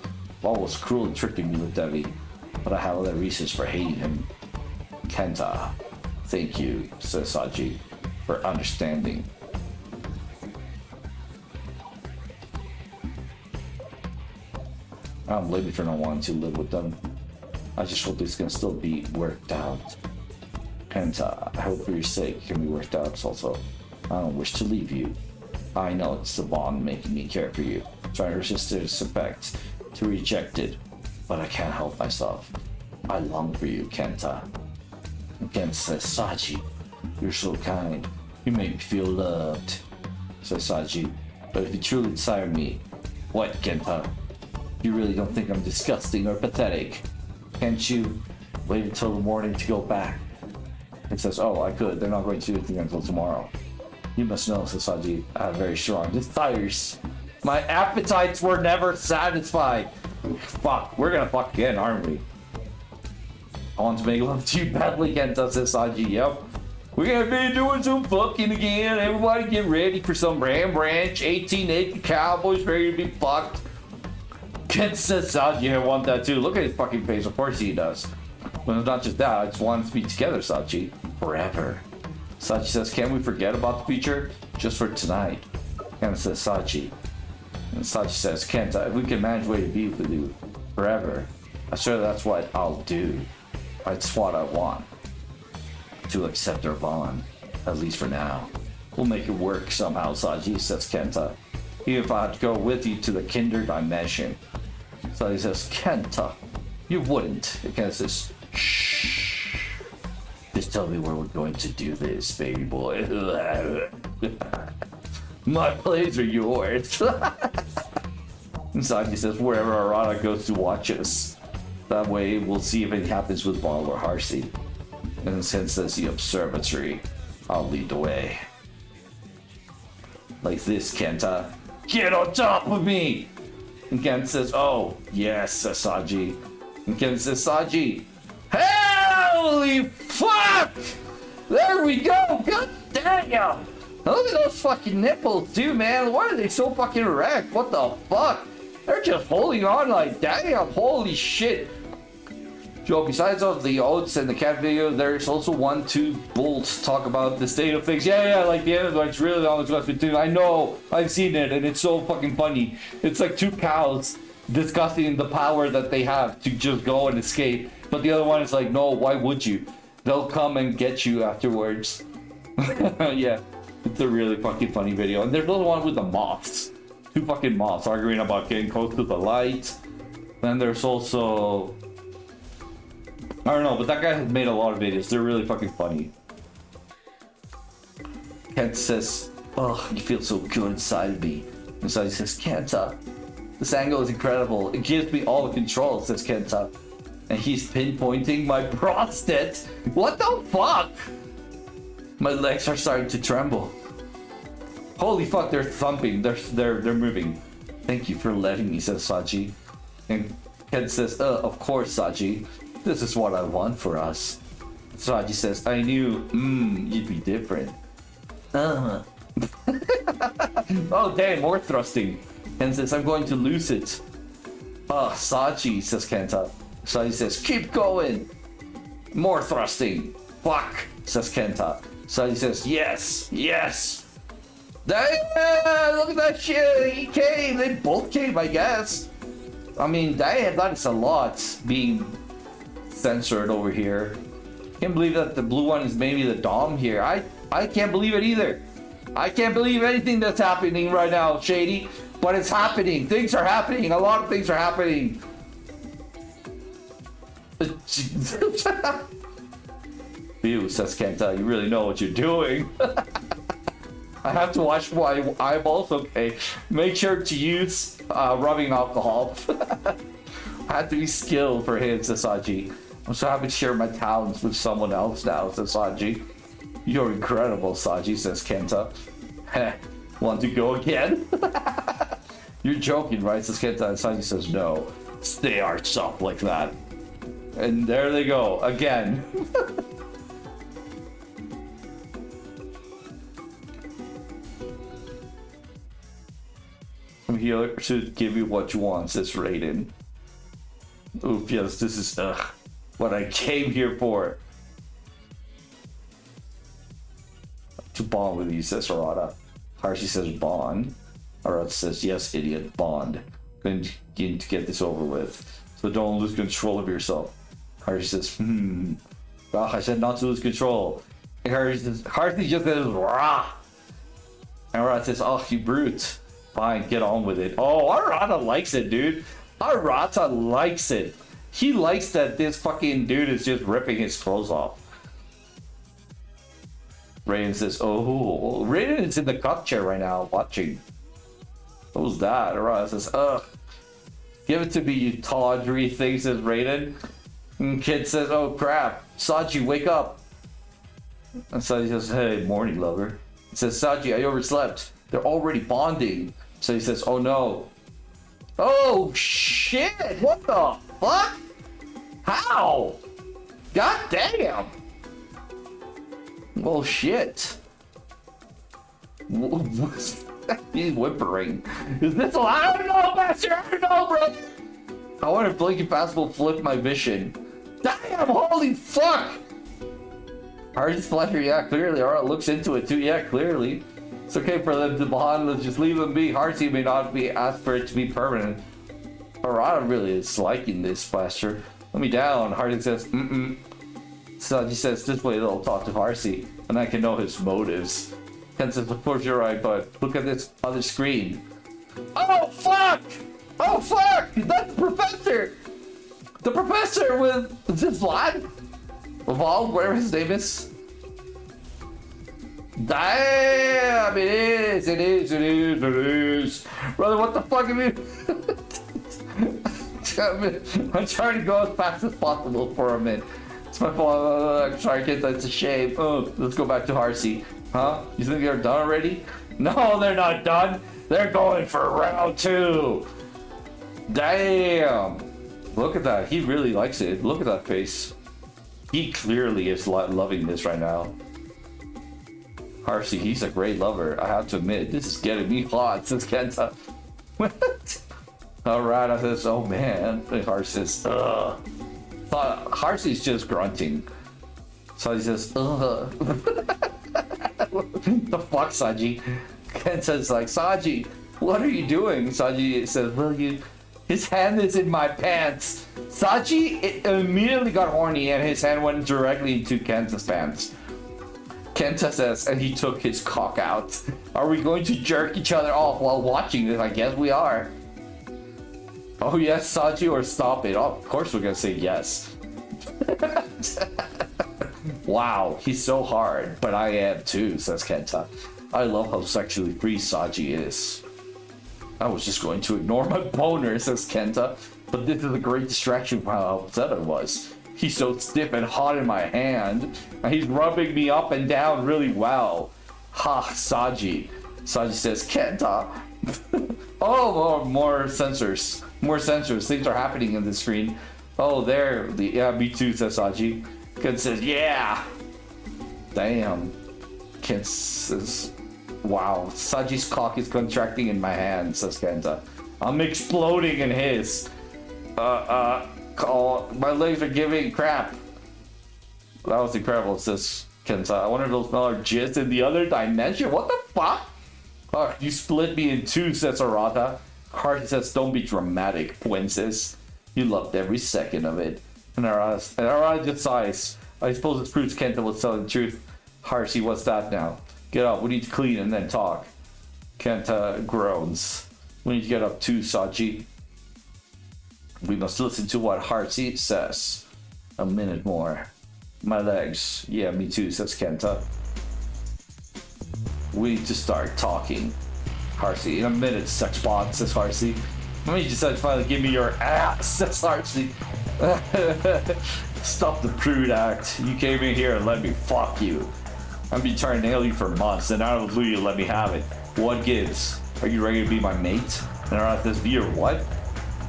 Ball was cruel and tricking me with Devi, but I have other reasons for hating him. Kenta, thank you, says Saji, for understanding. I don't blame you for not wanting to live with them. I just hope this can still be worked out. Kenta, I hope for your sake it can be worked out also. I don't wish to leave you. I know it's the bond making me care for you. Trying to resist to suspect, to reject it, but I can't help myself. I long for you, Kenta. And Kenta says, Saji, you're so kind. You make me feel loved, says Saji. But if you truly desire me, what, Kenta? You really don't think I'm disgusting or pathetic? Can't you wait until the morning to go back? It says, oh, I could. They're not going to do anything until tomorrow. You must know, says Saji, I have very strong desires. My appetites were never satisfied. Fuck, we're gonna fuck again, aren't we? I want to make love to you badly, Kenta, says Saji. Yep. We're gonna be doing some fucking again. Everybody get ready for some Ram Ranch, 18 naked cowboys ready to be fucked. Kenta says, Saji, I want that too. Look at his fucking face. Of course he does. But it's not just that. I just want us to be together, Saji. Forever. Saji says, can't we forget about the future? Just for tonight. Kenta says, Saji. And Saji says, Kenta, if we can manage a way to be with you forever, I swear that's what I'll do. That's what I want. To accept our bond. At least for now. We'll make it work somehow, Saji, says Kenta. Even if I have to go with you to the kinder dimension. Saji says, Kenta, you wouldn't. And Kenta says, shh. Just tell me where we're going to do this, baby boy. My plays are yours. And Saji says, wherever Arata goes to watch us. That way, we'll see if anything happens with Ball or Harsey. And since there's the observatory, I'll lead the way. Like this, Kenta. Get on top of me! And Kenta says, oh, yes, says Saji. And Kenta says, Saji, holy fuck! There we go! God damn! Look at those fucking nipples, too, man. Why are they so fucking erect? What the fuck? They're just holding on like, damn, holy shit. So besides all the oats and the cat video, there's also 1-2 bolts talk about the state of things. Yeah, like the end of it's really long as between. I know, I've seen it, and it's so fucking funny. It's like two cows discussing the power that they have to just go and escape. But the other one is like, no, why would you? They'll come and get you afterwards. Yeah, it's a really fucking funny video. And there's another one with the moths. Two fucking moths arguing about getting close to the light. Then there's also... I don't know, but that guy has made a lot of videos. They're really fucking funny. Kenta says, oh, you feel so good inside of me. And so he says, Kenta, this angle is incredible. It gives me all the control, says Kenta. And he's pinpointing my prostate. What the fuck? My legs are starting to tremble. Holy fuck, they're thumping. They're moving. Thank you for letting me, says Saji. And Kenta says, of course, Saji. This is what I want for us. Saji says, I knew, you'd be different. Oh, damn, more thrusting. Kenta says, I'm going to lose it. Oh, Saji, says Kenta. Saji says, keep going. More thrusting. Fuck, says Kenta. Saji says, yes, yes. Damn, look at that shit. He came. They both came, I guess. I mean, damn, that is a lot being censored over here. Can't believe that the blue one is maybe the Dom here. I can't believe it either. I can't believe anything that's happening right now, Shady. But it's happening. Things are happening. A lot of things are happening. Phew, says Kenta. You really know what you're doing. I have to wash my eyeballs. Okay. Make sure to use rubbing alcohol. I had to be skilled for him, says Saji. I'm so happy to share my talents with someone else now, says Saji. You're incredible, Saji, says Kenta. Heh, want to go again? You're joking, right, says Kenta. And Saji says, no, stay arched up like that. And there they go, again. here to give you what you want, says Raiden. Oof, yes, this is what I came here for. To bond with you, says Arata. Harsey says bond. Arata says, yes, idiot, bond. Going to get this over with. So don't lose control of yourself. Harsey says, Well, I said not to lose control. And Harsey just says, rah. And Arata says, oh, you brute. Fine, get on with it. Oh, Arata likes it, dude. Arata likes it. He likes that this fucking dude is just ripping his clothes off. Raiden says, oh, Raiden is in the cup chair right now watching. What was that? Arata says, ugh. Give it to me, you tawdry thing, says Raiden. And Kid says, oh crap. Saji, wake up. And Saji says, hey, morning, lover. He says, Saji, I overslept. They're already bonding. So he says, oh no. Oh shit! What the fuck? How? God damn! Well, shit. He's whimpering. Is this allowed? I don't know, Master! I don't know, bro! I wonder if Blinky Fast will flip my vision. Damn! Holy fuck! Hardest flasher, yeah, clearly. Alright, looks into it too, yeah, clearly. It's okay for them to bond, let's just leave them be. Harsey may not be asked for it to be permanent. Arata really is liking this flasher. Let me down. Harsey says, Saji says, this way they'll talk to Harsey, and I can know his motives. Ken says, of course you're right, but look at this other screen. Oh fuck! Oh fuck! That's the professor! The professor with this lad? Evolved, whatever his name is. Damn! It is! It is! It is! It is! Brother, what the fuck are you? I'm trying to go as fast as possible for a minute. It's my fault. I'm sorry, kid. That's a shame. Oh, let's go back to Harsey. Huh? You think they're done already? No, they're not done. They're going for round 2. Damn! Look at that. He really likes it. Look at that face. He clearly is loving this right now. Harsey, he's a great lover. I have to admit, this is getting me hot, says Kenta. What? Alright, I says, oh man. And Harsey says, ugh. Harsey's just grunting. So he says, ugh. The fuck, Saji? Kenta's like, Saji, what are you doing? Saji says, well, his hand is in my pants. Saji immediately got horny and his hand went directly into Kenta's pants. Kenta says, and he took his cock out. Are we going to jerk each other off while watching this? I guess we are. Oh yes, Saji, or stop it. Oh, of course we're gonna say yes. Wow, he's so hard, but I am too, says Kenta. I love how sexually free Saji is. I was just going to ignore my boner, says Kenta, but this is a great distraction from how upset I was. He's so stiff and hot in my hand, and he's rubbing me up and down really well. Ha, Saji. Saji says, Kenta. Oh, more sensors. More sensors. Things are happening in the screen. Oh, there. Yeah, me too, says Saji. Kenta says, yeah. Damn. Kenta says, wow. Saji's cock is contracting in my hand, says Kenta. I'm exploding in his. My legs are giving crap. That was incredible, says Kenta. I wonder if those smell are jizz in the other dimension. What the fuck? Oh, you split me in two, says Arata. Harsey says, don't be dramatic, princess. You loved every second of it. And Arata just sighs. I suppose it proves Kenta was telling the truth. Harsey, what's that now? Get up, we need to clean and then talk. Kenta groans. We need to get up too, Saji. We must listen to what Harsey says. A minute more. My legs. Yeah, me too, says Kenta. We need to start talking. Harsey, in a minute, sex bot, says Harsey. When you decide to finally give me your ass, says Harsey. Stop the prude act. You came in here and let me fuck you. I've been trying to nail you for months, and out of the blue you let me have it. What gives? Are you ready to be my mate? And Arata says, be your what?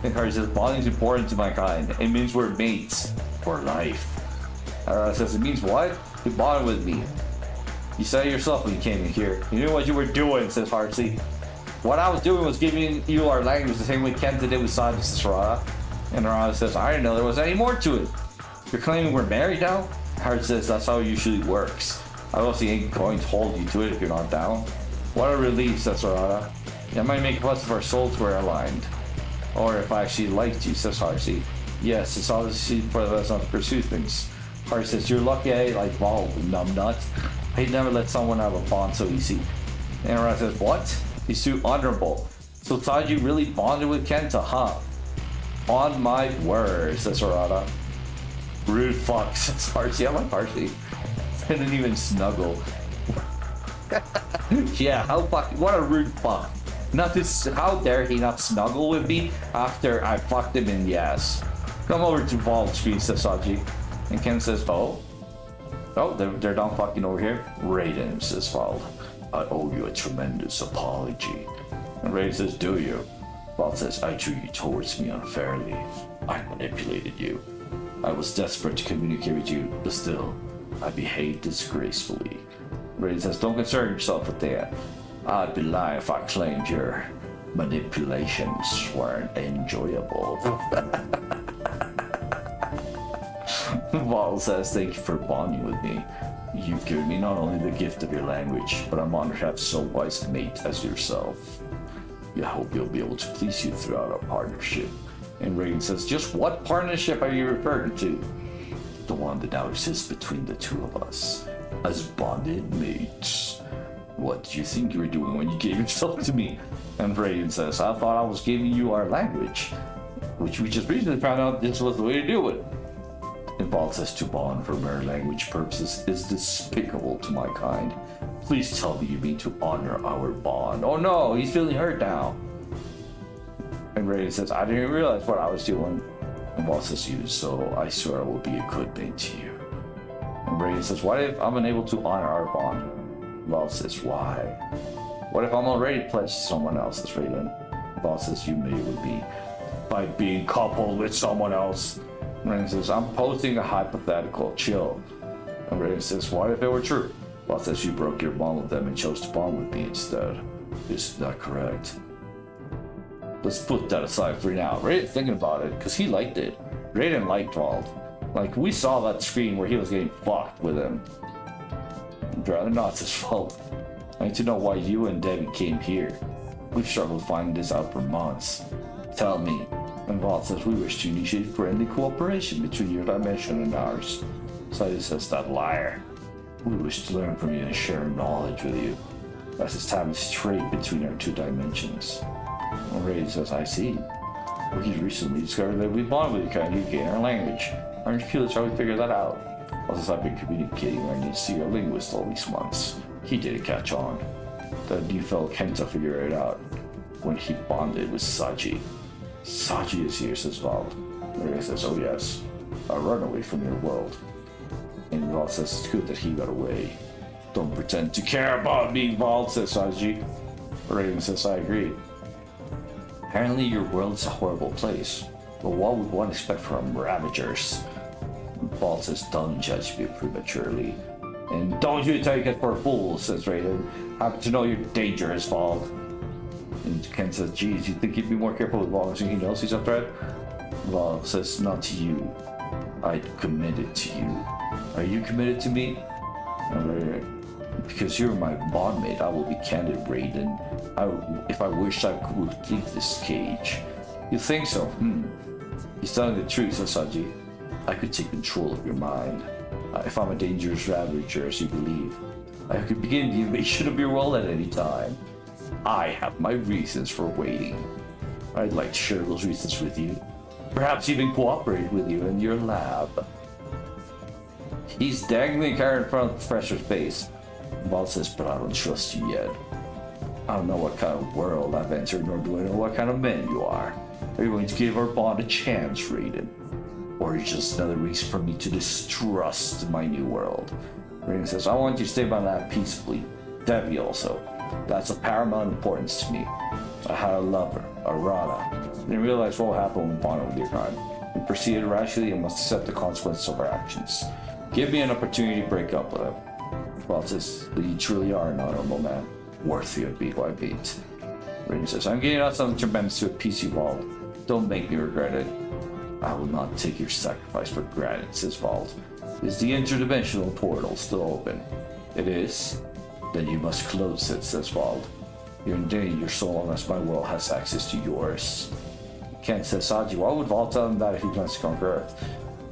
And Harsey says, bonding is important to my kind. It means we're mates. For life. Arata says, it means what? You bonded with me. You said it yourself when you came in here. You knew what you were doing, says Harsey. What I was doing was giving you our language the same way Kenta did with Saji, says Harada. And Harada says, I didn't know there was any more to it. You're claiming we're married now? Harada says, that's how it usually works. I obviously ain't going to hold you to it if you're not down. What a relief, says Harada. That might make us if our souls were aligned. Or if I actually liked you, says Harsey. Yes, it's obviously for us not to pursue things. Harsey says, you're lucky I ain't like Vol, numbnut. I'd never let someone have a bond so easy. And Harada says, what? He's too honorable. So Saji really bonded with Kenta, huh? On my word, says Harada. Rude fuck, says Harsey. I like Harsey. I didn't even snuggle. Yeah, how fucking, what a rude fuck. Not this, how dare he not snuggle with me after I fucked him in the ass. Come over to Vault Street, says Saji. And Ken says, oh, they're done fucking over here. Raiden, says Vault. I owe you a tremendous apology. And Raiden says, do you? Vault says, I drew you towards me unfairly. I manipulated you. I was desperate to communicate with you, but still, I behaved disgracefully. Raiden says, don't concern yourself with that. I'd be lying if I claimed your manipulations weren't enjoyable. Val says, thank you for bonding with me. You've given me not only the gift of your language, but I'm honored to have so wise a mate as yourself. I hope you'll be able to please you throughout our partnership. And Raiden says, just what partnership are you referring to? The one that now exists between the two of us, as bonded mates. What do you think you were doing when you gave yourself to me? And Raiden says, I thought I was giving you our language, which we just recently found out this was the way to do it. And Vault says, to bond for mere language purposes is despicable to my kind. Please tell me you mean to honor our bond. Oh no, he's feeling hurt now. And Raiden says, I didn't realize what I was doing. And Vault says, you, so I swear I will be a good mate to you. And Raiden says, what if I'm unable to honor our bond? Vault says, why? What if I'm already pledged to someone else? Says Raiden. Vault says, you may with me by being coupled with someone else. And Raiden says, I'm posing a hypothetical, chill. And Raiden says, what if it were true? Vault says, you broke your bond with them and chose to bond with me instead. Is that correct? Let's put that aside for now. Raiden's thinking about it, because he liked it. Raiden liked Vault. Like, we saw that screen where he was getting fucked with him. I'd rather not, his fault. I need to know why you and Debbie came here. We've struggled finding this out for months. Tell me. And Vault says, we wish to initiate friendly cooperation between your dimension and ours. Saji says, that liar. We wish to learn from you and share knowledge with you. As it's time to trade between our two dimensions. And Raiden says, I see. We recently discovered that we bond with you, kind of gain our language. Aren't you curious how we figured that out? Well, since I've been communicating, I need to see your linguist all these months. He didn't catch on. That new fellow Kenta figured it out when he bonded with Saji. Saji is here, says Vault. Raiden says, oh yes, I run away from your world. And Vault says, it's good that he got away. Don't pretend to care about me, Vault, says Saji. Raiden says, I agree. Apparently your world's a horrible place, but what would one expect from Ravagers? Vault says, don't judge me prematurely. And don't you take it for a fool, says Raiden. Happen to know you're dangerous, Vault. And Ken says, geez, you think he'd be more careful with Vault so he knows he's a threat? Vault says, not to you. I'd committed to you. Are you committed to me? Because you're my bondmate, I will be candid, Raiden. If I wished, I could leave this cage. You think so? He's telling the truth, says Saji. I could take control of your mind. If I'm a dangerous ravager, as you believe, I could begin the invasion of your world at any time. I have my reasons for waiting. I'd like to share those reasons with you. Perhaps even cooperate with you in your lab. He's dangling a carrot in front of the professor's face. Vault says, but I don't trust you yet. I don't know what kind of world I've entered, nor do I know what kind of man you are. Are you going to give our bond a chance, Raiden? Or is it just another reason for me to distrust my new world? Raiden says, I want you to stay in my lab peacefully. Debbie also. That's of paramount importance to me. I had a lover, Arata. Didn't realize what would happen when bonded with your kind. We proceeded rashly and must accept the consequences of our actions. Give me an opportunity to break up with him. Vault says, you truly are an honorable man, worthy of being my mate. Raiden says, I'm getting out something tremendous to appease you, Vault. Don't make me regret it. I will not take your sacrifice for granted, says Vault. Is the interdimensional portal still open? It is. Then you must close it, says Vault. You're in danger so long as my world has access to yours. Ken says, Saji, why would Vault tell him that if he plans to conquer Earth?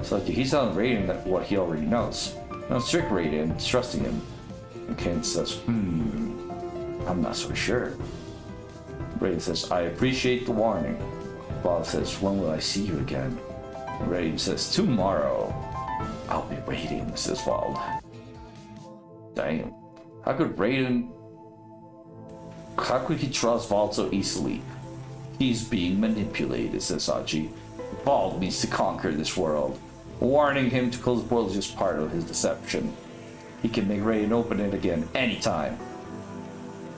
Saji, he's telling Raiden that what he already knows. Don't trick Raiden, it's trusting him. And Ken says, I'm not so sure. Raiden says, I appreciate the warning. Vault says, when will I see you again? Raiden says, tomorrow. I'll be waiting, says Vault. Damn. How could he trust Vault so easily? He's being manipulated, says Saji. Vault needs to conquer this world. Warning him to close the world is just part of his deception. He can make Raiden open it again anytime.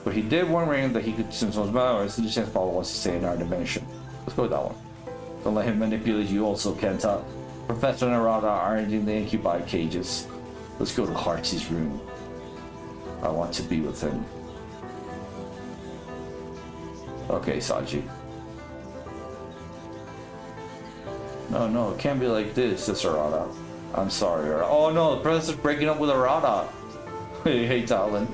But he did warn Raiden that he could sense those powers, and the chance Vault wants to stay in our dimension. Let's go with that one. Don't let him manipulate you also, Kenta. Professor and Arata aren't in the incubi cages. Let's go to Heartsy's room. I want to be with him. Okay, Saji. No, it can't be like this, says Arata. I'm sorry, Arata. Oh no, the professor's breaking up with Arata. Hey, Talon.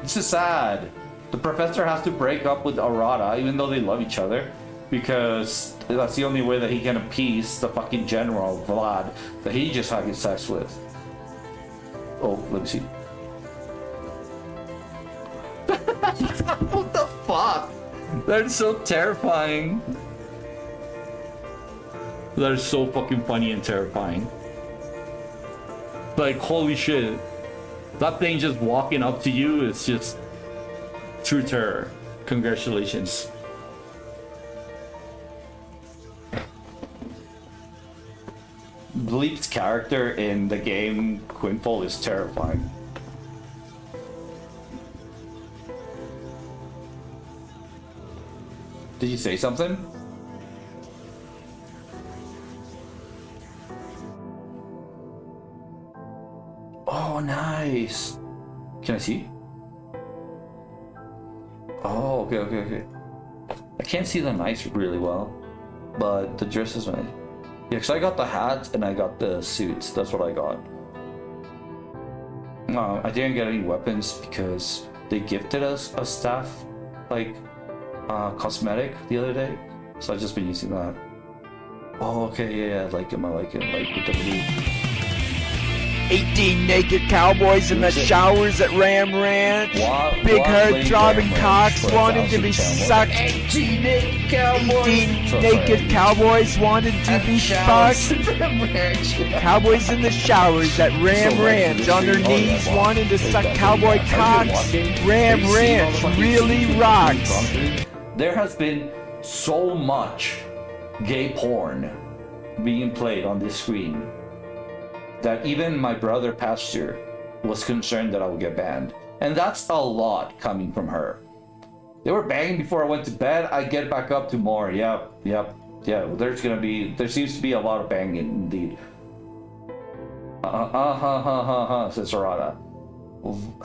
This is sad. The professor has to break up with Arata, even though they love each other, because that's the only way that he can appease the fucking general, Vlad, that he just had sex with. Oh, let me see. What the fuck? They're so terrifying. They're so fucking funny and terrifying. Like, holy shit. That thing just walking up to you is just true terror. Congratulations. Bleep's character in the game Quinfall is terrifying. Did you say something? Oh, nice. Can I see? Oh, okay. I can't see the knights really well, but the dress is nice. Yeah, because I got the hat and I got the suits. That's what I got. I didn't get any weapons because they gifted us a staff, like, cosmetic the other day. So I've just been using that. Oh, okay, yeah, I like him, like with the blue. 18 naked cowboys in the showers at Ram Ranch. Big head throbbing cocks wanting to be sucked. 18 naked cowboys wanting to be fucked. Cowboys in the showers at Ram Ranch on their knees wanting to suck cowboy cocks. Ram Ranch really rocks. There has been so much gay porn being played on this screen that even my brother Pastor was concerned that I would get banned. And that's a lot coming from her. They were banging before I went to bed. I get back up to more. Yeah. There seems to be a lot of banging indeed. Says Arata.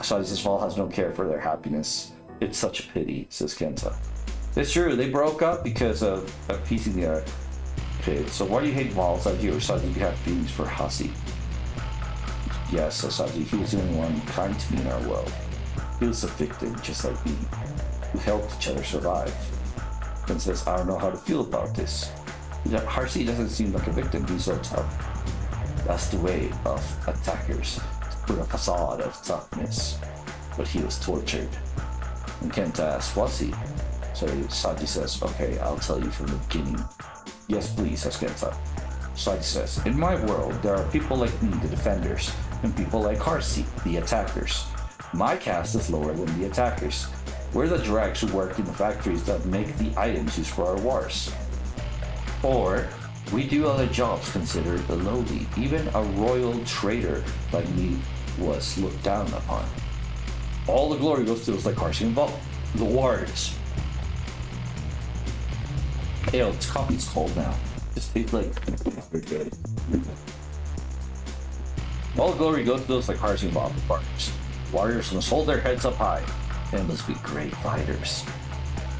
Says Val has no care for their happiness. It's such a pity, says Kenta. It's true, they broke up because of appeasing the other. Okay, so why do you hate Val, Saji, or Saji you have feelings for Hasi? Yes, Saji, he was the only one kind to me in our world. He was a victim, just like me. We helped each other survive. Ken says, I don't know how to feel about this. Hasi doesn't seem like a victim, he's so tough. That's the way of attackers, to put a facade of toughness. But he was tortured. And Kenta asks, was he? So Saji says, okay, I'll tell you from the beginning. Yes, please, says Kenta. Saji says, in my world, there are people like me, the defenders, and people like Harsey, the attackers. My caste is lower than the attackers. We're the dregs who work in the factories that make the items used for our wars. Or, we do other jobs considered the lowly. Even a royal trader like me was looked down upon. All the glory goes to those like Harsey and Vault, the warriors. Ew, this coffee's cold now. Just tastes like good. All glory goes to those like Harsey and Vault, the warriors. Warriors must hold their heads up high and must be great fighters.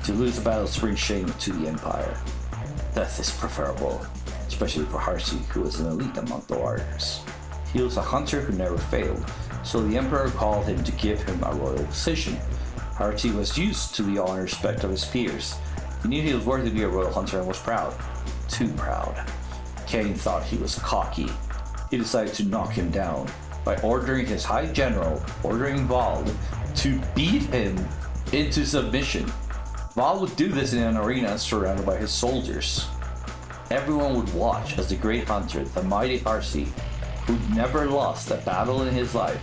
To lose a battle brings shame to the Empire. Death is preferable, especially for Harsey, who was an elite among the warriors. He was a hunter who never failed, so the Emperor called him to give him a royal position. Harsey was used to the honor and respect of his peers. He knew he was worthy to be a royal hunter and was proud. Too proud. Kane thought he was cocky. He decided to knock him down by ordering his High General, Vald, to beat him into submission. Vald would do this in an arena surrounded by his soldiers. Everyone would watch as the great hunter, the mighty Harsey, who'd never lost a battle in his life,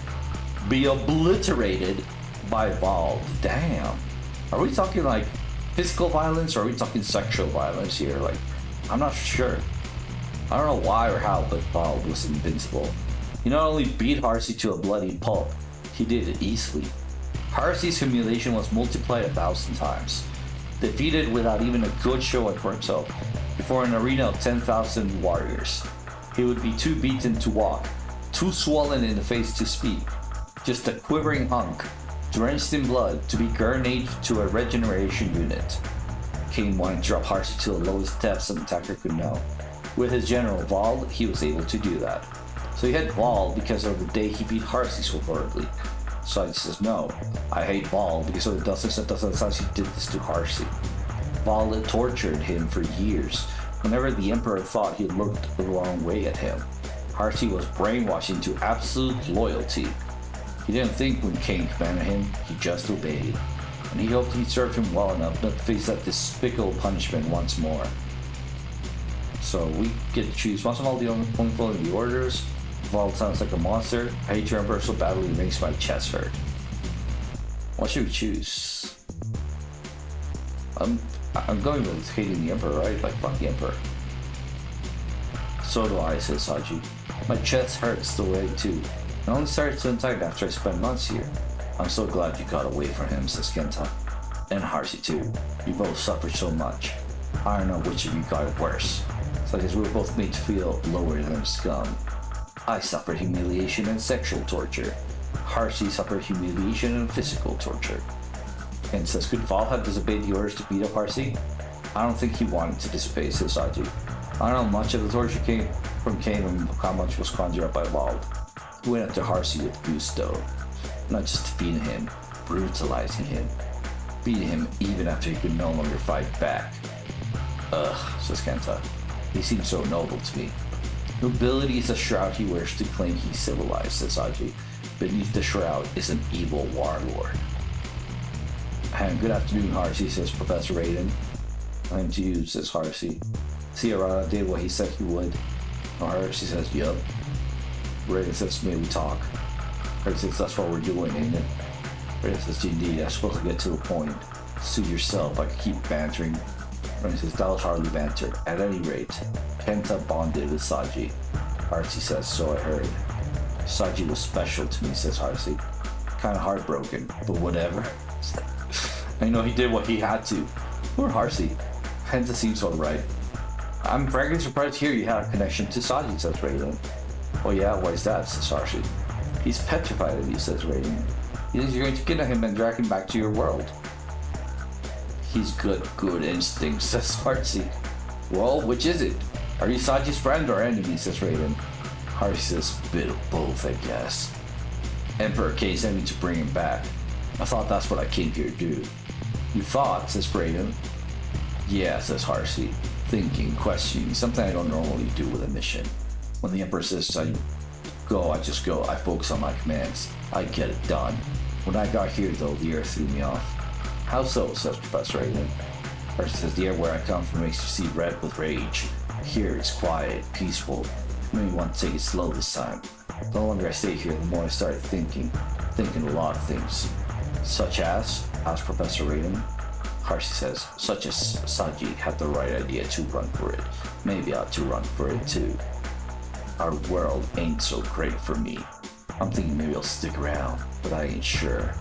be obliterated by Vald. Damn. Are we talking like physical violence or are we talking sexual violence here? Like, I'm not sure. I don't know why or how, but Vald was invincible. He not only beat Harsey to a bloody pulp, he did it easily. Harsey's humiliation was multiplied 1,000 times. Defeated without even a good showing for himself, before an arena of 10,000 warriors. He would be too beaten to walk, too swollen in the face to speak, just a quivering hunk, drenched in blood to be grenaded to a regeneration unit. Kane wanted to drop Harsey to the lowest depths an attacker could know. With his general Vald, he was able to do that. So he had Vald because of the day he beat Harsey so horribly. So he says, no, I hate Vald because of the dozens and dozens of times he did this to Harsey. Vald had tortured him for years. Whenever the Emperor thought he looked the wrong way at him, Harsey was brainwashed into absolute loyalty. He didn't think when Kane commanded him, he just obeyed. And he hoped he served him well enough not to face that despicable punishment once more. So we get to choose once of all the only following the orders. Vald sounds like a monster. I hate your Emperor so badly it makes my chest hurt. What should we choose? I'm going with hating the Emperor, right? Like, fuck the Emperor. So do I, says Saji. My chest hurts the way too. It only started to attack after I spent months here. I'm so glad you got away from him, says Kenta. And Harsey too. You both suffered so much. I don't know which of you got it worse. So I guess we were both made to feel lower than scum. I suffered humiliation and sexual torture. Harsey suffered humiliation and physical torture. And says, could Vald have disobeyed the orders to beat up Harsey? I don't think he wanted to disobey, says Saji. I don't know much of the torture came from Kane and how much was conjured up by Vald. He went after Harsey with gusto. Not just defeating him, brutalizing him. Beating him even after he could no longer fight back. Ugh, says Kenta. He seems so noble to me. Nobility is a shroud he wears to claim he's civilized, says Saji. Beneath the shroud is an evil warlord. And good afternoon, Harsey, says Professor Raiden. I'm to you, says Harsey. See, Arata did what he said he would. Harsey says, yup. Raiden says, may we talk? Harsey says, that's what we're doing, ain't it? Raiden says, indeed, I'm supposed to get to the point. Suit yourself, I could keep bantering. Raiden says, that was hardly banter. At any rate, Kenta bonded with Saji. Harsey says, so I heard. Saji was special to me, says Harsey. Kinda heartbroken, but whatever. I know he did what he had to. Poor Harsey. Kenta seems alright. I'm frankly surprised to hear you had a connection to Saji, says Raiden. Oh yeah, why is that, says Harsey. He's petrified of you, says Raiden. He thinks you're going to kidnap him and drag him back to your world. He's good instincts, says Harsey. Well, which is it? Are you Saji's friend or enemy, says Raiden. Harsey says, bit of both, I guess. Emperor K sent me to bring him back. I thought that's what I came here to do. You thought, says Raiden. Yeah, says Harsey. Thinking, questioning, something I don't normally do with a mission. When the Emperor says I go, I just go. I focus on my commands. I get it done. When I got here, though, the air threw me off. How so, says Professor Raiden. Harsey says, the air where I come from makes you see red with rage. Here, it's quiet, peaceful. I may want to take it slow this time. The longer I stay here, the more I start thinking a lot of things. Such as, asked Professor Raiden. Harsey says, such as Saji had the right idea to run for it. Maybe I ought to run for it too. Our world ain't so great for me. I'm thinking maybe I'll stick around, but I ain't sure.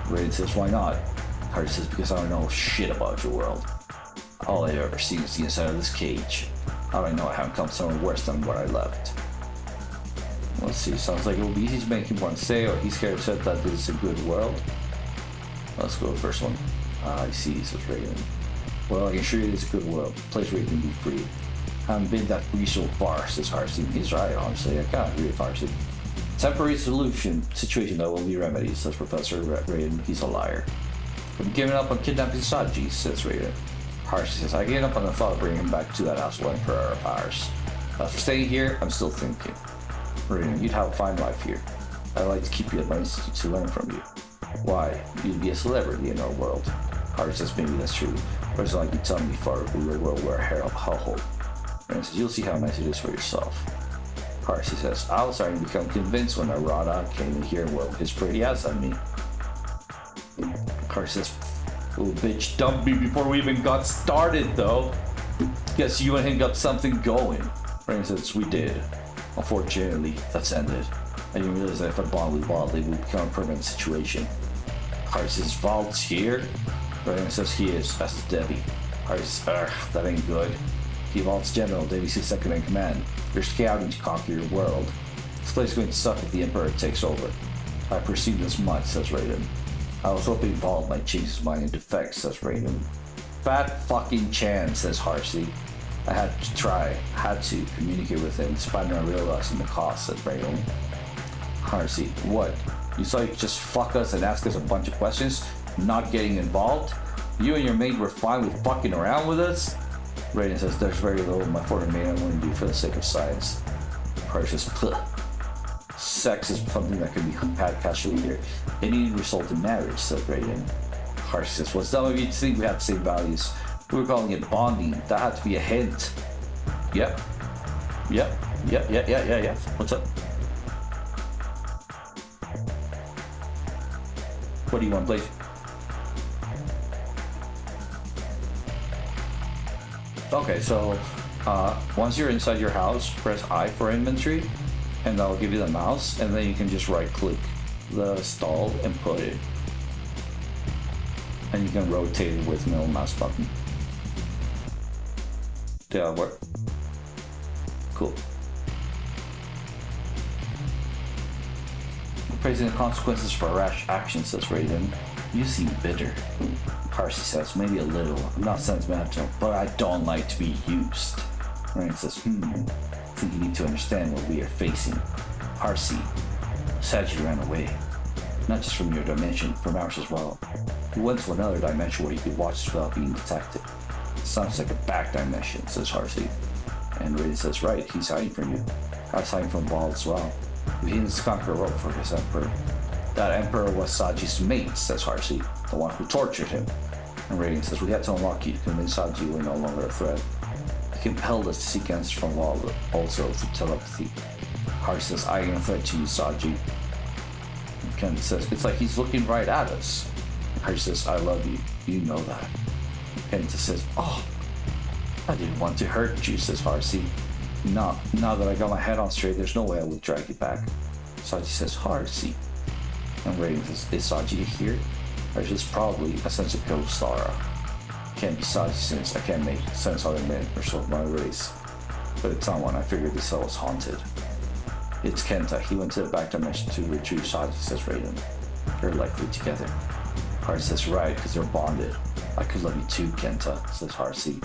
Raiden says, why not? Harsey says, because I don't know shit about your world. All I've ever seen is the inside of this cage. How do I know I haven't come somewhere worse than what I left? Let's see, sounds like it will be easy to make him want to stay, or he's scared said that this is a good world. Let's go with the first one. I see, says Raiden. Well, I can assure you it's a good world, a place where you can be free. I haven't been that free so far, says Harsey. He's right, honestly. I can't agree with Harsey. Temporary situation that will be remedied, says Professor Raiden. He's a liar. I'm giving up on kidnapping Saji, says Raiden. Harsey says, I gave up on the thought of bringing him back to that house one Emperor of ours. After staying here, I'm still thinking. Raiden, you'd have a fine life here. I'd like to keep you at my institute to learn from you. Why? You'd be a celebrity in our world. Harsey says, maybe that's true. But it's like you tell me before we were a hellhole. Raiden says, you'll see how nice it is for yourself. Harsey says, I was starting to become convinced when Arada came in here and whirled his pretty ass at me. Harsey says, little bitch dumped me before we even got started though. Guess you and him got something going. Raiden says, we did. Unfortunately, that's ended. I didn't realize that if I bond with Vault, it would become a permanent situation. Harsey says, Vault's here? Raiden says, he is. That's Debbie. Harsey says, that ain't good. He Vault's general, Debbie's his second in command. You're scouting to conquer your world. This place is going to suck if the Emperor takes over. I perceived as much, says Raiden. I was hoping Vault might change his mind and defect, says Raiden. Fat fucking chance, says Harsey. I had to communicate with him, despite not realizing the cost, says Raiden. Harsey, what? You thought you could just fuck us and ask us a bunch of questions, not getting involved? You and your mate were fine with fucking around with us? Raiden says, there's very little my foreign mate I want to do for the sake of science. Harsey says, Puh. Sex is something that can be had casually here. Any result in marriage, said Raiden. Harsey says, what's dumb of you to think we have the same values? We were calling it bonding. That had to be a hint. Yep. What's up? What do you want, please? Okay, so once you're inside your house, press I for inventory, and that'll give you the mouse, and then you can just right-click the stall and put it. And you can rotate it with middle mouse button. Did that work? Cool. Praising the consequences for rash actions, says Raiden. You seem bitter. Harsey says, maybe a little. I'm not sentimental, but I don't like to be used. Raiden says, I think you need to understand what we are facing. Harsey, Saji ran away. Not just from your dimension, from ours as well. He went to another dimension where he could watch us without being detected. Sounds like a back dimension, says Harsey. And Raiden says, right, he's hiding from you. I was hiding from Ball as well. He needs to conquer a world for his emperor. That emperor was Saji's mate, says Harsey, the one who tortured him. And Raiden says, we had to unlock you to convince Saji you were no longer a threat. He compelled us to seek answers from Wall, also through telepathy. Harsey says, I am a threat to you, Saji. And Ken says, it's like he's looking right at us. Harsey says, I love you. You know that. Kenta says, oh, I didn't want to hurt you, says Harsey. No, now that I got my head on straight, there's no way I will drag you back. Saji says, Harsey. And Raiden says, is Saji here? Harsey says, probably a sense of ghost aura. Can't be Saji since I can't make sense other men or so of my race. But it's not one. I figured this cell was haunted. It's Kenta. He went to the back dimension to retrieve Saji, says Raiden. They're likely together. Harsey says, right, because they're bonded. I could love you too, Kenta, says Harsey.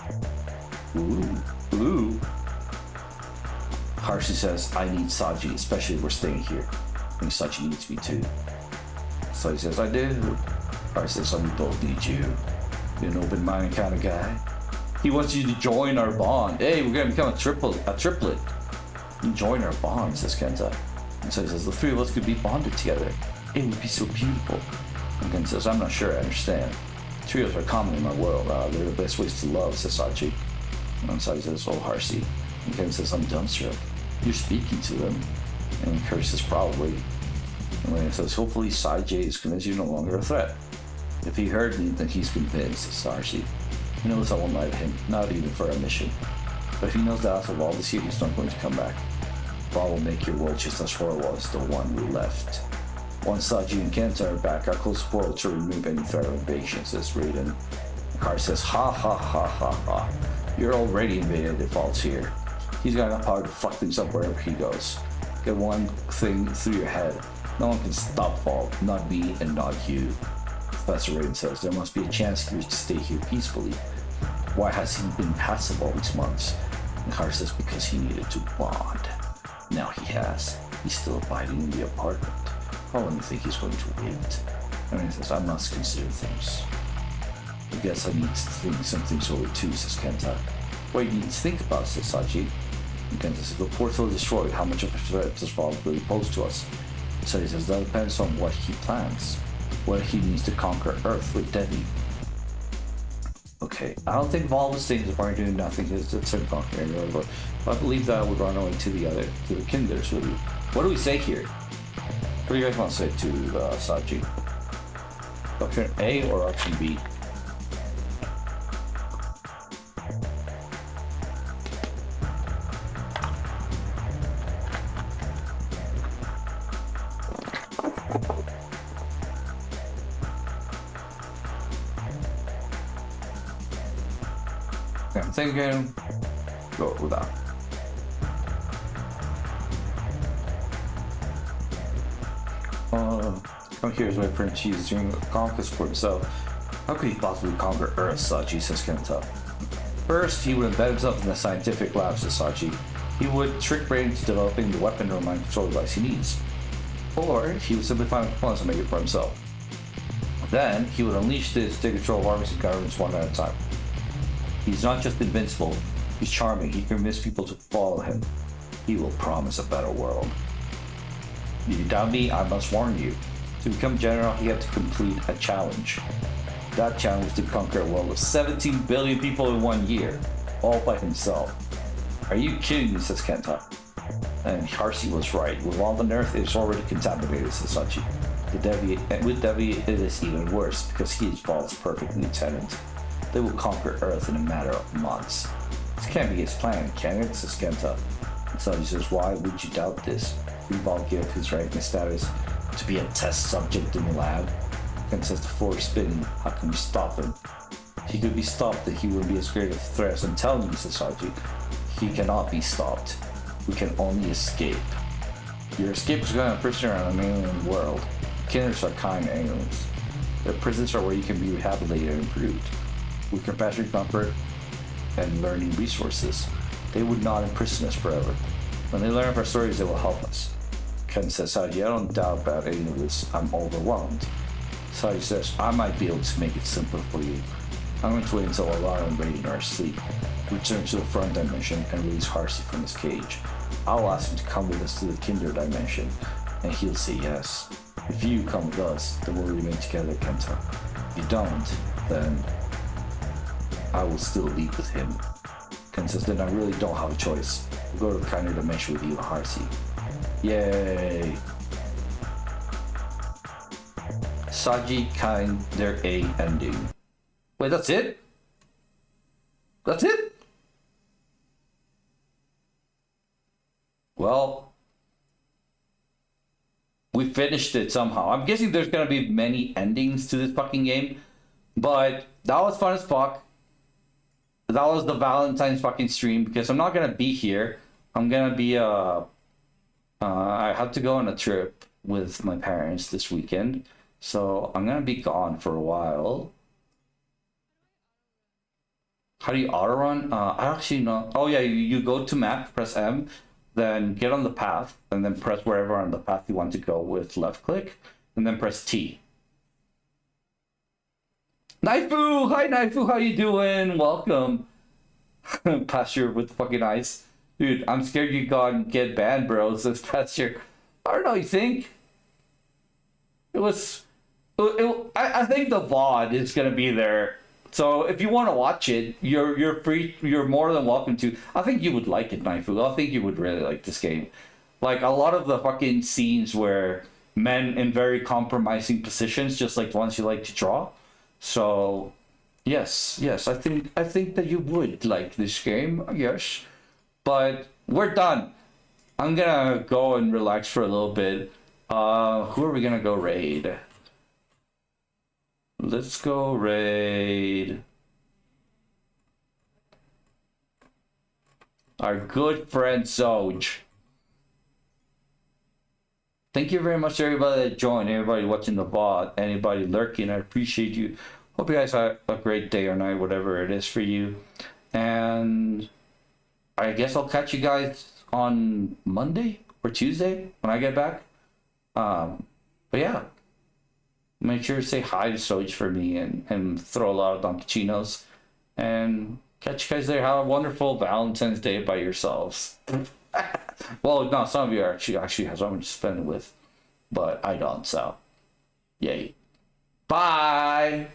Ooh. Harsey says, I need Saji, especially if we're staying here. I think Saji needs me too. Saji says, I do. Harsey says, we both need you. You're an open-minded kind of guy. He wants you to join our bond. Hey, we're gonna become a triplet. You join our bond, says Kenta. And Saji says, the three of us could be bonded together. It would be so beautiful. And Kenta says, I'm not sure I understand. Trios are common in my world. They're the best ways to love, says Saji. And Saji says, oh, Harsey. And Kenta says, I'm dumbstruck. You're speaking to them. And Kurt says, probably. And Raiden says, hopefully Saji is convinced you're no longer a threat. If he heard me, then he's convinced, says Harsey. He knows I won't lie to him, not even for a mission. But if he knows that after all this year, he's not going to come back. Bob will make your world just as horrible as the one we left. Once Saji and Kenta are back, I'll close the portal to remove any threat of invasion, says Raiden. Car says, ha. You're already invaded if Vault's here. He's got enough power to fuck things up wherever he goes. Get one thing through your head. No one can stop Vault, not me and not you. Professor Rain says. There must be a chance he was to stay here peacefully. Why has he been passive all these months? And Carter says because he needed to bond. Now he has. He's still abiding in the apartment. How long do you think he's going to wait? And he says, I must consider things. I guess I need to think some things over too, says Kenta. What do you need to think about, says Saji. And Kenta says, if the portal is destroyed, how much of a threat does Valve really pose to us? Saji says, that depends on what he plans. Whether he needs to conquer Earth with Devi. Okay, I don't think Valve's things are probably doing nothing because it's in conquer area, but I believe that would run away to the kinders with you. What do we say here? What do you guys want to say to Saji? Option A or option B? Okay, I'm thinking go with that. Come here is my friend Cheese doing a conquest for himself. How could he possibly conquer Earth, Saji, says Kenta. First, he would embed himself in the scientific lab, says Saji. He would trick Brain into developing the weapon or mind control device he needs. Or he would simply find components and make it for himself. Then, he would unleash this to take control of armies and governments one at a time. He's not just invincible, he's charming. He can convince people to follow him. He will promise a better world. If you doubt me, I must warn you. To become general, he had to complete a challenge. That challenge was to conquer a world of 17 billion people in 1 year, all by himself. Are you kidding me, says Kenta. And Harsey was right. With all the Earth, it is already contaminated, says Sachi. With Devi, it is even worse, because he is Valve's perfect lieutenant. They will conquer Earth in a matter of months. This can't be his plan, can it, says Kenta. And Sachi says, why would you doubt this? Valve gave his rank and status to be a test subject in the lab. Kenta says the floor is spinning. How can we stop him? If he could be stopped, then he would be as great a threat as I'm telling you, says Sachi. He cannot be stopped. We can only escape. Your escape is going to prisoner on an alien world. Kinders are kind aliens. Their prisons are where you can be rehabilitated and improved. With compassion, comfort, and learning resources, they would not imprison us forever. When they learn of our stories, they will help us. Ken says, Saji, I don't doubt about any of this. I'm overwhelmed. Saji says, I might be able to make it simpler for you. I'm going to wait until Alara and Raiden are asleep, return to the front dimension, and release Harsey from his cage. I'll ask him to come with us to the Kinder dimension, and he'll say yes. If you come with us, then we'll remain together, Kenta. If you don't, then I will still leave with him. Ken says, then I really don't have a choice. We'll go to the Kinder dimension with you and Harsey. Yay! Saji Kind their A ending. Wait, that's it? That's it? Well, we finished it somehow. I'm guessing there's gonna be many endings to this fucking game, but that was fun as fuck. That was the Valentine's fucking stream because I'm not gonna be here. I'm gonna be I have to go on a trip with my parents this weekend, so I'm gonna be gone for a while. How do you auto run? I actually know. Oh yeah, you go to map, press M, then get on the path, and then press wherever on the path you want to go with left click, and then press T. Naifu! Hi Naifu, how you doing? Welcome. Pasture with fucking ice. Dude, I'm scared you get banned, bro, says Pasture. I don't know, you think? I think the VOD is gonna be there. So if you want to watch it, you're free. You're more than welcome to. I think you would like it, Naifu. I think you would really like this game. Like a lot of the fucking scenes where men in very compromising positions, just like the ones you like to draw. So, yes, I think that you would like this game. Yes, but we're done. I'm gonna go and relax for a little bit. Who are we gonna go raid? Let's go raid our good friend Zoj. thank you very much to everybody that joined, everybody watching the VOD, anybody lurking. I appreciate you. Hope you guys have a great day or night, whatever it is for you. And I guess I'll catch you guys on Monday or Tuesday when I get back. But yeah, make sure to say hi to Soj for me and throw a lot of donkachinos. And catch you guys there. Have a wonderful Valentine's Day by yourselves. Well, no, some of you actually have someone to spend it with, but I don't, so yay. Bye!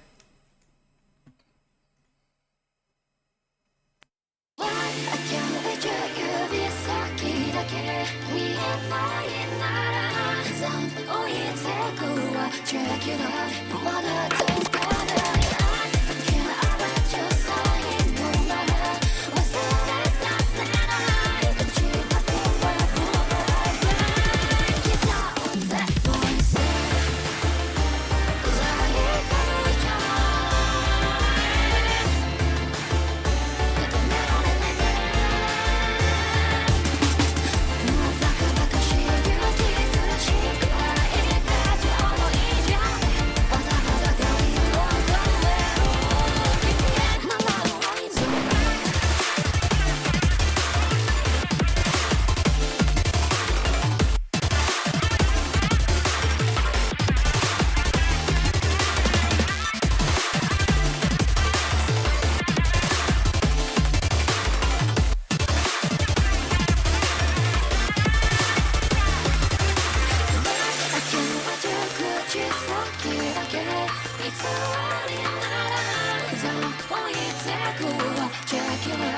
Dracula